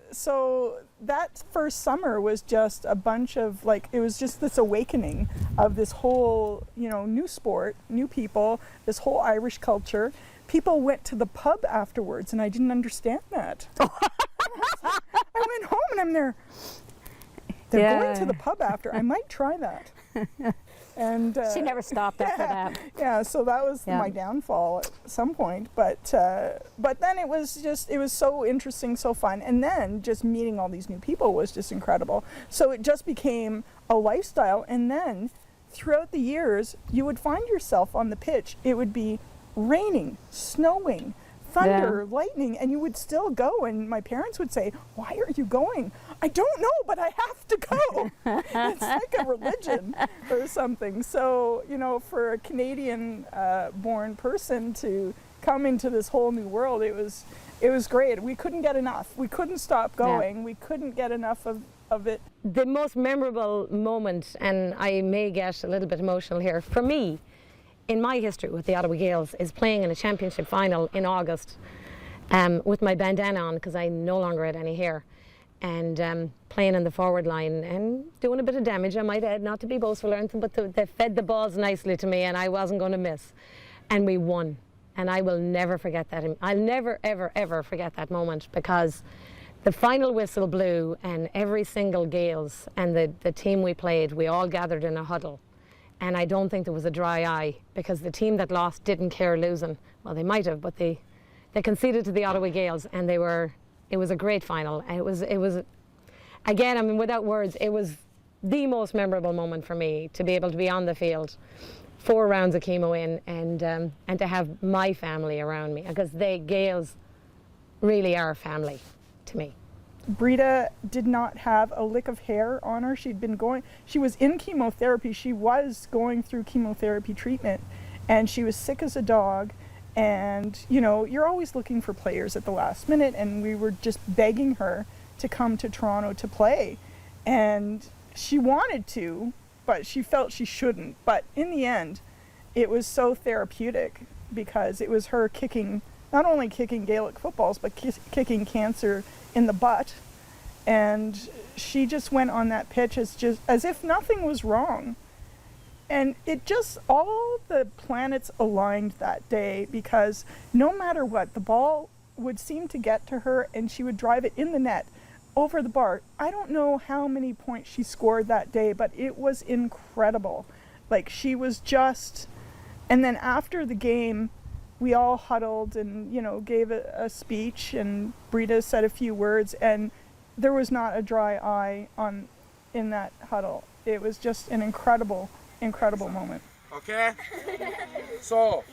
that first summer was just a bunch of, like, it was just this awakening of this whole, you know, new sport, new people, this whole Irish culture. People went to the pub afterwards, and I didn't understand that. I went home and I'm there. They're going to the pub after. I might try that. And she never stopped after that. Yeah, so that was my downfall at some point. But then it was so interesting, so fun. And then just meeting all these new people was just incredible. So it just became a lifestyle. And then throughout the years, you would find yourself on the pitch. It would be raining, snowing, thunder, lightning, and you would still go. And my parents would say, "Why are you going?" "I don't know, but I have to go." It's like a religion or something. So, for a Canadian born person to come into this whole new world, it was great. We couldn't get enough. We couldn't stop going. We couldn't get enough of it. The most memorable moment, and I may get a little bit emotional here, for me, in my history with the Ottawa Gales, is playing in a championship final in August with my bandana on, because I no longer had any hair, and playing in the forward line and doing a bit of damage, I might add, not to be boastful or anything, but they fed the balls nicely to me and I wasn't going to miss. And we won. And I will never forget that. I'll never, ever, ever forget that moment, because the final whistle blew and every single Gales and the team we played, we all gathered in a huddle. And I don't think there was a dry eye, because the team that lost didn't care losing. Well, they might have, but they conceded to the Ottawa Gales, and it was a great final. And it was again, I mean, without words, it was the most memorable moment for me to be able to be on the field, 4 rounds of chemo in, and to have my family around me, because Gales really are family to me. Brita did not have a lick of hair on her. She was in chemotherapy. She was going through chemotherapy treatment, and she was sick as a dog. And, you're always looking for players at the last minute, and we were just begging her to come to Toronto to play. And she wanted to, but she felt she shouldn't. But in the end, it was so therapeutic, because it was her not only kicking Gaelic footballs, but kicking cancer in the butt. And she just went on that pitch as if nothing was wrong. And all the planets aligned that day, because no matter what, the ball would seem to get to her and she would drive it in the net over the bar. I don't know how many points she scored that day, but it was incredible. Like, she was just... And then after the game, we all huddled and, gave a speech, and Brita said a few words, and there was not a dry eye in that huddle. It was just an incredible moment. Okay? So,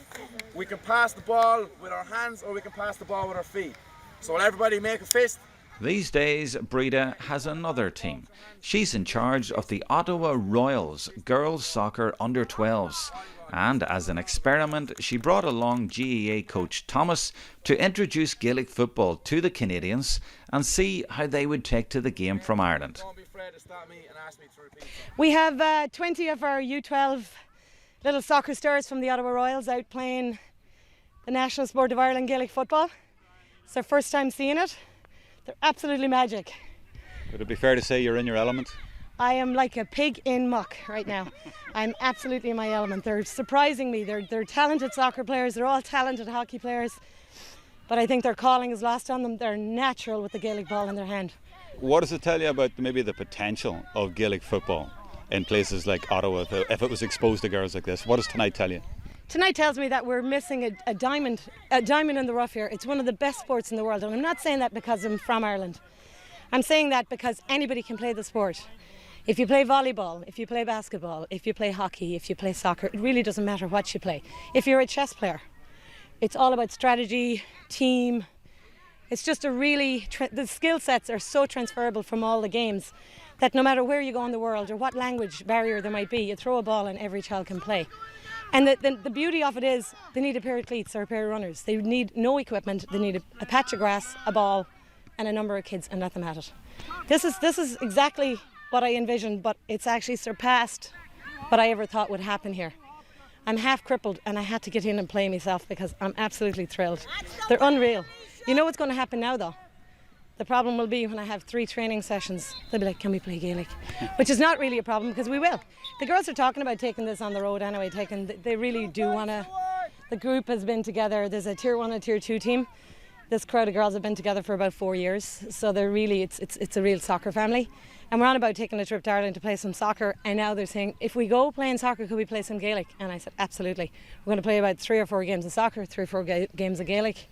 we can pass the ball with our hands, or we can pass the ball with our feet. So will everybody make a fist? These days, Brita has another team. She's in charge of the Ottawa Royals girls soccer under-12s. And as an experiment, she brought along GAA coach Thomas to introduce Gaelic football to the Canadians and see how they would take to the game from Ireland. We have 20 of our U12 little soccer stars from the Ottawa Royals out playing the national sport of Ireland, Gaelic football. It's their first time seeing it. They're absolutely magic. Would it be fair to say you're in your element? I am like a pig in muck right now. I'm absolutely in my element. They're surprising me. They're talented soccer players. They're all talented hockey players. But I think their calling is lost on them. They're natural with the Gaelic ball in their hand. What does it tell you about maybe the potential of Gaelic football in places like Ottawa if it was exposed to girls like this? What does tonight tell you? Tonight tells me that we're missing a diamond in the rough here. It's one of the best sports in the world. And I'm not saying that because I'm from Ireland. I'm saying that because anybody can play the sport. If you play volleyball, if you play basketball, if you play hockey, if you play soccer, it really doesn't matter what you play. If you're a chess player, it's all about strategy, team. It's just the skill sets are so transferable from all the games that no matter where you go in the world or what language barrier there might be, you throw a ball and every child can play. And the beauty of it is they need a pair of cleats or a pair of runners. They need no equipment. They need a patch of grass, a ball, and a number of kids, and let them at it. This is exactly what I envisioned, but it's actually surpassed what I ever thought would happen here. I'm half crippled and I had to get in and play myself because I'm absolutely thrilled. They're unreal. You know what's going to happen now though? The problem will be when I have 3 training sessions, they'll be like, can we play Gaelic? Which is not really a problem because we will. The girls are talking about taking this on the road anyway, they really do want to. The group has been together, there's a tier 1 and tier 2 team. This crowd of girls have been together for about 4 years, so they're really, it's a real soccer family. And we're on about taking a trip to Ireland to play some soccer, and now they're saying, if we go playing soccer, could we play some Gaelic? And I said, absolutely. We're going to play about 3 or 4 games of soccer, 3 or 4 games of Gaelic.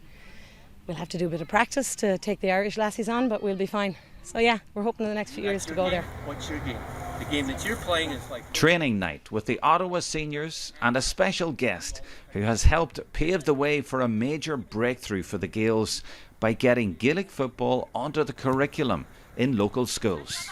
We'll have to do a bit of practice to take the Irish lassies on, but we'll be fine. So yeah, we're hoping in the next few years to go there. What's your game? The game that you're playing is like... Training night with the Ottawa seniors and a special guest who has helped pave the way for a major breakthrough for the Gaels by getting Gaelic football onto the curriculum in local schools.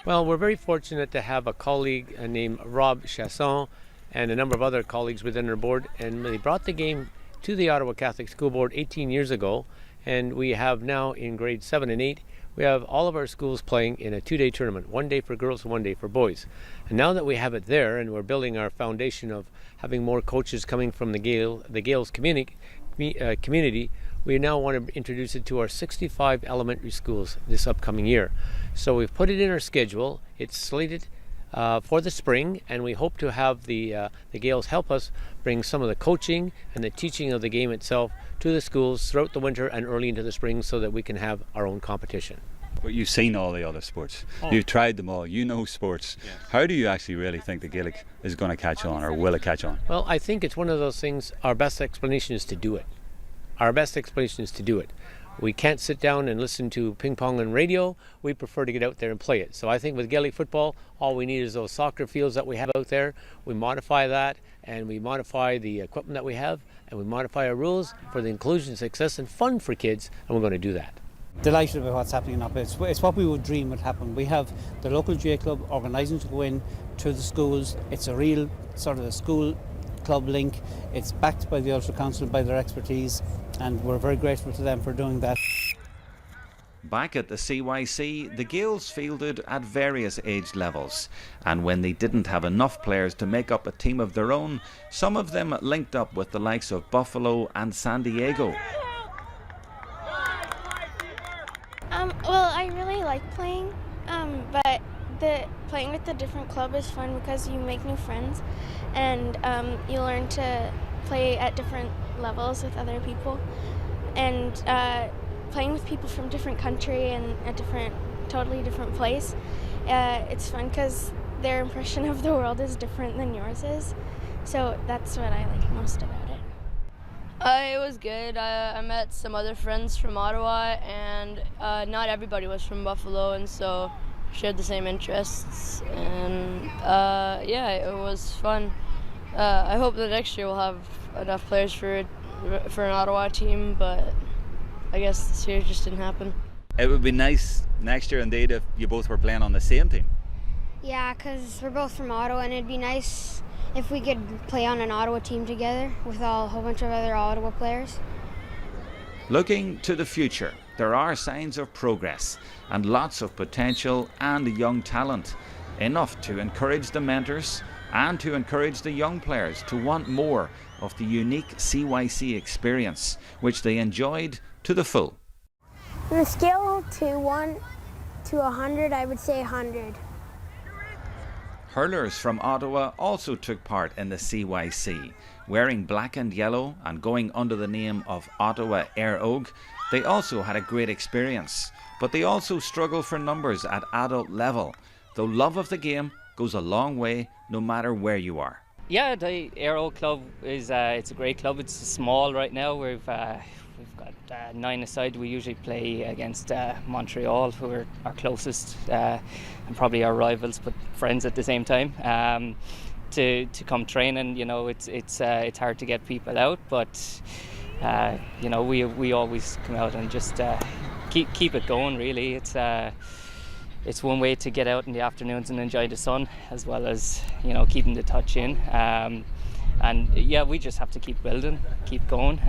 Well, we're very fortunate to have a colleague named Rob Chasson and a number of other colleagues within our board, and they brought the game to the Ottawa Catholic School Board 18 years ago, and we have now in grades 7 and 8, we have all of our schools playing in a 2-day tournament, 1 day for girls and 1 day for boys. And now that we have it there and we're building our foundation of having more coaches coming from the Gaels community, we now want to introduce it to our 65 elementary schools this upcoming year. So we've put it in our schedule. It's slated for the spring, and we hope to have the Gaels help us bring some of the coaching and the teaching of the game itself to the schools throughout the winter and early into the spring so that we can have our own competition. But you've seen all the other sports. You've tried them all. You know sports. Yeah. How do you actually really think the Gaelic is going to catch on, or will it catch on? Well, I think it's one of those things, our best explanation is to do it. Our best explanation is to do it. We can't sit down and listen to ping pong on radio. We prefer to get out there and play it. So I think with Gaelic football, all we need is those soccer fields that we have out there. We modify that, and we modify the equipment that we have, and we modify our rules for the inclusion, success, and fun for kids, and we're going to do that. Delighted with what's happening up. It's what we would dream would happen. We have the local J Club organising to go in to the schools. It's a real sort of a school club link. It's backed by the Ulster Council, by their expertise, and we're very grateful to them for doing that. Back at the CYC, the Gaels fielded at various age levels, and when they didn't have enough players to make up a team of their own, some of them linked up with the likes of Buffalo and San Diego. Well, I really like playing, but playing with a different club is fun because you make new friends, and you learn to play at different levels with other people, and playing with people from different country and a totally different place. It's fun because their impression of the world is different than yours is, so that's what I like most about it. It was good. I met some other friends from Ottawa, and not everybody was from Buffalo, and so shared the same interests, and yeah, it was fun. I hope that next year we'll have enough players for an Ottawa team, but I guess this year just didn't happen. It would be nice next year indeed if you both were playing on the same team. Yeah, because we're both from Ottawa, and it'd be nice if we could play on an Ottawa team together with a whole bunch of other Ottawa players. Looking to the future, there are signs of progress and lots of potential and young talent, enough to encourage the mentors and to encourage the young players to want more of the unique CYC experience, which they enjoyed to the full. On a scale to 1 to 100, I would say 100. Hurlers from Ottawa also took part in the CYC. Wearing black and yellow and going under the name of Ottawa Air Og, they also had a great experience. But they also struggle for numbers at adult level, though love of the game goes a long way no matter where you are. Yeah, the Aero Club is it's a great club. It's small right now. We've got 9 aside. We usually play against Montreal, who are our closest and probably our rivals, but friends at the same time. To come training, you know, it's hard to get people out, but you know, we always come out and just keep it going. Really, it's one way to get out in the afternoons and enjoy the sun, as well as, you know, keeping the touch in. And yeah, we just have to keep building, keep going.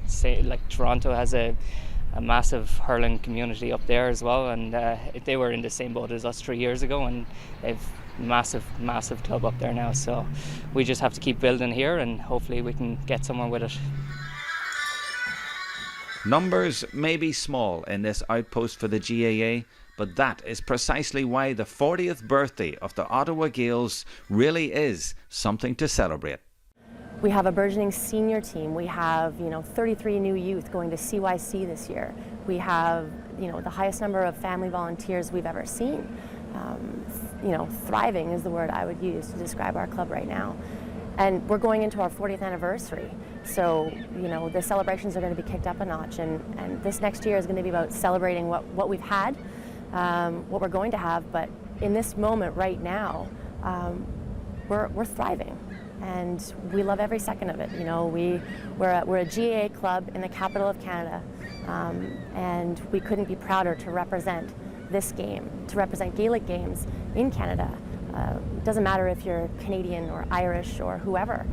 Say, like Toronto has a massive hurling community up there as well, and they were in the same boat as us 3 years ago, and they've massive club up there now. So we just have to keep building here, and hopefully we can get somewhere with it. Numbers may be small in this outpost for the GAA, but that is precisely why the 40th birthday of the Ottawa Gaels really is something to celebrate. We have a burgeoning senior team. We have, 33 new youth going to CYC this year. We have, the highest number of family volunteers we've ever seen. Thriving is the word I would use to describe our club right now. And we're going into our 40th anniversary. So, the celebrations are going to be kicked up a notch. And this next year is going to be about celebrating what we've had, what we're going to have. But in this moment right now, we're thriving. And we love every second of it. We're a GAA club in the capital of Canada, and we couldn't be prouder to represent this game, to represent Gaelic games in Canada. It doesn't matter if you're Canadian or Irish or whoever,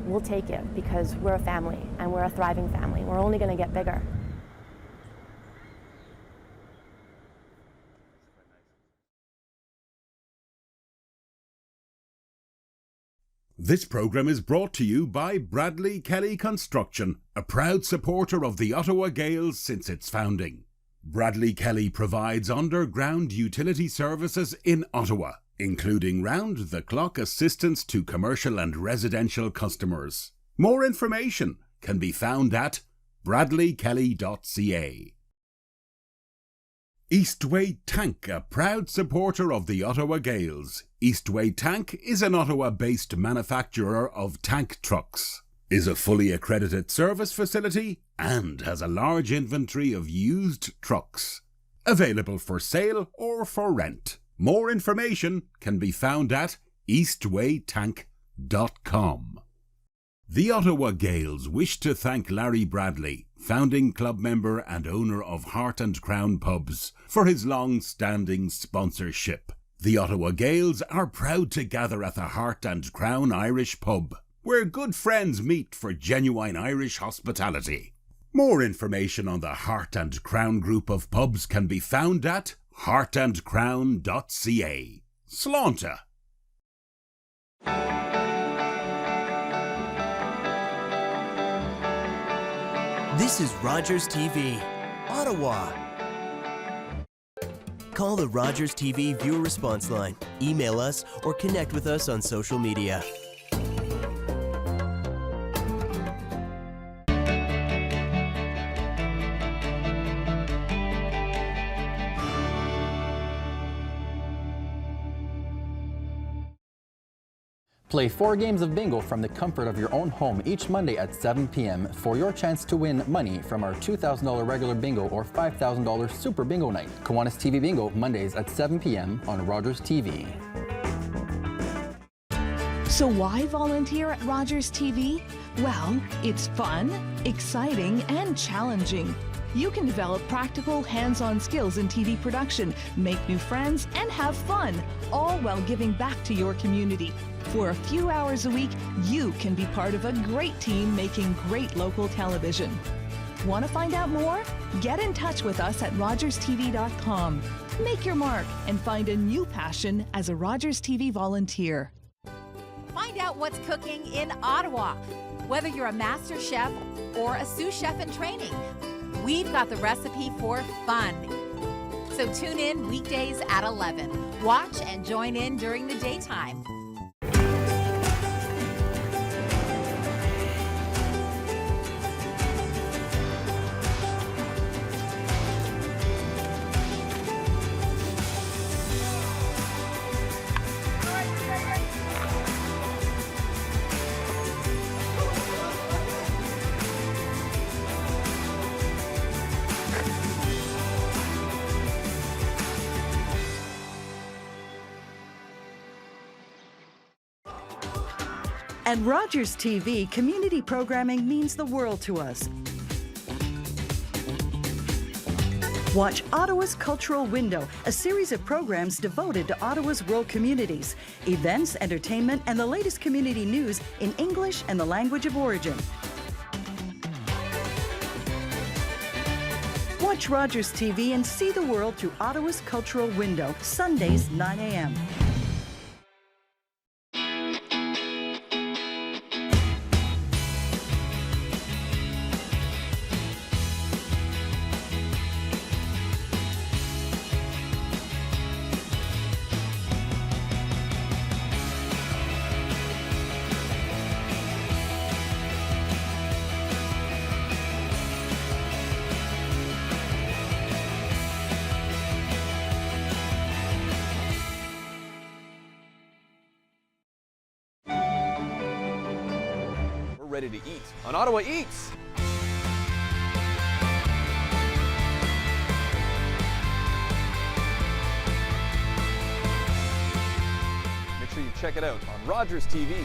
we'll take it because we're a family and we're a thriving family. We're only going to get bigger. This programme is brought to you by Bradley Kelly Construction, a proud supporter of the Ottawa Gales since its founding. Bradley Kelly provides underground utility services in Ottawa, including round-the-clock assistance to commercial and residential customers. More information can be found at bradleykelly.ca. Eastway Tank, a proud supporter of the Ottawa Gales. Eastway Tank is an Ottawa-based manufacturer of tank trucks, is a fully accredited service facility, and has a large inventory of used trucks, available for sale or for rent. More information can be found at eastwaytank.com. The Ottawa Gales wish to thank Larry Bradley, founding club member and owner of Heart and Crown Pubs, for his long-standing sponsorship. The Ottawa Gales are proud to gather at the Heart and Crown Irish Pub, where good friends meet for genuine Irish hospitality. More information on the Heart and Crown group of pubs can be found at heartandcrown.ca. Slánta. This is Rogers TV, Ottawa. Call the Rogers TV viewer response line, email us, or connect with us on social media. Play 4 games of bingo from the comfort of your own home each Monday at 7 p.m. for your chance to win money from our $2,000 regular bingo or $5,000 super bingo night. Kiwanis TV Bingo, Mondays at 7 p.m. on Rogers TV. So why volunteer at Rogers TV? Well, it's fun, exciting, and challenging. You can develop practical, hands-on skills in TV production, make new friends, and have fun, all while giving back to your community. For a few hours a week, you can be part of a great team making great local television. Want to find out more? Get in touch with us at rogerstv.com. Make your mark and find a new passion as a Rogers TV volunteer. Find out what's cooking in Ottawa. Whether you're a master chef or a sous chef in training, we've got the recipe for fun. So tune in weekdays at 11. Watch and join in during the daytime. At Rogers TV, community programming means the world to us. Watch Ottawa's Cultural Window, a series of programs devoted to Ottawa's rural communities, events, entertainment, and the latest community news in English and the language of origin. Watch Rogers TV and see the world through Ottawa's Cultural Window, Sundays, 9 a.m. ready to eat on Ottawa Eats. Make sure you check it out on Rogers TV.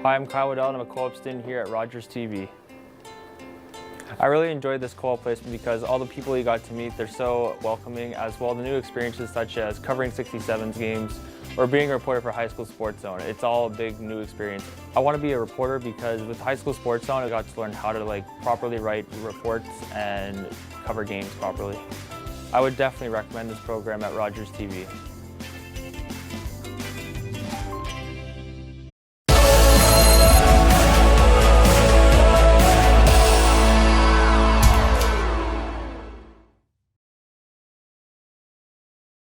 Hi, I'm Kyle Waddell and I'm a co-op student here at Rogers TV. I really enjoyed this co-op placement because all the people you got to meet, they're so welcoming, as well the new experiences such as covering 67's games or being a reporter for High School Sports Zone. It's all a big new experience. I want to be a reporter because with High School Sports Zone, I got to learn how to properly write reports and cover games properly. I would definitely recommend this program at Rogers TV.